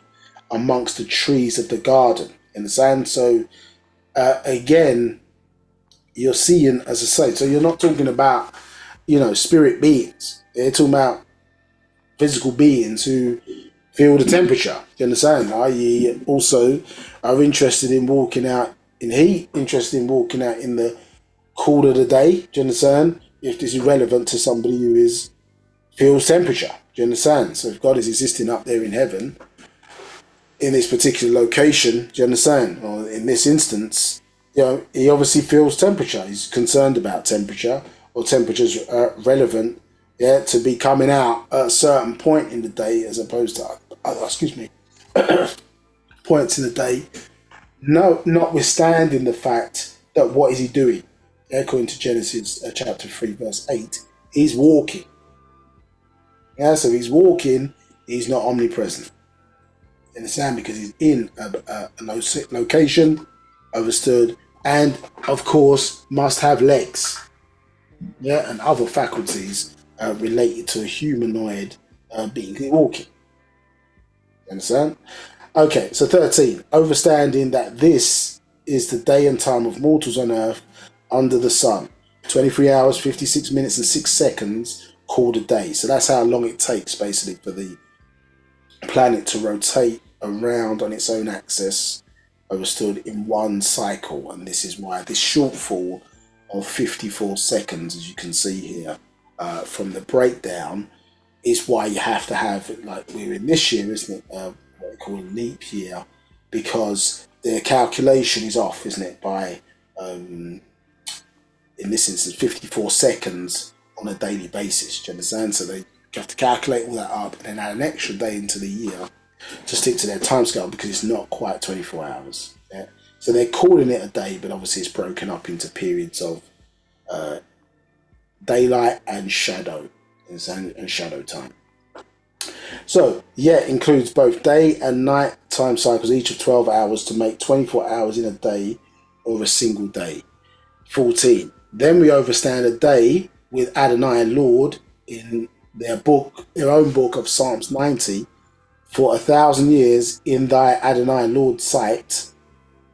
amongst the trees of the garden. Understand? So again, you're seeing, as I say, so you're not talking about, spirit beings. They're talking about physical beings who feel the temperature. You understand? I.e., also are interested in walking out in heat, interested in walking out in the cool of the day. Do you understand? If this is relevant to somebody who feels temperature. Do you understand? So if God is existing up there in heaven, in this particular location, do you understand? Or in this instance, he obviously feels temperature. He's concerned about temperature, or temperature's relevant, to be coming out at a certain point in the day, as opposed to, points in the day. No, notwithstanding the fact that what is he doing? According to Genesis chapter 3, verse 8, he's walking. Yeah, so he's walking, he's not omnipresent. Understand? Because he's in a location, understood, and of course must have legs, and other faculties related to a humanoid being walking. Understand? Okay, so 13. Overstanding that this is the day and time of mortals on earth under the sun. 23 hours, 56 minutes, and 6 seconds called a day. So that's how long it takes, basically, for the planet to rotate around on its own axis, understood, in one cycle. And this is why this shortfall of 54 seconds, as you can see here from the breakdown, is why you have to have, like we're in this year, isn't it, what they call a leap year, because their calculation is off, isn't it, by in this instance 54 seconds on a daily basis. Do you understand? So they have to calculate all that up and then add an extra day into the year to stick to their timescale, because it's not quite 24 hours. Yeah? So they're calling it a day, but obviously it's broken up into periods of daylight and shadow, and shadow time. So it includes both day and night time cycles, each of 12 hours, to make 24 hours in a day or a single day. 14. Then we overstand a day with Adonai Lord in their own book of Psalms 90. For 1,000 years in thy Adonai Lord's sight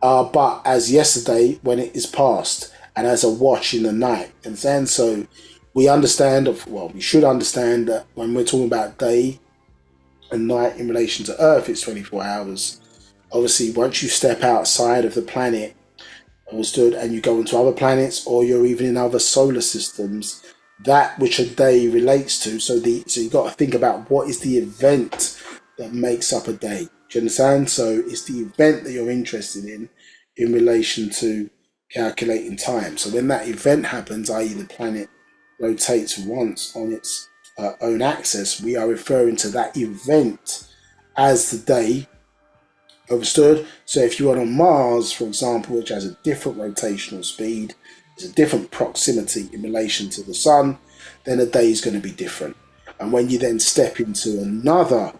are but as yesterday when it is past, and as a watch in the night. And then so we should understand that when we're talking about day and night in relation to Earth, it's 24 hours. Obviously, once you step outside of the planet, understood, and you go into other planets, or you're even in other solar systems, that which a day relates to. So you got to think about what is the event that makes up a day. Do you understand? So it's the event that you're interested in relation to calculating time. So when that event happens, i.e. the planet rotates once on its own axis, we are referring to that event as the day. Understood? So if you are on Mars, for example, which has a different rotational speed, there's a different proximity in relation to the sun, then a day is going to be different. And when you then step into another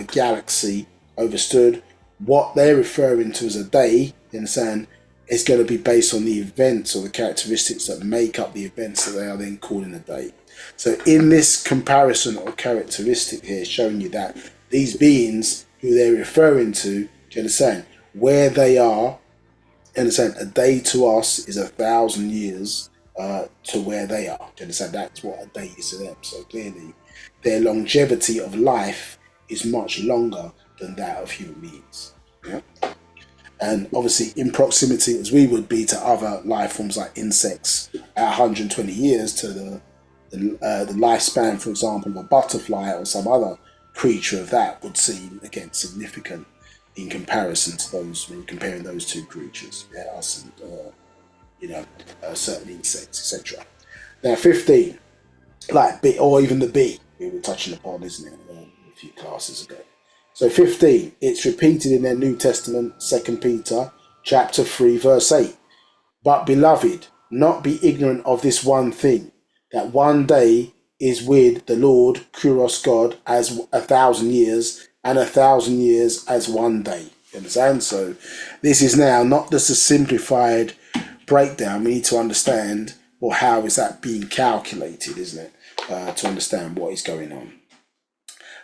galaxy, understood, what they're referring to as a day, you understand, is going to be based on the events or the characteristics that make up the events that they are then calling a day. So in this comparison or characteristic here, showing you that these beings who they're referring to, do you understand, where they are, understand, a day to us is 1,000 years to where they are. Do you understand? That's what a day is to them. So clearly, their longevity of life is much longer than that of human beings. Yeah? And obviously, in proximity as we would be to other life forms like insects, at 120 years to the lifespan, for example, of a butterfly or some other creature of that would seem, again, significant in comparison to those, when comparing those two creatures, yeah, us and certain insects, etc. Now, 15, like bee, or even the bee, we were touching upon, isn't it, a few classes ago. So 15, it's repeated in their New Testament, 2 Peter, chapter 3, verse 8. But beloved, not be ignorant of this one thing, that one day is with the Lord, Kuros God, as 1,000 years, and 1,000 years as one day. You understand? So this is now not just a simplified breakdown. We need to understand, well, how is that being calculated, isn't it? To understand what is going on.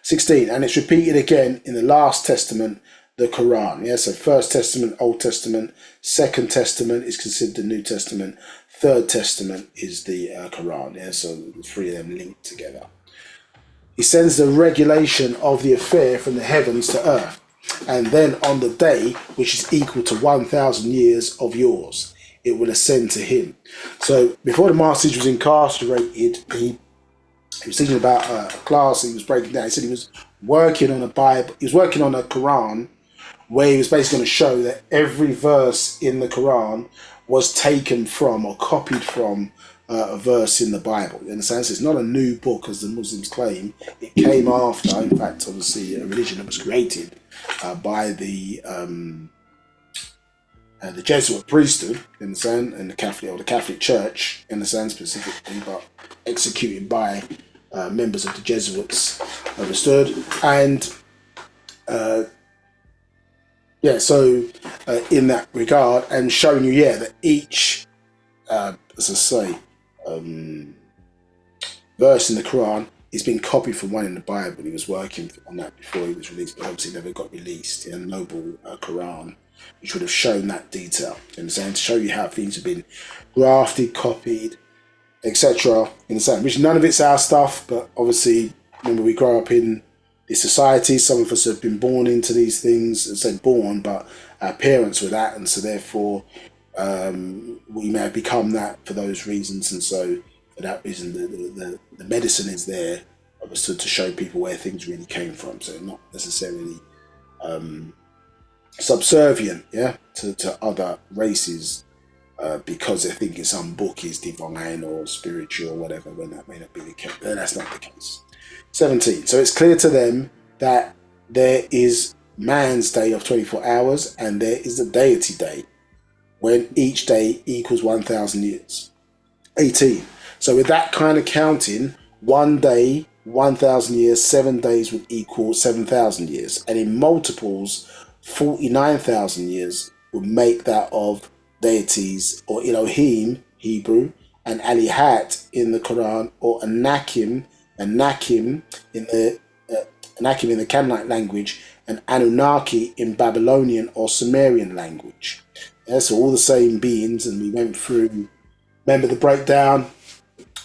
16, and it's repeated again in the last testament, the Quran. Yeah, so First Testament, Old Testament, Second Testament is considered the New Testament, Third Testament is the Quran. Yeah, so the three of them linked together. He sends the regulation of the affair from the heavens to earth, and then on the day, which is equal to 1,000 years of yours, it will ascend to him. So before the Master was incarcerated, he was thinking about a class he was breaking down. He said he was working on a Bible, he was working on a Quran, where he was basically going to show that every verse in the Quran was taken from or copied from a verse in the Bible. You understand? So it's not a new book as the Muslims claim. It came after, in fact, obviously, a religion that was created by the Jesuit priesthood, you understand, and the Catholic Church, you understand, specifically, but executed by members of the Jesuits, understood, and in that regard, and showing you, that each, as I say, verse in the Quran is being copied from one in the Bible. He was working on that before he was released, but obviously never got released. A noble Quran, which would have shown that detail. You understand? To show you how things have been grafted, copied, etc. In the same, which none of it's our stuff, but obviously, remember, we grow up in this society. Some of us have been born into these things. I said born, but our parents were that, and so therefore we may have become that for those reasons. And so for that reason, the medicine is there, obviously, to show people where things really came from. So not necessarily subservient, to other races because they think some book is divine or spiritual or whatever, when that may not be the case. That's not the case. 17. So it's clear to them that there is man's day of 24 hours and there is the deity day, when each day equals 1,000 years. 18. So with that kind of counting, one day, 1,000 years, 7 days would equal 7,000 years. And in multiples, 49,000 years would make that of deities, or Elohim, Hebrew, and Alihat in the Quran, or Anakim in the Canaanite language, and Anunnaki in Babylonian or Sumerian language. Yeah, so all the same beings, and we went through, remember the breakdown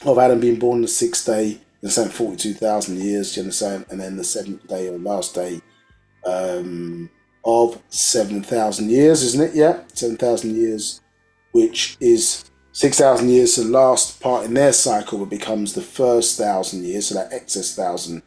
of Adam being born on the 6th day, you understand, 42,000 years, you understand, and then the 7th day or last day of 7,000 years, isn't it? Yeah, 7,000 years, which is 6,000 years, the last part in their cycle, it becomes the first 1,000 years, so that excess 1,000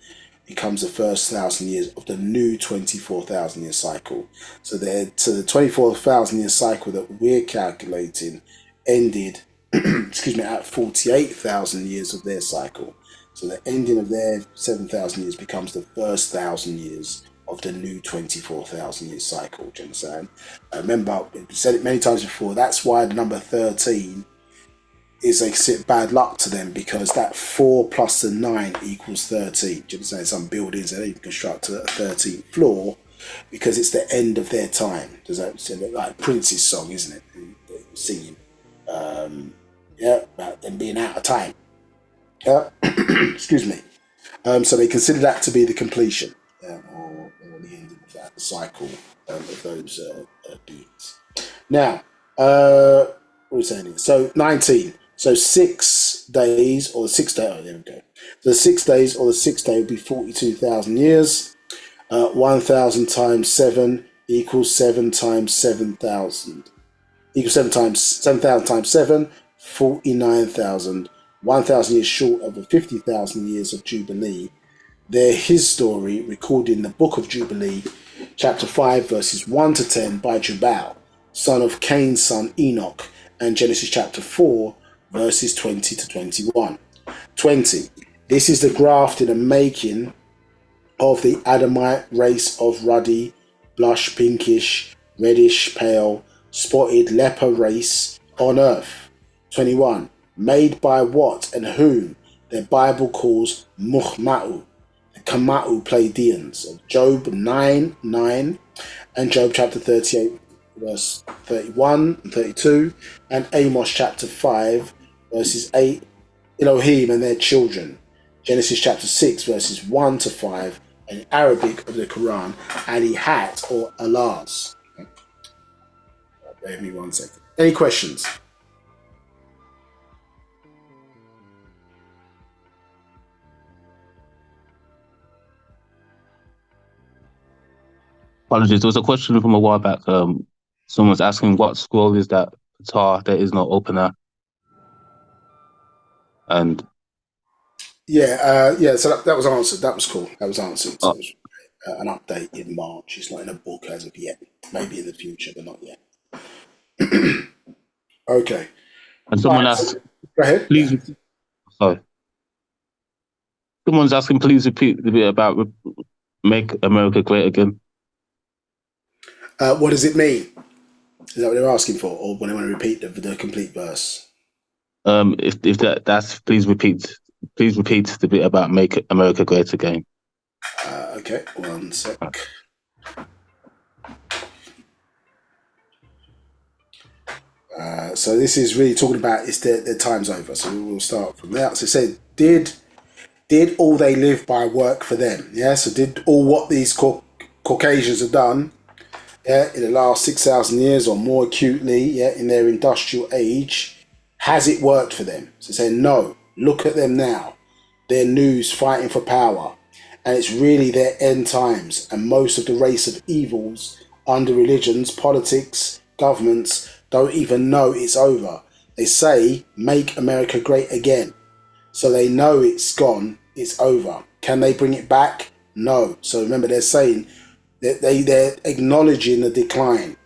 becomes the first 1,000 years of the new 24,000 year cycle. So the 24,000 year cycle that we're calculating ended, excuse me, at 48,000 years of their cycle. So the ending of their 7,000 years becomes the first 1,000 years of the new 24,000 year cycle. Do you understand? Remember, we've said it many times before. That's why the number 13 is a bad luck to them, because that 4 plus the 9 equals 13. Do you understand? Some buildings they even construct a 13th floor because it's the end of their time. Does that sound like Prince's song, isn't it? They're singing, about them being out of time. Excuse me. So they consider that to be the completion, or the ending of that cycle of those beings. Now, what are we saying here? So 19. So 6 days, or the 6 day. Oh, there we go. So the 6 days, or the 6th day, would be 42,000 years. 1,000 times 7 equals 7 times 7,000. Equals 7,000 times 7, 49,000. 1,000 years short of the 50,000 years of Jubilee. They're his story, recorded in the Book of Jubilee, chapter 5, verses 1 to 10, by Jubal, son of Cain's son Enoch, and Genesis chapter 4, verses 20 to 21. 20. This is the grafting and making of the Adamite race of ruddy, blush, pinkish, reddish, pale, spotted leper race on earth. 21. Made by what and whom the Bible calls Muhma'u, the Kama'u Pleiadians of Job 9:9 and Job chapter 38 verse 31 and 32, and Amos chapter 5 verses 8, Elohim and their children, Genesis chapter 6 verses 1 to 5, and Arabic of the Quran, Alihat or Allahs. Bear with me 1 second. Any questions? Apologies. There was a question from a while back. Someone's asking what scroll is that Patar there is no opener. And so that was answered. That was cool. That was answered. So it was an update in March. It's not in a book as of yet. Maybe in the future, but not yet. Okay. And someone asked, go ahead. Please. Sorry. Someone's asking, please repeat the bit about make America great again. What does it mean? Is that what they're asking for, or when they want to repeat the complete verse? If that's please repeat the bit about make America great again. Okay, 1 sec. So this is really talking about it's their time's over. So we will start from there. So it said, did all they live by work for them? Yeah. So did all what these Caucasians have done, in the last 6,000 years or more acutely, in their industrial age, has it worked for them? So saying no. Look at them now. They're news fighting for power, and it's really their end times. And most of the race of evils under religions, politics, governments don't even know it's over. They say, make America great again. So they know it's gone, it's over. Can they bring it back? No. So remember, they're saying that they're acknowledging the decline.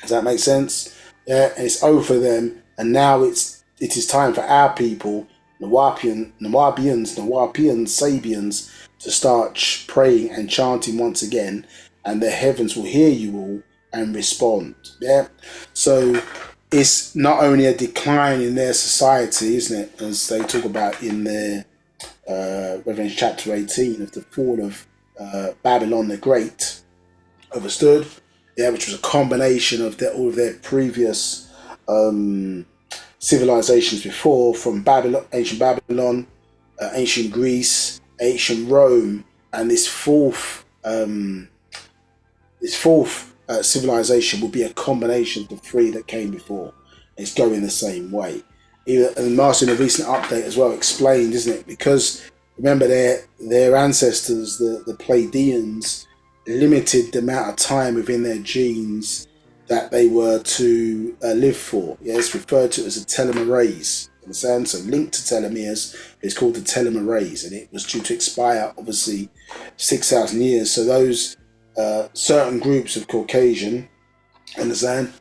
Does that make sense? Yeah, and it's over for them. And now it is time for our people, Nawapians, Sabians, to start praying and chanting once again, and the heavens will hear you all and respond. Yeah. So it's not only a decline in their society, isn't it, as they talk about in their Revelation chapter 18 of the fall of Babylon the Great, overstood, which was a combination of all of their previous civilizations before, from Babylon, ancient Babylon, ancient Greece, ancient Rome, and this fourth civilization will be a combination of the three that came before. It's going the same way. And Martin, in a recent update as well, explained, isn't it? Because remember, their ancestors, the Pleiadians, limited the amount of time within their genes that they were to live for. Yeah, it's referred to as a telomerase. Understand? So linked to telomeres, it's called the telomerase, and it was due to expire, obviously, 6,000 years. So those certain groups of Caucasian, understand,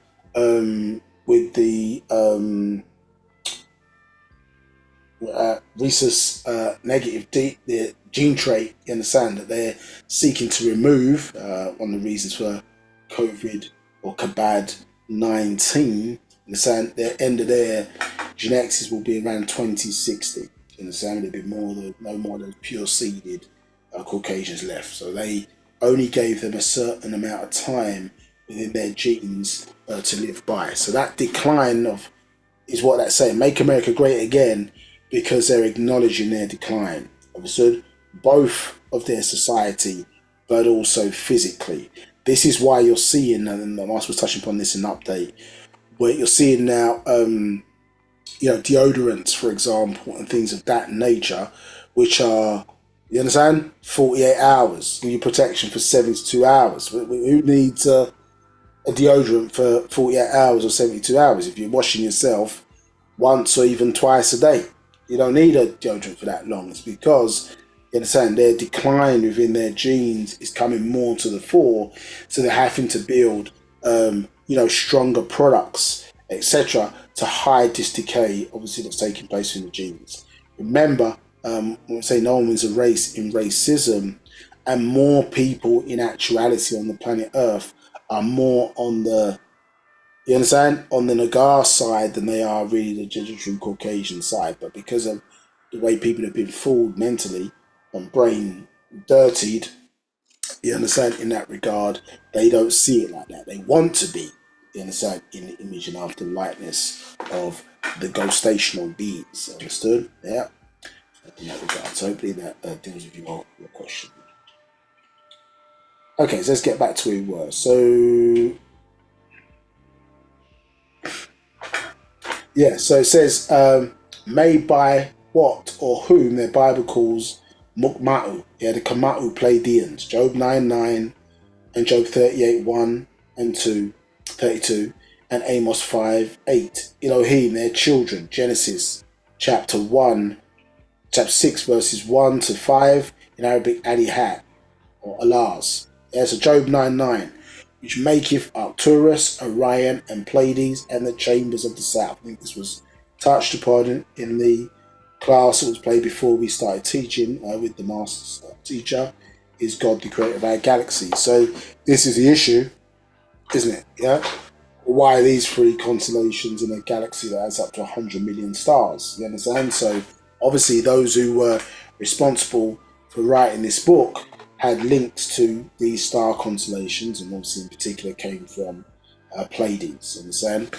with the rhesus negative the gene trait, you understand, that they're seeking to remove. One of the reasons for COVID or COVID-19, understand, the end of their genetics will be around 2060. You understand, there'll be no more of those pure seeded Caucasians left. So they only gave them a certain amount of time within their genes to live by. So that decline is what that's saying. Make America great again, because they're acknowledging their decline. Understood? Both of their society, but also physically. This is why you're seeing, and I was touching upon this in an update, where you're seeing now, deodorants, for example, and things of that nature, which are, you understand, 48 hours, give you protection for 72 hours. Who needs a deodorant for 48 hours or 72 hours if you're washing yourself once or even twice a day? You don't need a deodorant for that long. It's because, you understand, their decline within their genes is coming more to the fore, so they're having to build, stronger products, etc., to hide this decay, obviously, that's taking place in the genes. Remember, when we say no one wins a race in racism, and more people in actuality on the planet Earth are more on the, you understand, on the Nagar side than they are really the true Caucasian side. But because of the way people have been fooled mentally and brain dirtied, you understand, in that regard, they don't see it like that. They want to be, you understand, in the image and after likeness of the ghostational beings. Understood? Yeah. In that regard. So hopefully that deals with your question. Okay, so let's get back to where we were. So yeah, so it says, made by what or whom the Bible calls Mukma'u, the Kama'u Pleiadians, Job 9:9 and Job 38:1 and 32, and Amos 5:8. Elohim, their children, Genesis chapter 6, verses 1 to 5, in Arabic, Alihat, or Allahs. So Job 9:9. Which maketh Arcturus, Orion, and Pleiades, and the chambers of the south. I think this was touched upon in the class that was played before we started teaching with the master teacher. Is God the creator of our galaxy? So this is the issue, isn't it? Yeah. Why are these three constellations in a galaxy that has up to 100 million stars? You understand? So obviously those who were responsible for writing this book had links to these star constellations, and obviously in particular came from Pleiades, understand?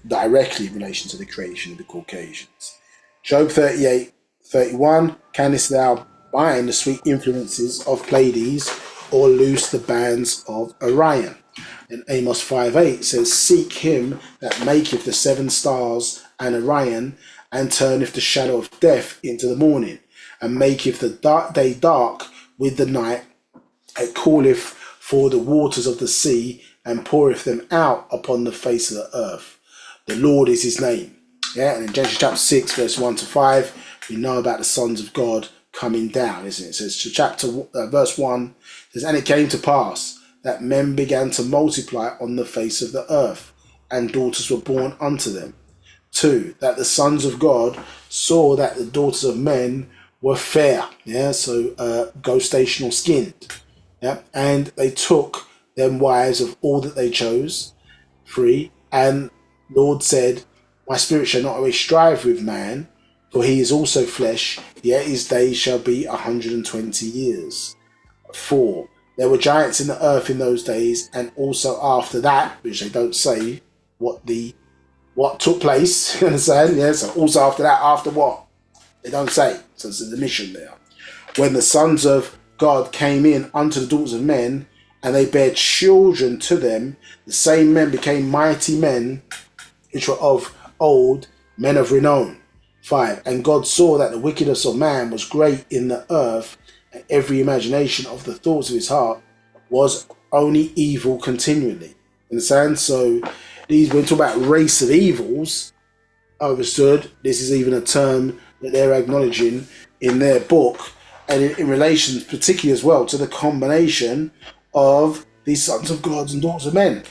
Directly in relation to the creation of the Caucasians. Job 38:31, canst thou bind the sweet influences of Pleiades, or loose the bands of Orion? And Amos 5:8 says, seek him that maketh the seven stars and Orion, and turneth the shadow of death into the morning, and maketh the day dark with the night, it calleth for the waters of the sea, and poureth them out upon the face of the earth. The Lord is his name. Yeah, and in Genesis chapter 6, verse 1 to 5, we know about the sons of God coming down, isn't it? It says, verse 1 says, and it came to pass that men began to multiply on the face of the earth, and daughters were born unto them. 2, that the sons of God saw that the daughters of men were fair, so ghostational skinned, and they took them wives of all that they chose. 3, and Lord said, my spirit shall not always strive with man, for he is also flesh, yet his days shall be 120 years. 4, there were giants in the earth in those days, and also after that, which they don't say what took place, you understand? So also after that, after what? They don't say. So it's the mission there. When the sons of God came in unto the daughters of men, and they bare children to them, the same men became mighty men, which were of old, men of renown. 5, and God saw that the wickedness of man was great in the earth, and every imagination of the thoughts of his heart was only evil continually. Understand? So when we talk about race of evils, understood, this is even a term that they're acknowledging in their book, and in relation particularly as well to the combination of these sons of gods and daughters of men.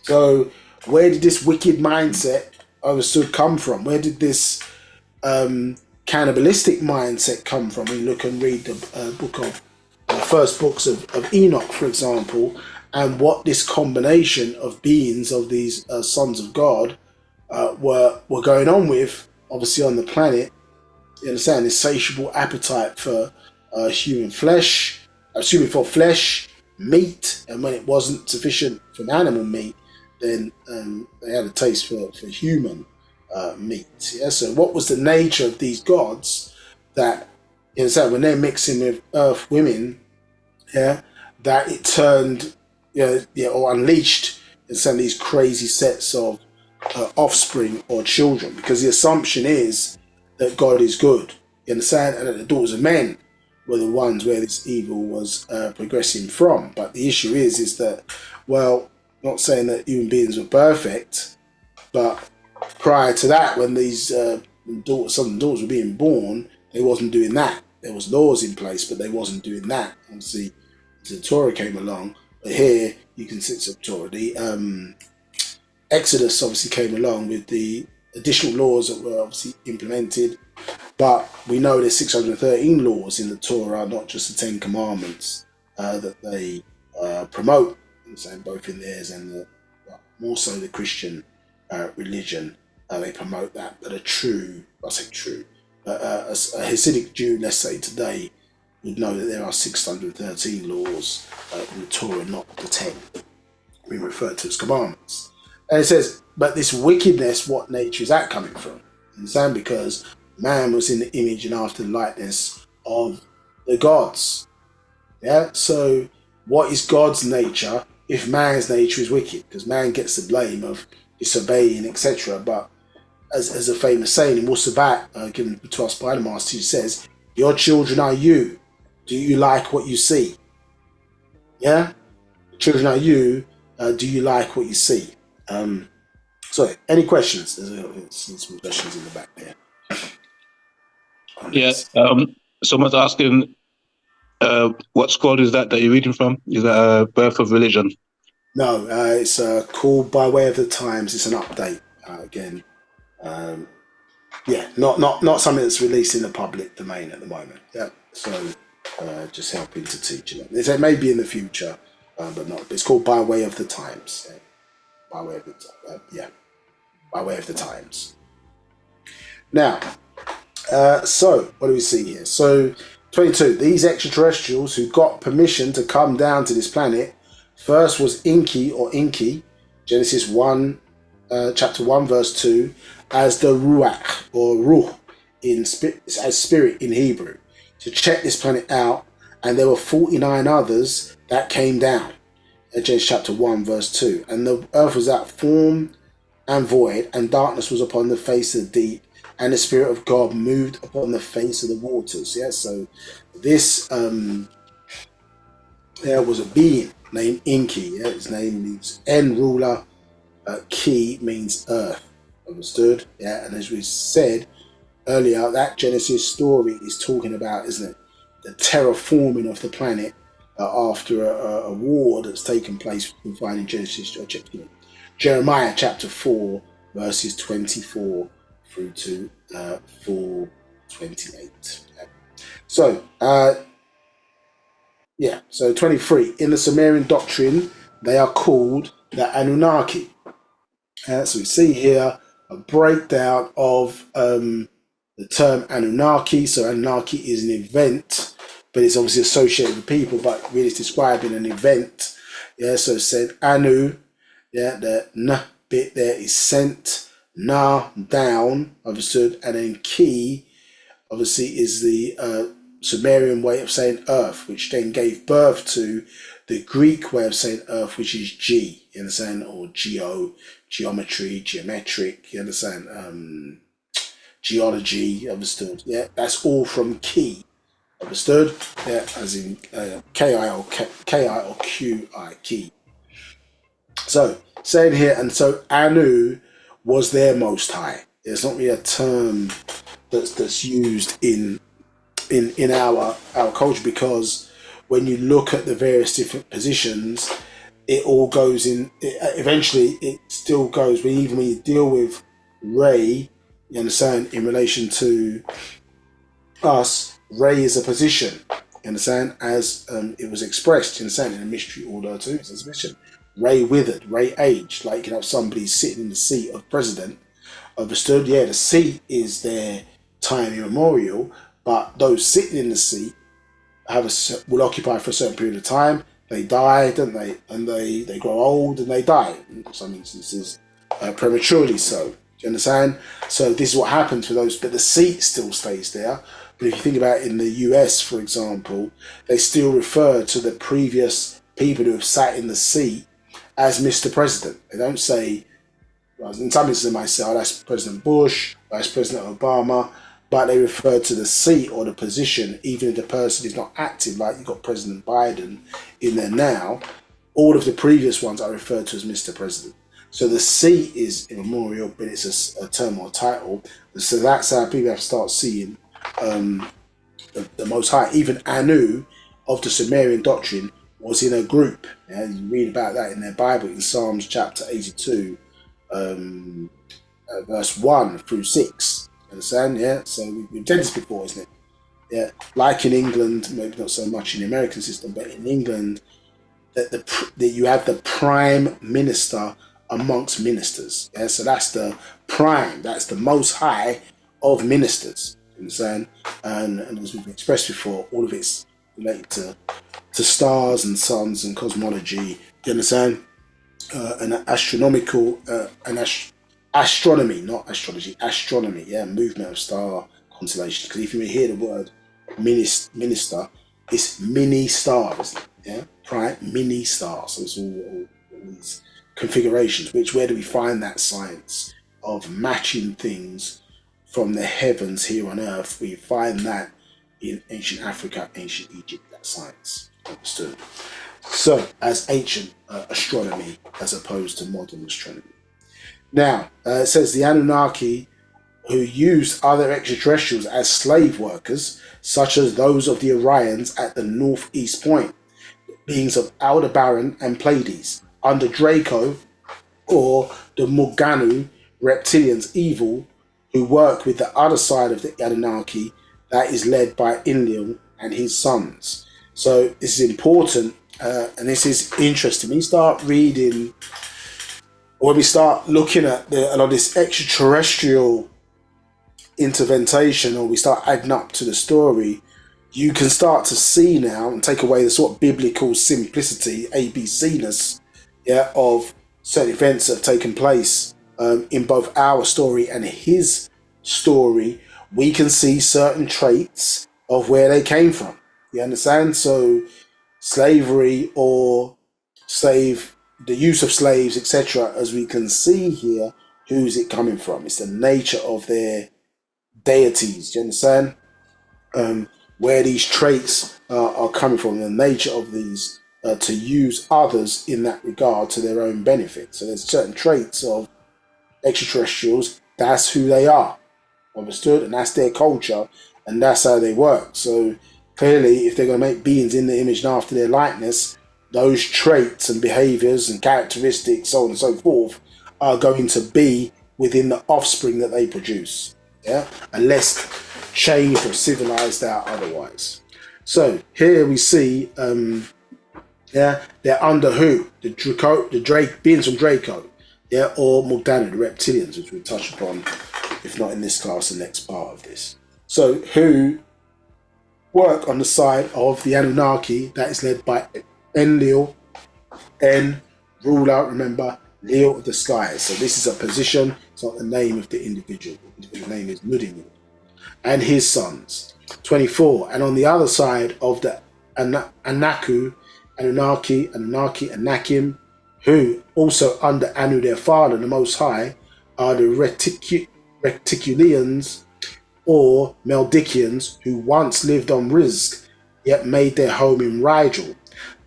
So where did this wicked mindset understood come from? Where did this cannibalistic mindset come from? When you look and read the book of first books of Enoch, for example, and what this combination of beings of these sons of God were going on with, obviously on the planet. You understand, insatiable appetite for human flesh, for flesh, meat, and when it wasn't sufficient from animal meat, then they had a taste for human meat. Yeah? So what was the nature of these gods that, you understand, when they're mixing with earth women, yeah, that it turned, or unleashed in some of these crazy sets of offspring or children? Because the assumption is that God is good, you understand, and that the daughters of men were the ones where this evil was progressing from. But the issue is that, well, not saying that human beings were perfect, but prior to that, when these some of the daughters were being born, they wasn't doing that. There was laws in place, but they wasn't doing that. Obviously, the Torah came along, but here you can see the Torah. The Exodus obviously came along with the additional laws that were obviously implemented, but we know there's 613 laws in the Torah, not just the 10 Commandments that they promote, both in theirs and more so the Christian religion. They promote that, but a Hasidic Jew, let's say today, would know that there are 613 laws in the Torah, not the 10 we refer to as commandments. And it says, but this wickedness, what nature is that coming from? You understand? Because man was in the image and after the likeness of the gods. Yeah. So what is God's nature if man's nature is wicked? Because man gets the blame of disobeying, etc. But as a famous saying in Wu-Sabat, given to us by the Master, he says, "Your children are you. Do you like what you see?" Yeah. Children are you. Do you like what you see? So, any questions? There's some questions in the back there. Yeah. Someone's asking, what scroll is that you're reading from? Is that Birth of Religion? No, it's called By Way of the Times. It's an update again. Not something that's released in the public domain at the moment. Yeah. So, just helping to teach it. It may be in the future, but not. It's called By Way of the Times. Yeah. By way of the by way of the times. Now, so what do we see here? So 22, these extraterrestrials who got permission to come down to this planet, first was Inki, Genesis 1, chapter 1, verse 2, as the Ruach, or Ruh, as spirit in Hebrew, to check this planet out, and there were 49 others that came down. Genesis chapter 1, verse 2. And the earth was out form and void, and darkness was upon the face of the deep, and the Spirit of God moved upon the face of the waters. Yeah, so this there was a being named Inki. Yeah, his name means En ruler, Ki means earth. Understood? Yeah, and as we said earlier, that Genesis story is talking about, isn't it, the terraforming of the planet after a war that's taken place. We can find in Jeremiah chapter 4, verses 24 through to 4:28. So, so 23. In the Sumerian doctrine, they are called the Anunnaki. So we see here a breakdown of the term Anunnaki. So Anunnaki is an event, but it's obviously associated with people, but really it's describing an event. Yeah, so it said Anu, yeah, the N bit there is sent, Na, down, understood, and then Ki, obviously, is the Sumerian way of saying earth, which then gave birth to the Greek way of saying earth, which is G, you understand, or geometry, geometric, you understand, geology, understood, yeah, that's all from Ki. Understood? Yeah, as in Ki or Qi, Ki. So, saying here, and so Anu was their most high. It's not really a term that's used in our culture, because when you look at the various different positions, it all goes in. Eventually, it's still goes. But even when you deal with Ray, you understand, in relation to us, Ray is a position. You understand, as it was expressed. You understand, in the mystery order too. It's a position. Ray withered, Ray aged. Like you can have somebody sitting in the seat of president. Understood? Yeah, the seat is their time immemorial, but those sitting in the seat will occupy for a certain period of time. They die, don't they? And they grow old and they die. In some instances, prematurely so. Do you understand? So this is what happens for those, but the seat still stays there. But if you think about it, in the US, for example, they still refer to the previous people who have sat in the seat as Mr. President. They don't say, well, in some instances they might say, oh, that's President Bush, that's President Obama, but they refer to the seat or the position, even if the person is not active, like you've got President Biden in there now. All of the previous ones are referred to as Mr. President. So the seat is immemorial, but it's a term or title. So that's how people have to start seeing the Most High. Even Anu of the Sumerian doctrine was in a group. Yeah, you read about that in their Bible in Psalms chapter 82, verse 1 through 6. Understand? Yeah. So we've done this before, isn't it? Yeah. Like in England, maybe not so much in the American system, but in England, that you have the prime minister amongst ministers. Yeah. So that's the prime. That's the Most High of ministers. Understand? And as we've expressed before, all of it's related to stars and suns and cosmology. You understand? An astronomical astronomy, not astrology, astronomy. Yeah, movement of star constellations. Because if you hear the word minister, it's mini stars. Yeah, prime mini stars. So it's all these configurations. Where do we find that science of matching things from the heavens here on earth? We find that in ancient Africa, ancient Egypt. That science, understood. So, as ancient astronomy as opposed to modern astronomy. Now, it says the Anunnaki, who used other extraterrestrials as slave workers, such as those of the Orions at the northeast point, beings of Aldebaran and Pleiades, under Draco, or the Morganu reptilians evil, who work with the other side of the Anunnaki that is led by Enlil and his sons. So this is important, and this is interesting. When you start reading, or when we start looking at a lot of this extraterrestrial intervention, or we start adding up to the story, you can start to see now and take away the sort of biblical simplicity, ABC-ness, yeah, of certain events that have taken place in both our story and his story. We can see certain traits of where they came from. You understand? So slavery or the use of slaves, etc., as we can see here, who's it coming from? It's the nature of their deities. Do you understand? Where these traits are coming from, the nature of these to use others in that regard to their own benefit. So there's certain traits of extraterrestrials. That's who they are. Understood? And that's their culture, and that's how they work. So clearly, if they're going to make beings in the image and after their likeness, those traits and behaviors and characteristics, so on and so forth, are going to be within the offspring that they produce. Yeah, unless changed or civilized out otherwise. So here we see, they're under who? The Drake beings from Draco, yeah, or Morgana, the reptilians, which we'll touch upon, if not in this class, the next part of this. So who work on the side of the Anunnaki that is led by Enlil, ruler, remember, Leo of the skies. So this is a position, it's not the name of the individual. The individual name is Nudin, and his sons. 24. And on the other side of the Anunnaki, Anakim, who also under Anu their father, the Most High, are the Reticulians or Meldikians, who once lived on Rizq, yet made their home in Rigel,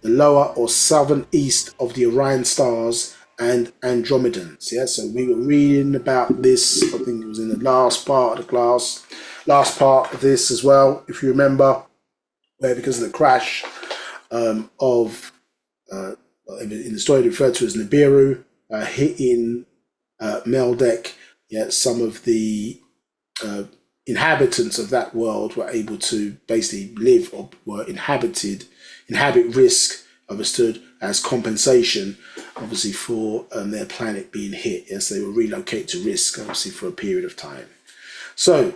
the lower or southern east of the Orion stars and Andromedans. Yeah, so we were reading about this, I think it was in the last part of the class, last part of this as well, if you remember, where because of the crash in the story referred to as Nibiru, hitting Meldek, some of the inhabitants of that world were able to basically live or were inhabit risk, understood, as compensation, obviously, for their planet being hit. Yes, they were relocated to risk, obviously, for a period of time. So,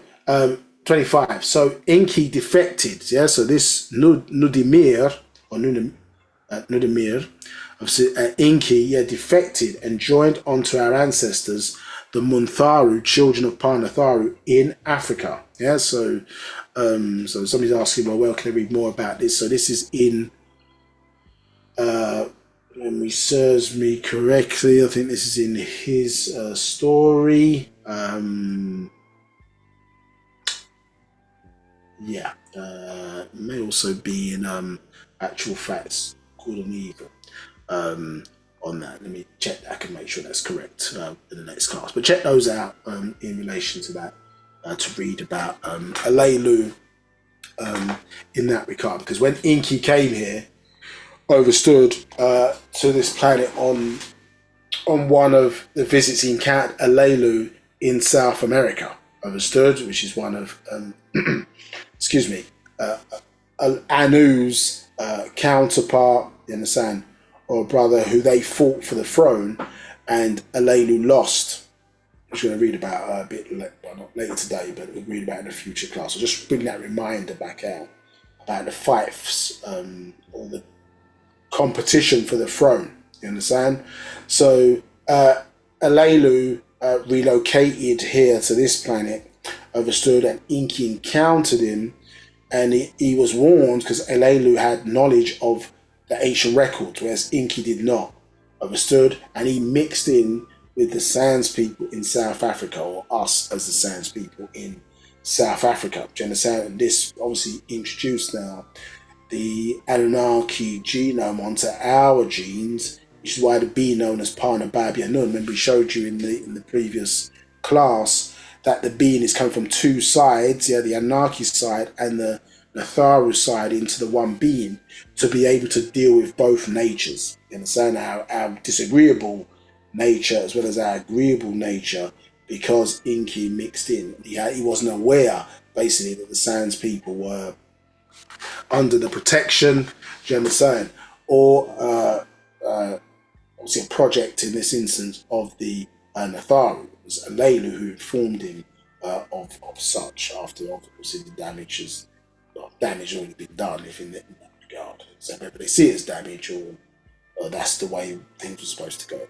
25. So, Enki defected. Yeah, so this Nudimir, or Nudimir, obviously, Enki, defected and joined onto our ancestors, the Muntharu, children of Panatharu, in Africa. Yeah, so somebody's asking, well, can I read more about this? So this is in, when me serves me correctly, I think this is in his story. May also be in actual facts, good and evil. On that, let me check that. I can make sure that's correct in the next class. But check those out in relation to that, to read about Alelu in that regard. Because when Enki came here, overstood to this planet on one of the visits, he encountered Alelu in South America, overstood, which is one of Anu's counterpart, you understand, or brother, who they fought for the throne, and Alelu lost. I'm going to read about a bit, not later today, but we'll read about in a future class. I'll just bring that reminder back out about the fights, or the competition for the throne, you understand? So Alelu relocated here to this planet, overstood, and Enki encountered him, and he was warned because Alelu had knowledge of the ancient records, whereas Enki did not, understood, and he mixed in with the Sands people in South Africa, or us as the Sands people in South Africa. Do you understand? And this obviously introduced now the Anunnaki genome onto our genes, which is why the bee known as Parnababi Anun. Remember, we showed you in the previous class that the being is coming from two sides, the Anunnaki side and the Natharu side, into the one being, to be able to deal with both natures. You understand? Our disagreeable nature as well as our agreeable nature, because Enki mixed in. He wasn't aware, basically, that the Sands people were under the protection, do you understand, or obviously a project in this instance of the Natharu. It was Alelu who informed him of such, after obviously the damage has already been done, if in that regard. So whether they see it as damage or that's the way things were supposed to go.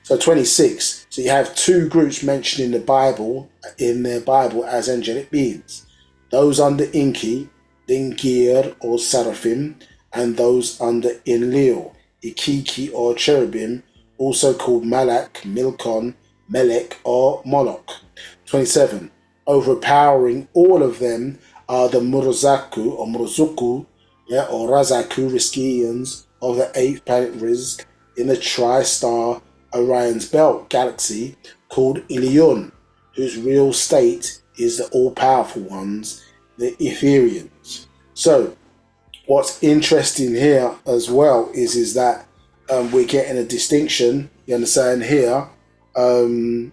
So 26. So you have two groups mentioned in their Bible as angelic beings. Those under Enki, Dingir or Seraphim, and those under Enlil, Ikiki or Cherubim, also called Malak, Milkon, Melek or Moloch. 27. Overpowering all of them are the Murzaku or Murzuku, or Razaku Riskians of the 8th planet Rizq in the tri-star Orion's belt galaxy called Ilion, whose real state is the all-powerful ones, the Etherians. So what's interesting here as well is that we're getting a distinction, you understand here, we're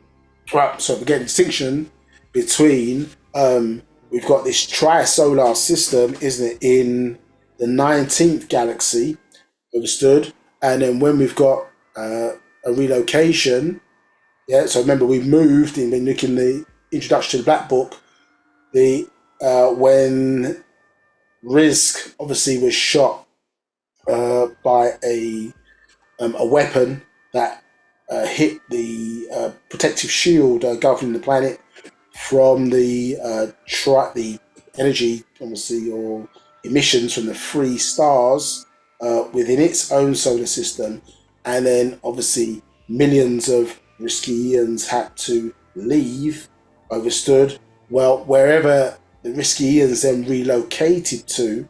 getting a distinction between, we've got this tri-solar system, isn't it, in the 19th galaxy, understood, and then when we've got a relocation, so remember we moved, and been looking the introduction to the Black Book, when Rizq obviously was shot by a weapon that hit the protective shield governing the planet from the energy, obviously, or emissions from the 3 stars within its own solar system, and then obviously millions of Riskians had to leave, overstood. Well, wherever the Riskians then relocated to,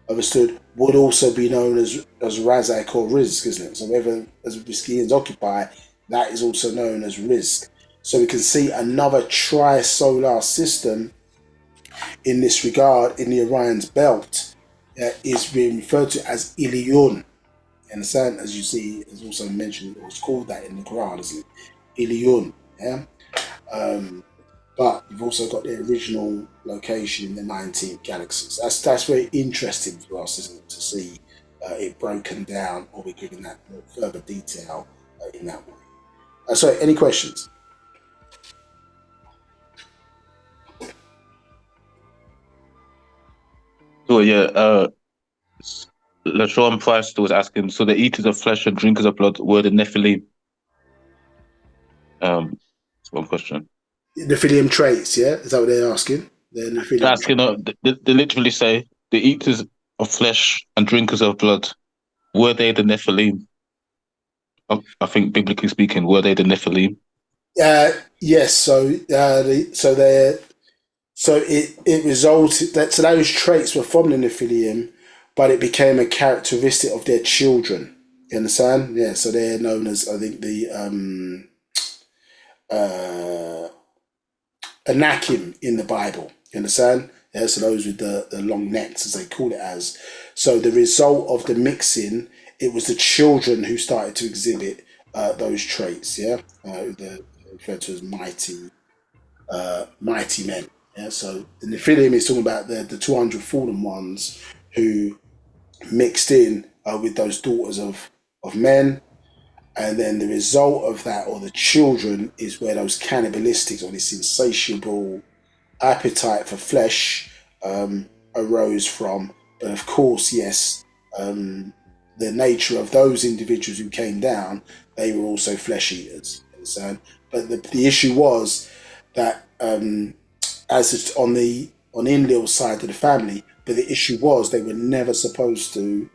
understood, would also be known as Razak or Rizq, isn't it? So wherever as Riskians occupy, that is also known as Rizq. So we can see another tri-solar system in this regard in the Orion's belt is being referred to as Ilion. You understand? As you see, it's also mentioned, it was called that in the Quran, isn't it? Ilion. Yeah. But you've also got the original location in the 19th galaxies. That's very interesting for us, isn't it, to see it broken down or be given that more further detail in that way. So, any questions? So yeah, LaShawn Price was asking, so the eaters of flesh and drinkers of blood were the Nephilim? That's one question. Nephilim traits, yeah? Is that what they're asking? They're Nephilim Asking, traits. they literally say the eaters of flesh and drinkers of blood, were they the Nephilim? I think biblically speaking, were they the Nephilim? Yes, so it resulted that so those traits were from the Nephilim, but it became a characteristic of their children. You understand? Yeah, so they're known as I think the uh, Anakim in the Bible. You understand? Yeah, so those with the long necks, as they call it as. So the result of the mixing, it was the children who started to exhibit those traits. Yeah, the referred to as mighty men. Yeah, so the Nephilim is talking about the 200 fallen ones who mixed in with those daughters of men, and then the result of that, or the children, is where those cannibalistic or this insatiable appetite for flesh arose from. But of course, yes, um, the nature of those individuals who came down, they were also flesh eaters. So, but the issue was that as it's on Enlil's side of the family, but the issue was they were never supposed to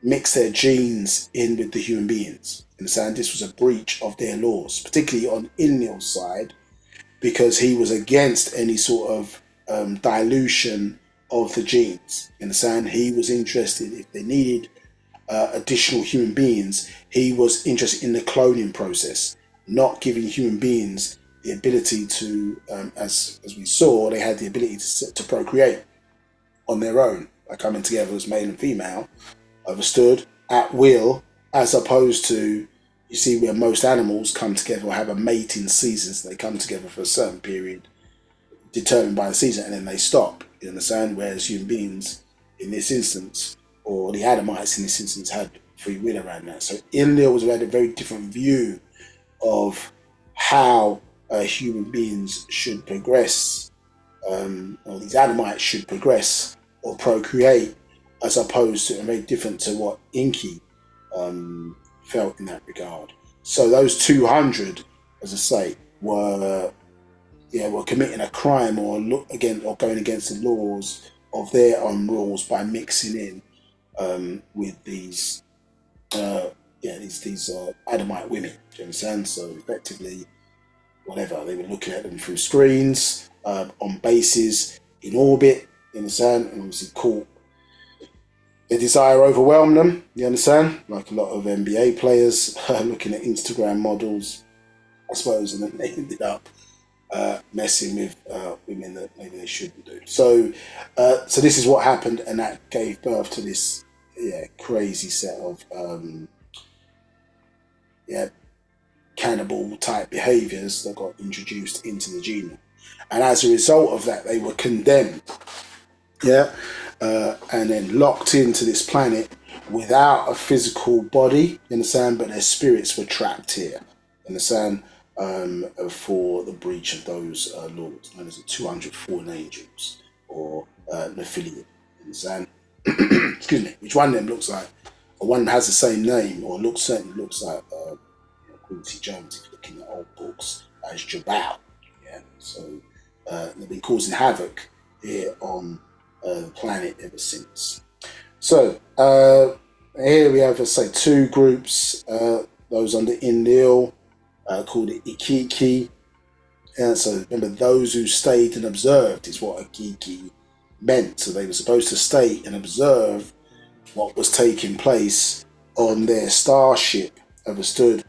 mix their genes in with the human beings. Understand? This was a breach of their laws, particularly on Enlil's side, because he was against any sort of dilution of the genes. Understand? He was interested if they needed additional human beings. He was interested in the cloning process, not giving human beings the ability to, as we saw, they had the ability to procreate on their own by coming together as male and female, understood, at will, as opposed to, you see, where most animals come together or have a mating season, so they come together for a certain period determined by the season and then they stop. You understand? Whereas human beings, in this instance, or the Adamites in this instance, had free will around that. So Enlil was had a very different view of how human beings should progress, or these Adamites should progress or procreate, as opposed to, and very different to what Inky felt in that regard. So those 200, as I say, were committing a crime or or going against the laws of their own rules by mixing in with these Adamite women. Do you understand? So effectively, whatever, they were looking at them through screens on bases in orbit. You understand? And obviously caught their desire overwhelmed them. You understand? Like a lot of NBA players looking at Instagram models, I suppose, and then they ended up messing with women that maybe they shouldn't do. So this is what happened, and that gave birth to this crazy set of cannibal type behaviors that got introduced into the genome, and as a result of that, they were condemned. And then locked into this planet without a physical body, you understand, but their spirits were trapped here, you understand, for the breach of those laws, known as the 200 fallen angels, or Nephilim, you understand? Excuse me, which one of them looks like, or one has the same name, or certainly looks like Quincy Jones, if you're looking at old books, as Jabal. Yeah, so they've been causing havoc here on the planet ever since. So here we have, let's say, two groups, those under Enlil, called the Ikiki. And so remember, those who stayed and observed is what Ikiki meant. So they were supposed to stay and observe what was taking place on their starship, understood,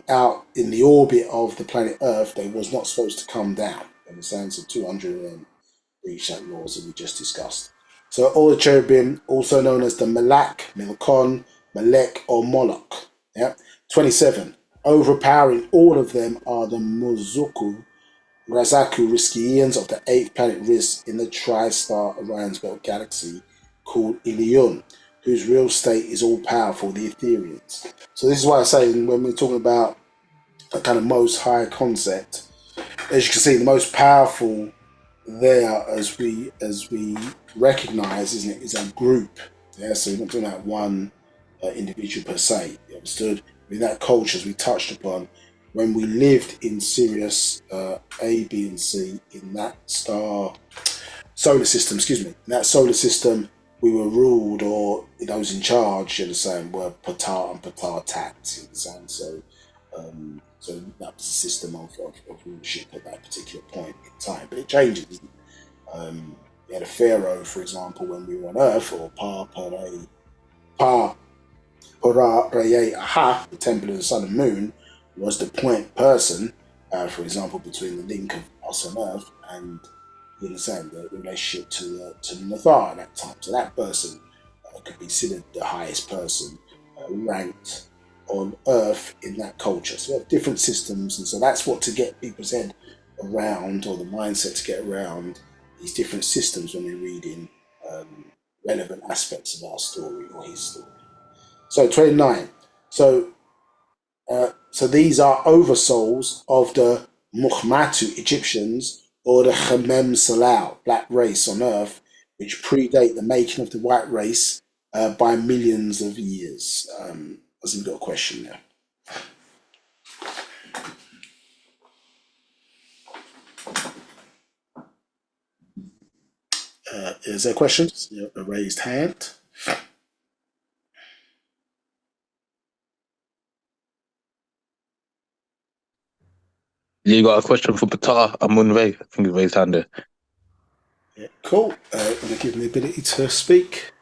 out in the orbit of the planet Earth. They was not supposed to come down. Understand? So 200 of them breach that laws that we just discussed. So all the cherubim, also known as the Malak, Milcon, Malek, or Moloch. Yeah. 27. Overpowering all of them are the Mozuku Razaku Riskians of the eighth planet Risk in the tri-star Orion's Belt galaxy called Ilion, whose real state is all powerful, the Etherians. So this is why I say when we're talking about a kind of most high concept, as you can see, the most powerful there, as we recognize, isn't it, is a group. Yeah, so we're not talking about one individual per se. You understood? With that culture, as we touched upon, when we lived in Sirius A, B, and C in that solar system, excuse me, in that solar system, we were ruled, or those in charge, you understand, were Patar and Patar tact, you understand? So that was the system of rulership at that particular point in time. But it changes, isn't it? We had a pharaoh, for example, when we were on Earth, or Pa Paraye Aha, the Temple of the Sun and Moon, was the point person, for example, between the link of us on Earth and, you understand, the relationship to the Nathar at that time. So that person could be considered the highest person ranked on Earth in that culture. So we have different systems, and so that's what to get people's head around, or the mindset to get around these different systems when we're reading relevant aspects of our story or his story. So 29. So these are oversouls of the Muhammatu Egyptians, or the Khamem Salau, black race on Earth, which predate the making of the white race by millions of years. I think we've got a question there. Is there a question? A raised hand. You got a question for Patar Amunve? I think he's raised hand there. Yeah, cool. Want to give me the ability to speak?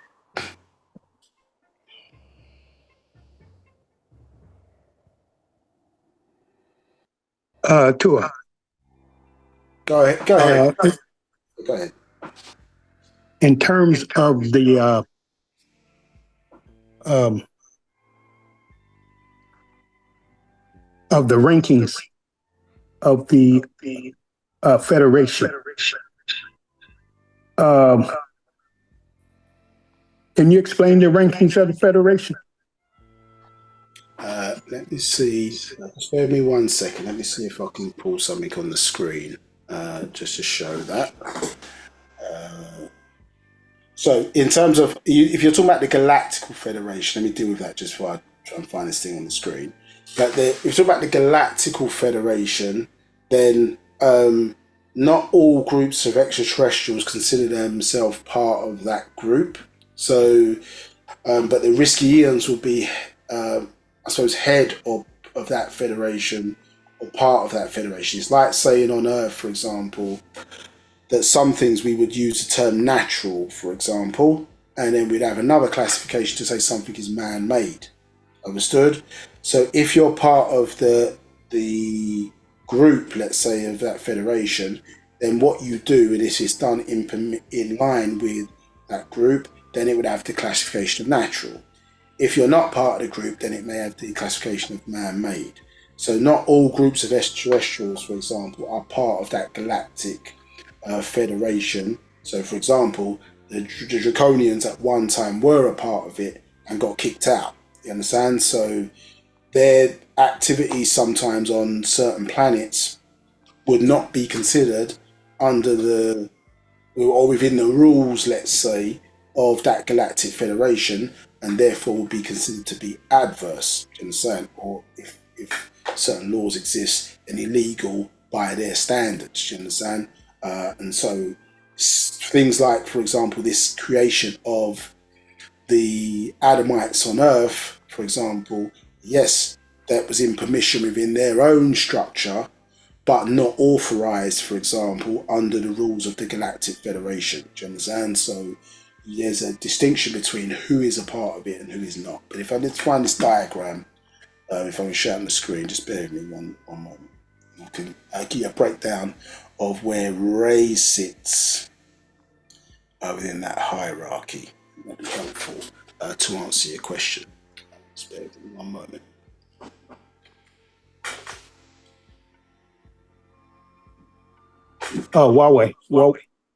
Tua. Go ahead. Go ahead. Go ahead. In terms of the rankings of the Federation, can you explain the rankings of the Federation? Let me see. Just bear with me 1 second. Let me see if I can pull something on the screen just to show that. So, in terms of, if you're talking about the Galactical Federation, let me deal with that just before I try and find this thing on the screen. But if you're talking about the Galactical Federation, then not all groups of extraterrestrials consider themselves part of that group. So, but the Riskians will be, I suppose, head of that federation or part of that federation. It's like saying on Earth, for example, that some things we would use the term natural, for example, and then we'd have another classification to say something is man-made. Understood? So if you're part of the group, let's say, of that federation, then what you do, and this is done in line with that group, then it would have the classification of natural. If you're not part of the group, then it may have the classification of man-made. So not all groups of extraterrestrials, for example, are part of that galactic federation. So, for example, the Draconians at one time were a part of it and got kicked out. You understand? So their activities sometimes on certain planets would not be considered under the, or within the rules, let's say, of that galactic federation, and therefore would be considered to be adverse. You understand? Or if certain laws exist, and illegal by their standards. You understand? And so things like, for example, this creation of the Adamites on Earth, for example, yes, that was in permission within their own structure, but not authorized, for example, under the rules of the Galactic Federation. Do you understand? So there's a distinction between who is a part of it and who is not. But if I did find this diagram, if I can show it on the screen, just bear with me one moment. I can give you a breakdown of where Ray sits within that hierarchy. That'd be helpful to answer your question. Just bear with me one moment. Huawei. Well,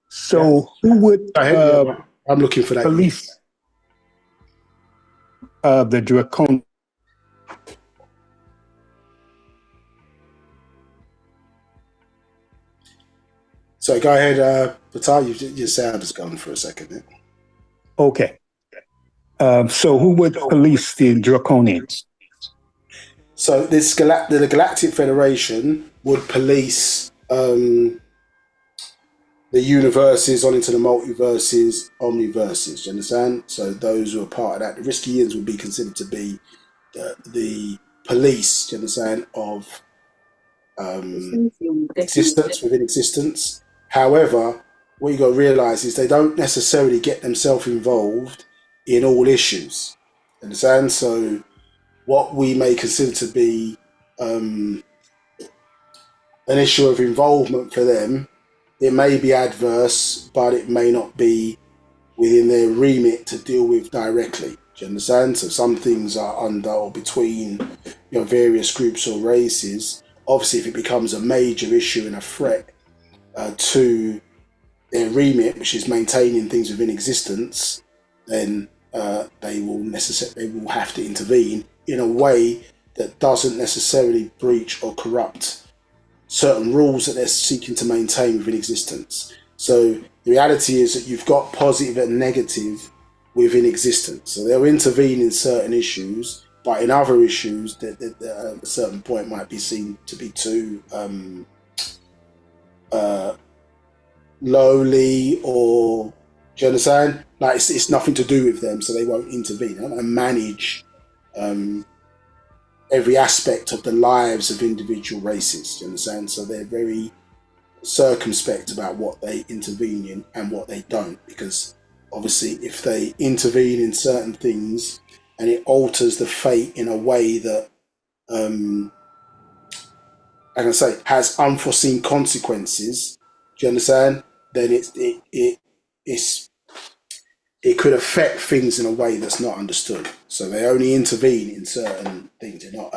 so who would Go ahead. Yeah, I'm looking for that. police the draconian? So go ahead, Patar. Your sound has gone for a second. Yeah? Okay. So who would police the draconians? So the Galactic Federation would police the universes on into the multiverses, omniverses. Do you understand? So those who are part of that, the Riskians would be considered to be the police. Do you understand? Of existence within existence. However, what you got to realize is they don't necessarily get themselves involved in all issues. Understand? So what we may consider to be an issue of involvement for them, it may be adverse, but it may not be within their remit to deal with directly. Do you understand? So some things are under or between various groups or races. Obviously, if it becomes a major issue and a threat to their remit, which is maintaining things within existence, then they will have to intervene in a way that doesn't necessarily breach or corrupt certain rules that they're seeking to maintain within existence. So the reality is that you've got positive and negative within existence. So they'll intervene in certain issues, but in other issues that at a certain point might be seen to be too lowly, or do you understand? Like it's nothing to do with them, so they won't intervene and manage every aspect of the lives of individual races. Do you understand? So they're very circumspect about what they intervene in and what they don't, because obviously if they intervene in certain things and it alters the fate in a way that I can say has unforeseen consequences, do you understand? Then it could affect things in a way that's not understood. So they only intervene in certain things. They're not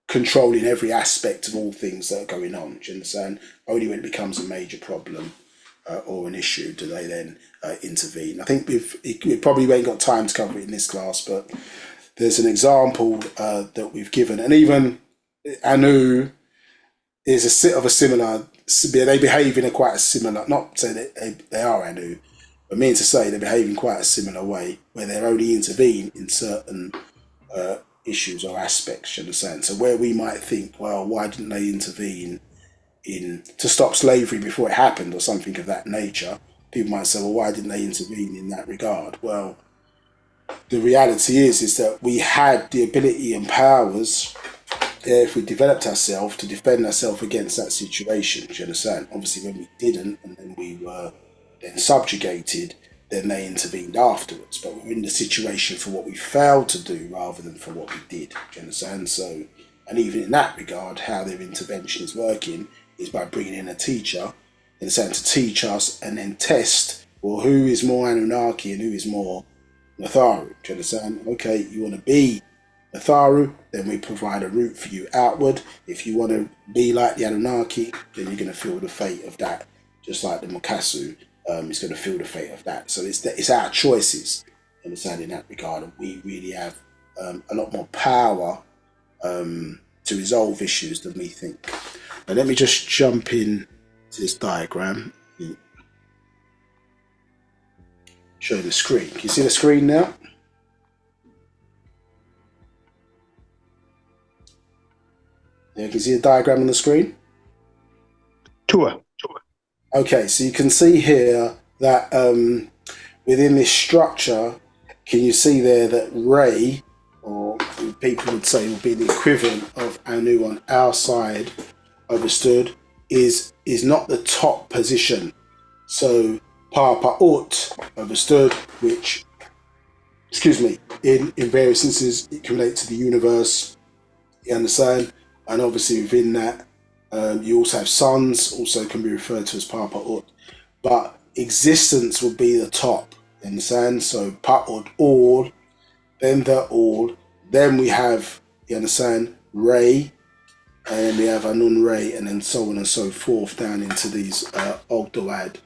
controlling every aspect of all things that are going on. Do you understand? Only when it becomes a major problem or an issue do they then intervene. I think we probably ain't got time to cover it in this class, but there's an example that we've given, and even Anu is a similar. They behave in a quite a similar. Not say that they are Anu, but mean to say they behave in quite a similar way, where they only intervene in certain issues or aspects. You understand? So where we might think, well, why didn't they intervene to stop slavery before it happened or something of that nature? People might say, well, why didn't they intervene in that regard? Well, the reality is that we had the ability and powers, if we developed ourselves, to defend ourselves against that situation. Do you understand? Obviously, when we didn't, and then we were then subjugated, then they intervened afterwards. But we're in the situation for what we failed to do rather than for what we did. Do you understand? So, and even in that regard, how their intervention is working is by bringing in a teacher, in saying to teach us and then test, well, who is more Anunnaki and who is more Natharu? Do you understand? Okay, you want to be Natharu, then we provide a route for you outward. If you want to be like the Anunnaki, then you're going to feel the fate of that, just like the Mukasu is going to feel the fate of that. So it's our choices, understand, in that regard, and we really have a lot more power to resolve issues than we think. Now let me just jump in to this diagram. Show the screen. Can you see the screen now? Yeah, can you see the diagram on the screen? Tua. Okay, so you can see here that within this structure, can you see there that Ray, or people would say will be the equivalent of Anu on our side, understood, is not the top position. So Paa Taraq, understood, which, in various instances, it can relate to the universe, you understand? And obviously within that, you also have suns, also can be referred to as Paa Taraq. But existence will be the top, you understand? So Paa all, then the all, then we have, you understand, Ray, and then we have Anun-Re, and then so on and so forth down into these Ogdoad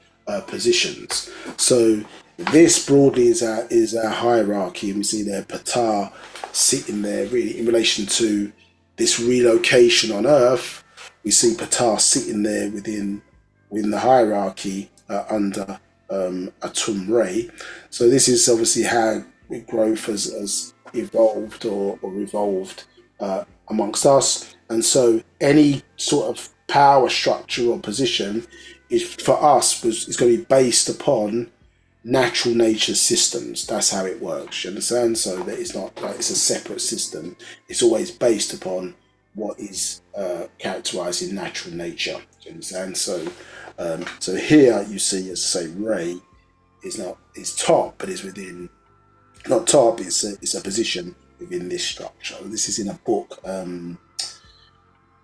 positions. So this broadly is our hierarchy, and we see there Patar sitting there really in relation to this relocation on Earth. We see Patar sitting there within the hierarchy under Atum-Re. So this is obviously how growth has evolved or evolved amongst us. And so any sort of power structure or position is for us is going to be based upon natural nature systems. That's how it works. You understand? So that it's not like it's a separate system. It's always based upon what is characterized in natural nature. Do you understand? So here you see, as I say, Ray is top, but is within not top. It's a position within this structure. This is in a book.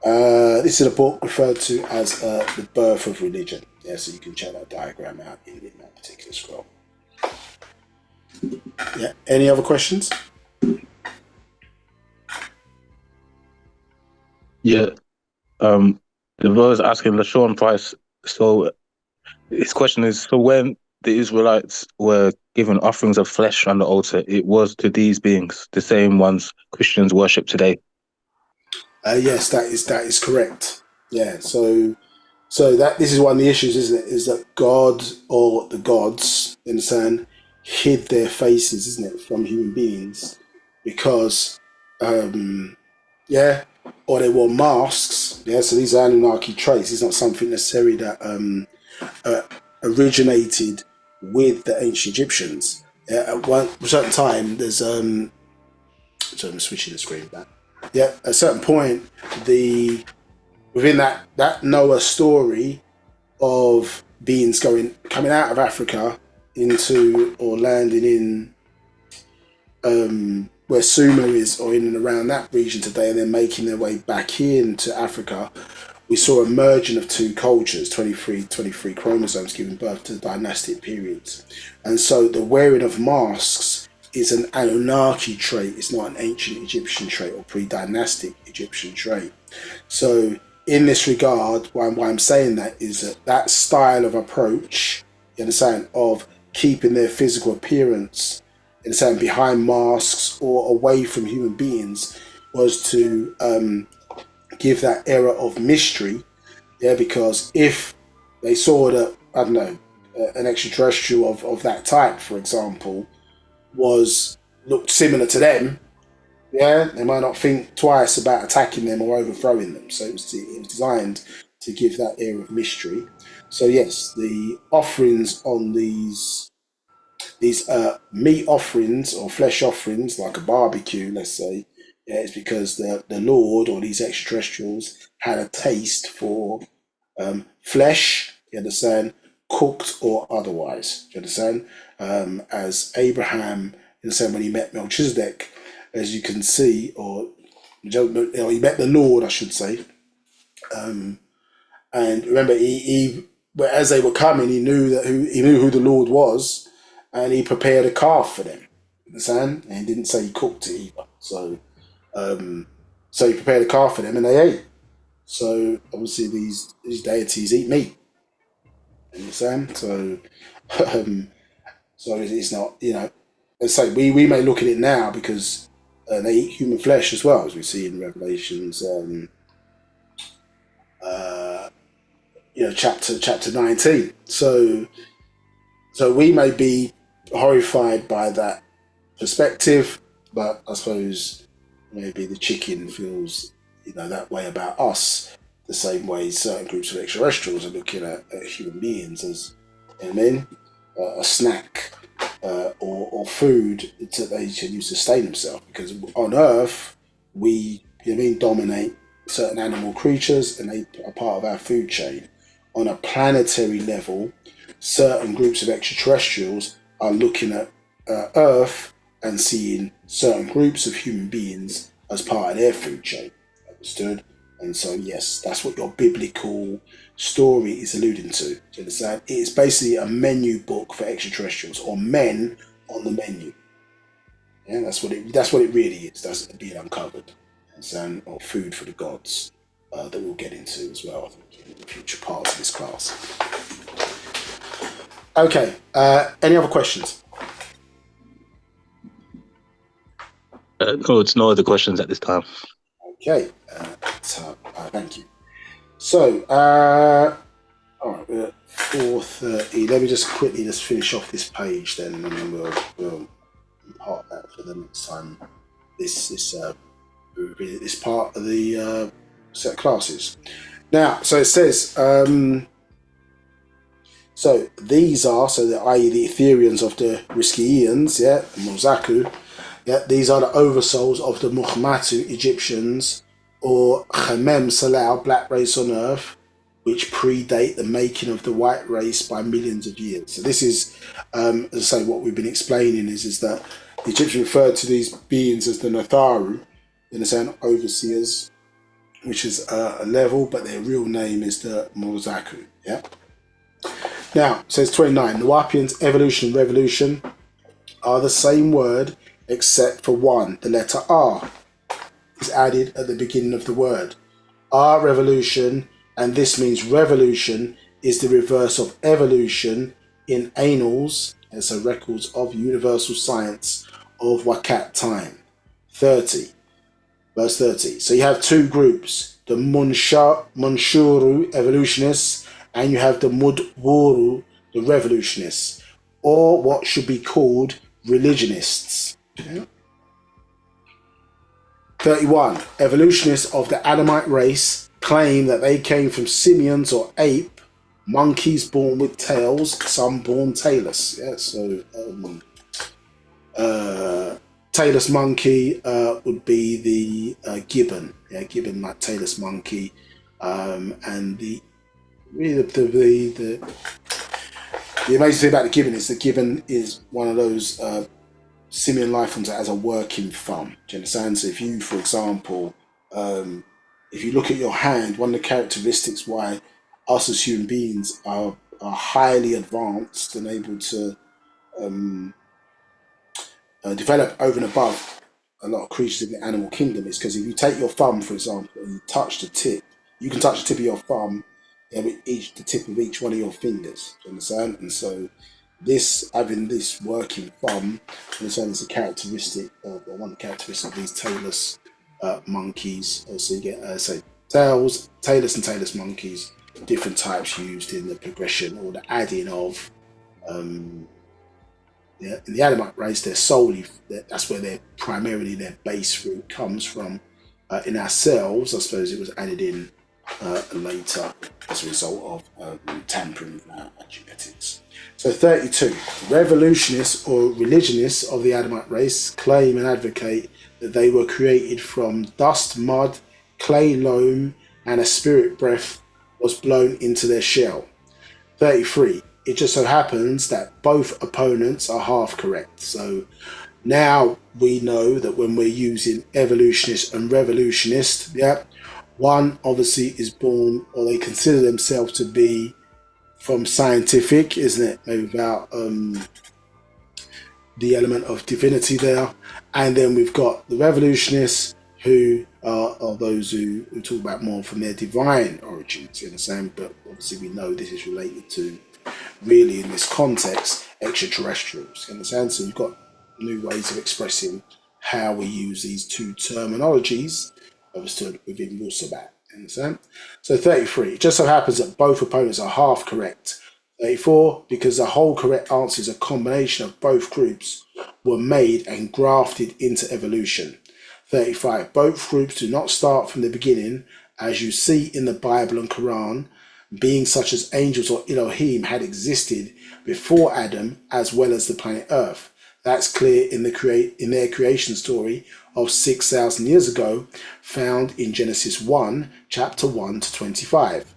This is a book referred to as The Birth of Religion. Yeah, so you can check that diagram out in that particular scroll. Yeah. Any other questions? Yeah. The brother is asking LaShawn Price. So his question is: so when the Israelites were given offerings of flesh on the altar, it was to these beings, the same ones Christians worship today? Yes, that is correct. Yeah. So that this is one of the issues, isn't it? Is that God or the gods, you understand, hid their faces, isn't it, from human beings because, yeah, or they wore masks. Yeah. So these are Anunnaki traits. It's not something necessarily that originated with the ancient Egyptians. At one certain time, there's so I'm switching the screen back. Yeah, at a certain point, within that Noah story of beings coming out of Africa into or landing in where Sumer is, or in and around that region today, and then making their way back into Africa, we saw a merging of two cultures, 23 chromosomes giving birth to dynastic periods. And so the wearing of masks is an Anunnaki trait. It's not an ancient Egyptian trait or pre-dynastic Egyptian trait. So in this regard, why I'm saying that is that style of approach, you understand, of keeping their physical appearance, you understand, behind masks or away from human beings, was to give that era of mystery. Yeah, because if they saw that, I don't know, an extraterrestrial of that type, for example, looked similar to them, yeah, they might not think twice about attacking them or overthrowing them. So it was designed to give that air of mystery. So yes, the offerings on these meat offerings or flesh offerings, like a barbecue, let's say, yeah, it's because the Lord or these extraterrestrials had a taste for flesh. You understand, cooked or otherwise. You understand, as Abraham, you understand, when he met Melchizedek, as you can see, or he met the Lord, I should say. And remember, he as they were coming, he knew who the Lord was, and he prepared a calf for them. Understand? And he didn't say he cooked it either. So he prepared a calf for them, and they ate. So obviously, these deities eat meat. Understand? So, so it's not, let's say we may look at it now because they eat human flesh as well, as we see in Revelations, chapter 19. So we may be horrified by that perspective, but I suppose maybe the chicken feels that way about us, the same way certain groups of extraterrestrials are looking at human beings as, a snack or food that they should use to sustain themselves. Because on Earth, we dominate certain animal creatures, and they are part of our food chain. On a planetary level, certain groups of extraterrestrials are looking at Earth and seeing certain groups of human beings as part of their food chain. Understood? And so, yes, that's what your biblical story is alluding to. Do you understand? It's basically a menu book for extraterrestrials, or men on the menu. Yeah, that's what it really is. That's being uncovered. Understand? Or food for the gods. that we'll get into as well, I think, in future parts of this class. Okay, any other questions? No, it's no other questions at this time. Okay, thank you. So, all right, we're at 4:30. Let me just quickly finish off this page then, and then we'll impart that for the next time. This part of the set of classes. Now, so it says, so these are, i.e. the Etherians of the Riskians, Mozaku, these are the oversouls of the Muhammatu Egyptians, or Khamem Salau, black race on earth, which predate the making of the white race by millions of years. So this is, as I say, what we've been explaining is that the Egyptians referred to these beings as the Natharu, in a sense, overseers, which is a level, but their real name is the Mozaku. Yeah. Now, it says 29. The Wapians, evolution and revolution, are the same word, except for one. The letter R is added at the beginning of the word. R, revolution, and this means revolution is the reverse of evolution in annals, and so records of universal science of Wakat time. 30. Verse 30. So you have two groups, the Munshuru evolutionists, and you have the Mudwuru, the revolutionists, or what should be called religionists. Yeah. 31. Evolutionists of the Adamite race claim that they came from simians or ape, monkeys born with tails, some born tailless. Yeah, so tailless monkey would be the gibbon. Yeah, gibbon like tailless monkey, and the amazing thing about the gibbon is one of those simian life forms that has a working thumb. Do you understand? So if you, for example, if you look at your hand, one of the characteristics why us as human beings are highly advanced and able to develop over and above a lot of creatures in the animal kingdom is because if you take your thumb, for example, and you touch the tip, you can touch the tip of your thumb with the tip of each one of your fingers. Do you understand? And so having this working thumb, understand, is a characteristic of one of the characteristics of these tailless monkeys. So you get tailless and tailless monkeys, different types used in the progression or the adding of. In the Adamite race, that's where primarily their base root comes from. In ourselves, I suppose it was added in later as a result of tampering with our genetics. So 32. Revolutionists or religionists of the Adamite race claim and advocate that they were created from dust, mud, clay, loam, and a spirit breath was blown into their shell. 33. It just so happens that both opponents are half correct. So now we know that when we're using evolutionist and revolutionist, one obviously is born, or they consider themselves to be from scientific, isn't it? Maybe about the element of divinity there. And then we've got the revolutionists who are those who talk about more from their divine origins, you understand? But obviously we know this is related to, really in this context, extraterrestrials, you understand? So you've got new ways of expressing how we use these two terminologies understood within Wu-Sabat, you understand? So 33, it just so happens that both opponents are half correct. 34, because the whole correct answer is a combination of both groups were made and grafted into evolution. 35, both groups do not start from the beginning, as you see in the Bible and Quran. Beings such as angels or Elohim had existed before Adam as well as the planet Earth. That's clear in their creation story of 6,000 years ago, found in Genesis 1, chapter 1 to 25.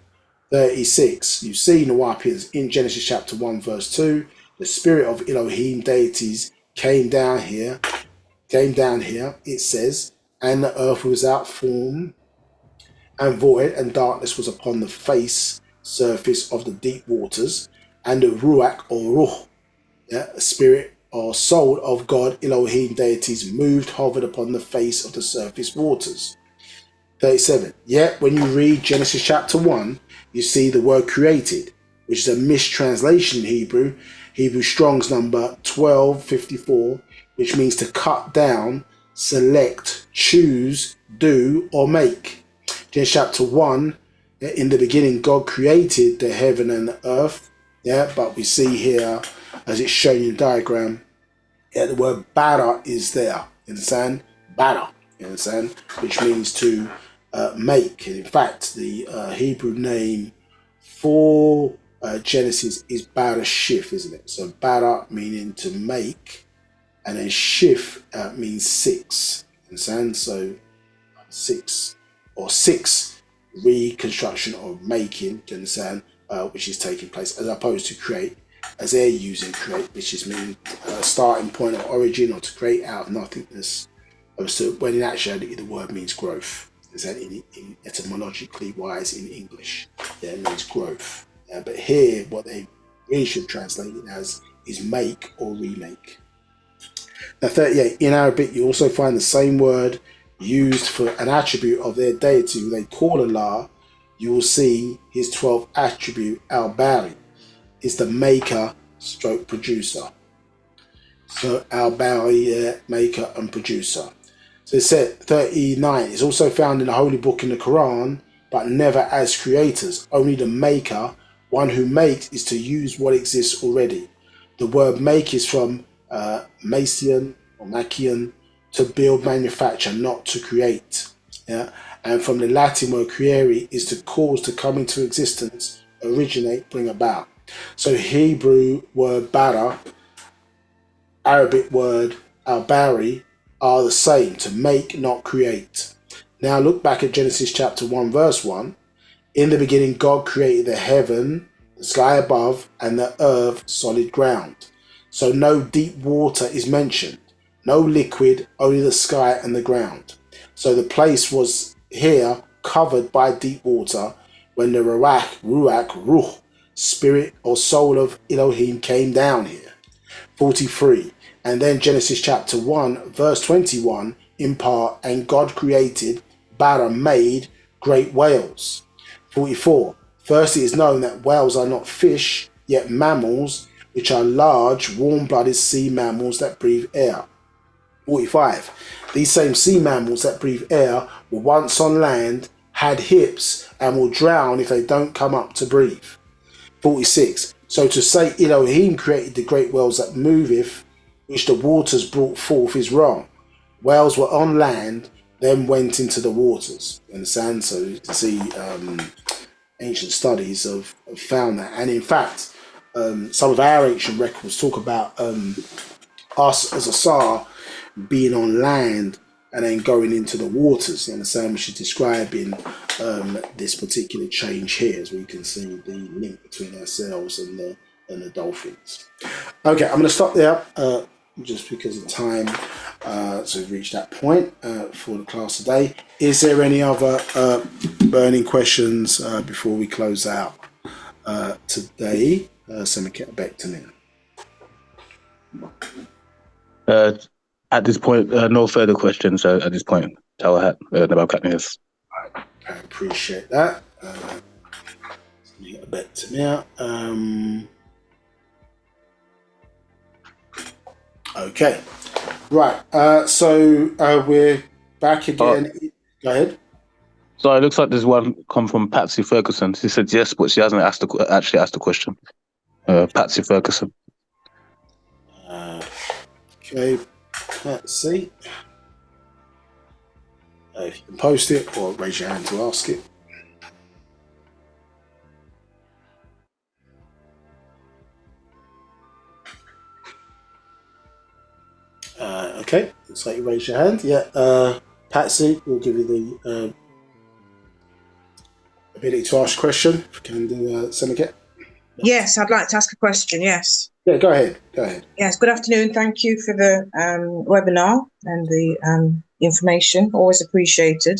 36. You see Nawapians in Genesis chapter 1, verse 2. The spirit of Elohim deities came down here, it says, and the earth was without form and void, and darkness was upon the surface of the deep waters, and the Ruach or Ruh, spirit or soul of God, Elohim deities, hovered upon the face of the surface waters. 37. Yet when you read Genesis chapter 1, you see the word created, which is a mistranslation in Hebrew. Hebrew Strong's number 1254, which means to cut down, select, choose, do, or make. Genesis chapter 1, in the beginning, God created the heaven and the earth. Yeah, but we see here, as it's shown in the diagram, the word bara is there. You understand? Bara. You understand? Which means to make. And in fact, the Hebrew name for Genesis is bara shif, isn't it? So bara meaning to make, and then shif means six. You understand? So six reconstruction of making. Do you understand? Which is taking place as opposed to create, as they're using create, which is mean starting point or origin, or to create out of nothingness. So when in actuality the word means growth. Is that in etymologically wise in English? Yeah, it means growth. But here, what they really should translate it as is make or remake. Now, 38. In Arabic, you also find the same word used for an attribute of their deity who they call Allah. You will see his 12th attribute, Al-Bari, is the maker stroke producer. So Al-Bari, maker and producer. So it said 39. It's also found in the holy book in the Quran, but never as creators. Only the maker, one who makes, is to use what exists already. The word make is from Macian or Macian, to build, manufacture, not to create. Yeah, and from the Latin word creare is to cause to come into existence, originate, bring about. So Hebrew word bara, Arabic word al-bari are the same, to make, not create. Now look back at Genesis chapter 1 verse 1. In the beginning God created the heaven, the sky above, and the earth, solid ground. So no deep water is mentioned, no liquid, only the sky and the ground. So the place was here covered by deep water when the ruach, spirit or soul of Elohim came down here. 43. And then Genesis chapter 1 verse 21 in part, and God created, bara made, great whales. 44. First it is known that whales are not fish, yet mammals, which are large, warm-blooded sea mammals that breathe air. 45. These same sea mammals that breathe air were once on land, had hips, and will drown if they don't come up to breathe. 46. So to say Elohim created the great whales that moveth, which the waters brought forth, is wrong. Whales were on land, then went into the waters. You understand? So you can see ancient studies have found that. And in fact, some of our ancient records talk about us as a Sar being on land and then going into the waters. You understand? Which is describing this particular change here, as we can see the link between ourselves and the dolphins. Okay, I'm going to stop there just because of time. So we've reached that point for the class today. Is there any other burning questions before we close out today? So we get back to now. At this point, no further questions at this point. Tower hat, about Katniss. I appreciate that. Let me get back to now. Okay. Right. So we're back again. Go ahead. So it looks like there's one come from Patsy Ferguson. She said yes, but she hasn't actually asked the question. Patsy Ferguson. Okay. Let's see if you can post it or raise your hand to ask it. Okay, looks like you raise your hand. Yeah, Patsy, we'll give you the ability to ask a question. If you can do Seneca. Yes, I'd like to ask a question. Yes. Yeah, go ahead. Go ahead. Yes, good afternoon. Thank you for the webinar and the information. Always appreciated.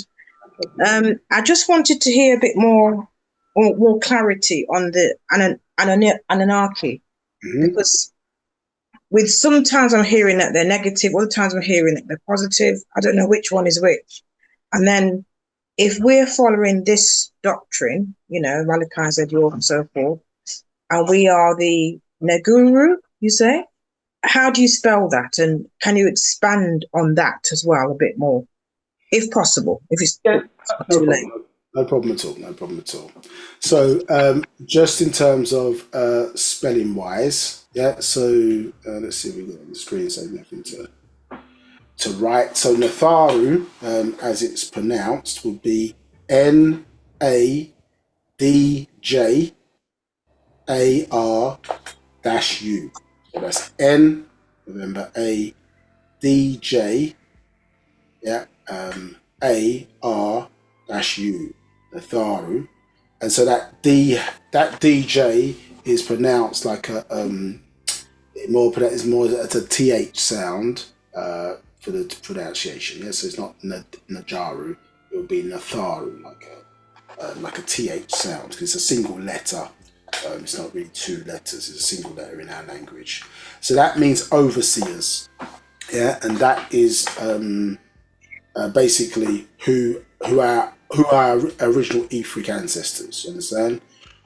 I just wanted to hear a bit more clarity on the Anunnaki, because with sometimes I'm hearing that they're negative, other times I'm hearing that they're positive. I don't know which one is which. And then if we're following this doctrine, Malachi said York and so forth, and we are the Neguru, you say? How do you spell that? And can you expand on that as well a bit more, if possible, if it's not too late? No problem at all. No problem at all. So, just in terms of spelling wise, yeah. So let's see if we get on the screen. So nothing to write. So Natharu, as it's pronounced, would be NADJAR-U. So that's N. Remember ADJ. Yeah. AR-U. Natharu, and so that DJ is pronounced like a it's more as a TH sound for the pronunciation. Yeah, so it's not Najaru, it would be Natharu, like a TH sound, because it's a single letter. It's not really two letters, it's a single letter in our language. So that means overseers. Yeah, and that is basically who are our original etheric ancestors. You understand?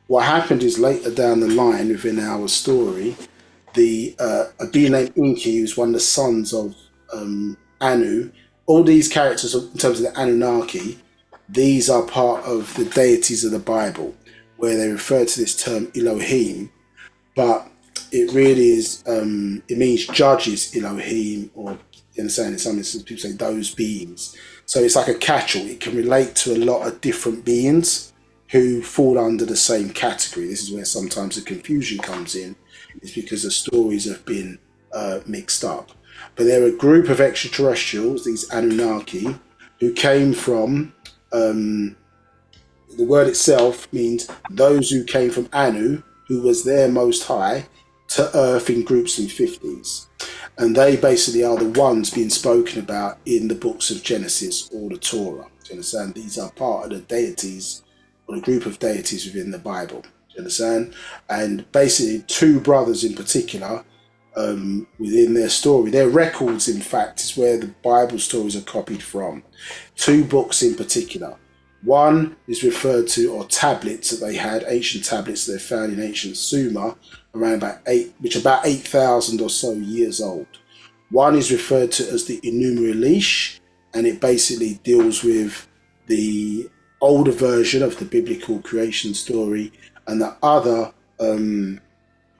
What happened is later down the line within our story, a being named Inki, who's one of the sons of Anu. All these characters, in terms of the Anunnaki, these are part of the deities of the Bible, where they refer to this term Elohim, but it really is it means judges Elohim, or you understand, in some instances people say those beings. So it's like a catch-all. It can relate to a lot of different beings who fall under the same category. This is where sometimes the confusion comes in, is because the stories have been mixed up. But they're a group of extraterrestrials, these Anunnaki, who came from, the word itself means those who came from Anu, who was their most high, to Earth in groups in 50s. And they basically are the ones being spoken about in the books of Genesis or the Torah. Do you understand? These are part of the deities, or the group of deities within the Bible. Do you understand? And basically two brothers in particular, within their story, their records in fact is where the Bible stories are copied from. Two books in particular. One is referred to, or tablets that they had, ancient tablets that they found in ancient Sumer, around about 8,000 or so years old. One is referred to as the Enuma Elish, and it basically deals with the older version of the biblical creation story, and the other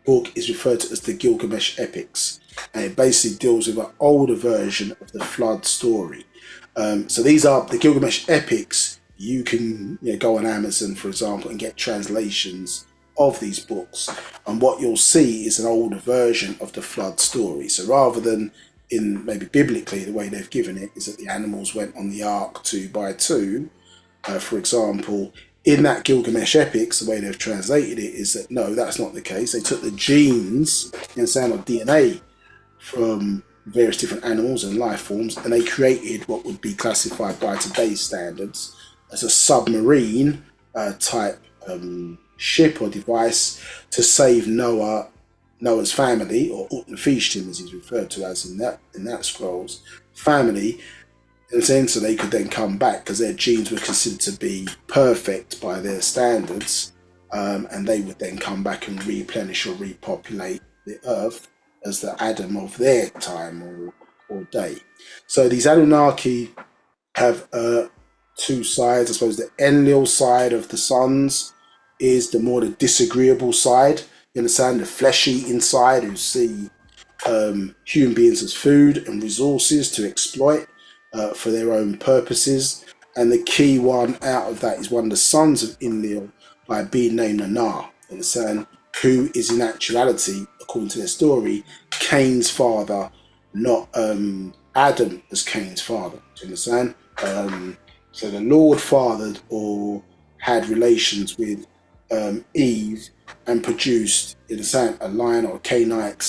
book is referred to as the Gilgamesh Epics, and it basically deals with an older version of the flood story. So these are the Gilgamesh Epics. You can go on Amazon, for example, and get translations of these books, and what you'll see is an older version of the flood story. So rather than in maybe biblically the way they've given it is that the animals went on the ark 2 by 2, for example, in that Gilgamesh Epics, the way they've translated it is that no, that's not the case. They took the genes and sound of DNA from various different animals and life forms, and they created what would be classified by today's standards as a submarine type ship or device to save Noah's family, or Utnapishtim as he's referred to as in that scrolls, family, and so they could then come back because their genes were considered to be perfect by their standards, and they would then come back and replenish or repopulate the earth as the Adam of their time or day. So these Anunnaki have two sides. I suppose the Enlil side of the sons is the disagreeable side. You understand, the flesh-eating side, who see human beings as food and resources to exploit for their own purposes. And the key one out of that is one of the sons of Enlil by being named Nannar. You understand, who is in actuality, according to their story, Cain's father, not Adam as Cain's father. Do you understand? So the Lord fathered or had relations with Eve and produced, you understand, a lion or a Cainite.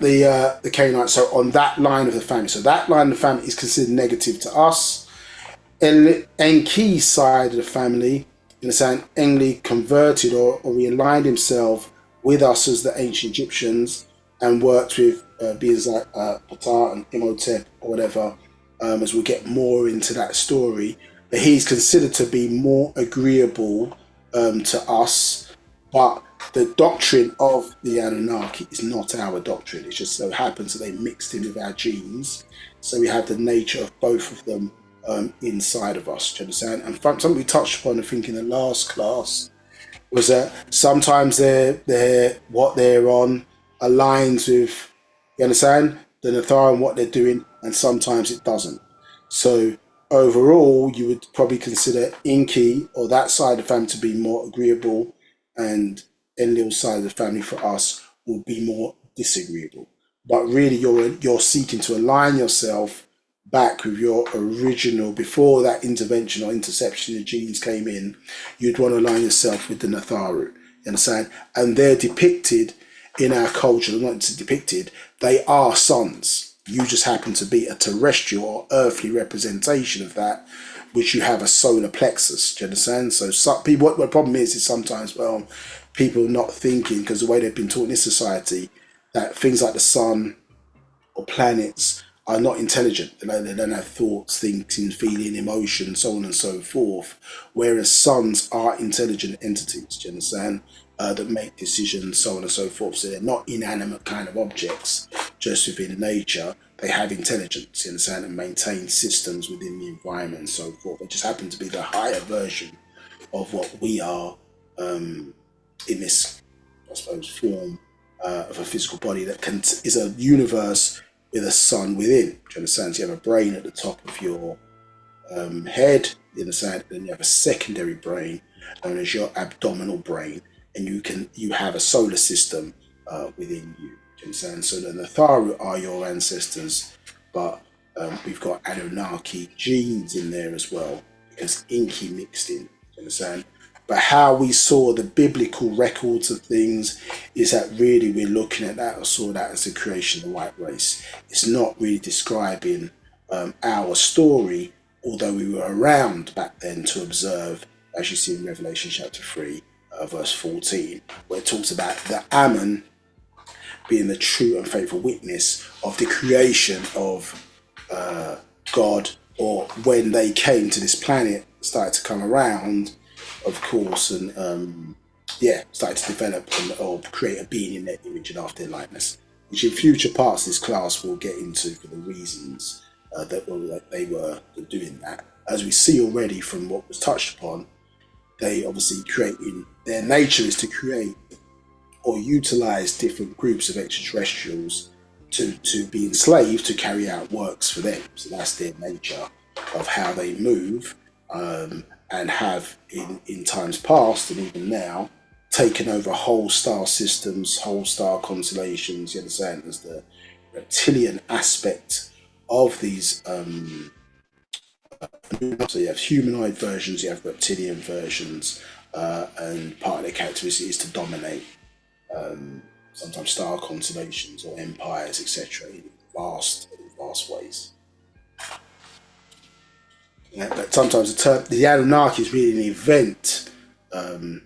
The Cainite. So on that line of the family, so that line of the family is considered negative to us. Enki's side of the family, you understand, Enki converted or realigned himself with us as the ancient Egyptians, and worked with beings like Patar and Imhotep or whatever, as we get more into that story. But he's considered to be more agreeable to us, but the doctrine of the Anunnaki is not our doctrine. It just so happens that they mixed in with our genes, so we have the nature of both of them inside of us. Do you understand? And something we touched upon, I think, in the last class was that sometimes they're what they're on aligns with, you understand, the Natharu and what they're doing, and sometimes it doesn't. So overall, you would probably consider Inky or that side of the family to be more agreeable, and Enlil's side of the family for us will be more disagreeable. But really, you're seeking to align yourself back with your original, before that intervention or interception of genes came in. You'd want to align yourself with the Natharu, you understand? And they're depicted in our culture, not depicted, they are sons. You just happen to be a terrestrial or earthly representation of that, which you have a solar plexus. Do you understand? So some people, what the problem is sometimes, well, people not thinking, because the way they've been taught in this society, that things like the sun or planets are not intelligent. They don't have thoughts, thinking, feeling, emotion, so on and so forth. Whereas suns are intelligent entities, do you understand? That make decisions, so on and so forth. So they're not inanimate kind of objects just within nature. They have intelligence, you understand, and maintain systems within the environment and so forth. They just happen to be the higher version of what we are in this, I suppose, form of a physical body that is a universe with a sun within. Do you understand? So you have a brain at the top of your head, you understand, and you have a secondary brain known as your abdominal brain, and you have a solar system within you. Do you understand? So the Natharu are your ancestors, but we've got Anunnaki genes in there as well, because Inky mixed in. Do you understand? But how we saw the biblical records of things is that really we're looking at that, or saw that as the creation of the white race. It's not really describing our story, although we were around back then to observe, as you see in Revelation chapter 3, verse 14, where it talks about the Ammon being the true and faithful witness of the creation of God, or when they came to this planet, started to come around, of course, and started to develop or create a being in their image and after their likeness, which in future parts of this class we'll get into for the reasons that they were doing that. As we see already from what was touched upon, they obviously creating, their nature is to create or utilize different groups of extraterrestrials to be enslaved to carry out works for them. So that's their nature of how they move, and have in times past and even now taken over whole star systems, whole star constellations. You understand? There's the reptilian aspect of these. So you have humanoid versions, you have reptilian versions, and part of their characteristic is to dominate sometimes star constellations or empires, etc., in vast ways. Yeah, but sometimes the Anunnaki is really an event, in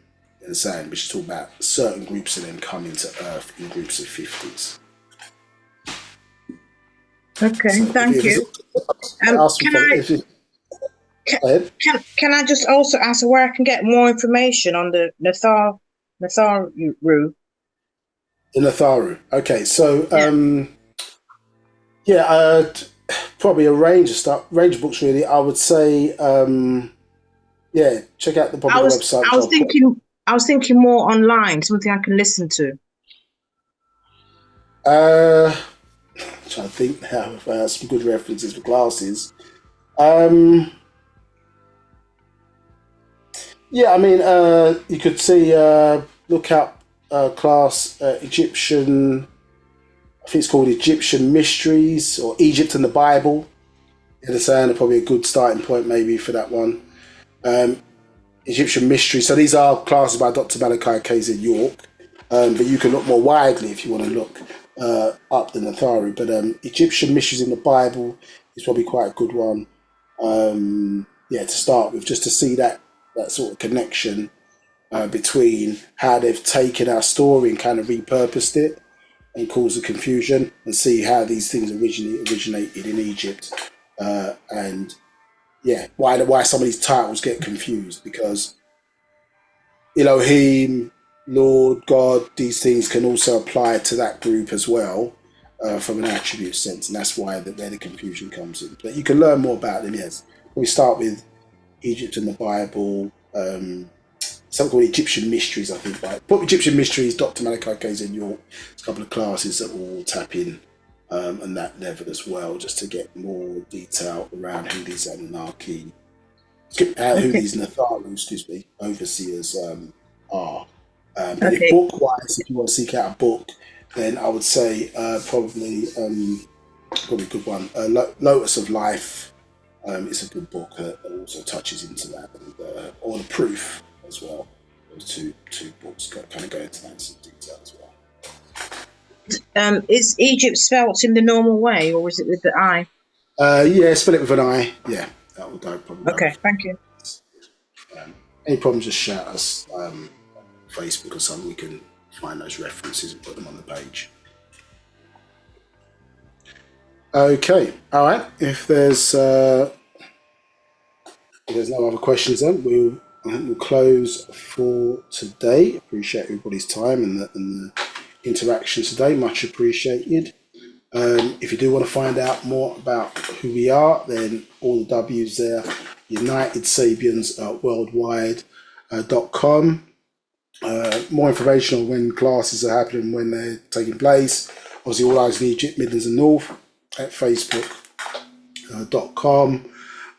the saying, which is talking about certain groups of them coming to Earth in groups of 50s. Okay, So thank you. Can I just also ask where I can get more information on the Natharu? The Natharu. Okay, so probably a range of stuff, range of books really. I would say, check out the popular website. I was thinking more online, something I can listen to. I'm trying to think now if I have some good references for classes. You could see, look up class Egyptian, I think it's called Egyptian Mysteries, or Egypt and the Bible. You understand? Probably a good starting point maybe for that one. Egyptian Mysteries. So these are classes by Dr. Malachi KZ York, but you can look more widely if you want to look up the Natharu. But Egyptian Mysteries in the Bible is probably quite a good one. To start with, just to see that sort of connection between how they've taken our story and kind of repurposed it. and cause the confusion and see how these things originated in Egypt, and why some of these titles get confused, because Elohim, Lord, God, these things can also apply to that group as well, from an attribute sense, and that's where the confusion comes in. But you can learn more about them. Yes, we start with Egypt and the Bible. Something called Egyptian Mysteries, I think. Right? Put Egyptian Mysteries, Dr. Malachi York. There's a couple of classes that will tap in, and that level as well, just to get more detail around who these Anunnaki, who these Natharu, overseers are. But if book-wise, if you want to seek out a book, then I would say probably a good one. Lotus of Life is a good book that also touches into that, and, or The Proof as well. Those two books kind of go into that in some detail as well. Is Egypt spelt in the normal way, or is it with the I? Spell it with an I. Yeah, that will go probably. Okay, thank you. Any problems, just shout us on Facebook or something. We can find those references and put them on the page. Okay, all right. If there's no other questions, then we'll close for today. Appreciate everybody's time and the interaction today. Much appreciated. If you do want to find out more about who we are, then all the W's there. United Sabians worldwide.com. More information on when classes are happening, when they're taking place. Obviously, all eyes in Egypt, Midlands and North at facebook.com.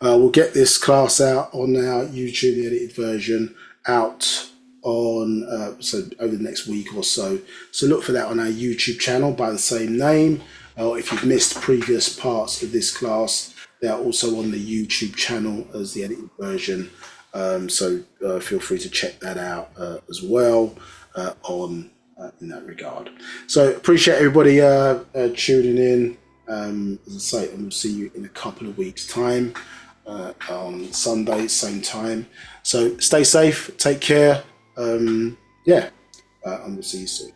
We'll get this class out on our YouTube, the edited version, out on so over the next week or so. So look for that on our YouTube channel by the same name. If you've missed previous parts of this class, they are also on the YouTube channel as the edited version. So feel free to check that out as well in that regard. So appreciate everybody tuning in. As I say, and we'll see you in a couple of weeks' time on Sunday, same time. So stay safe, take care. And we'll see you soon.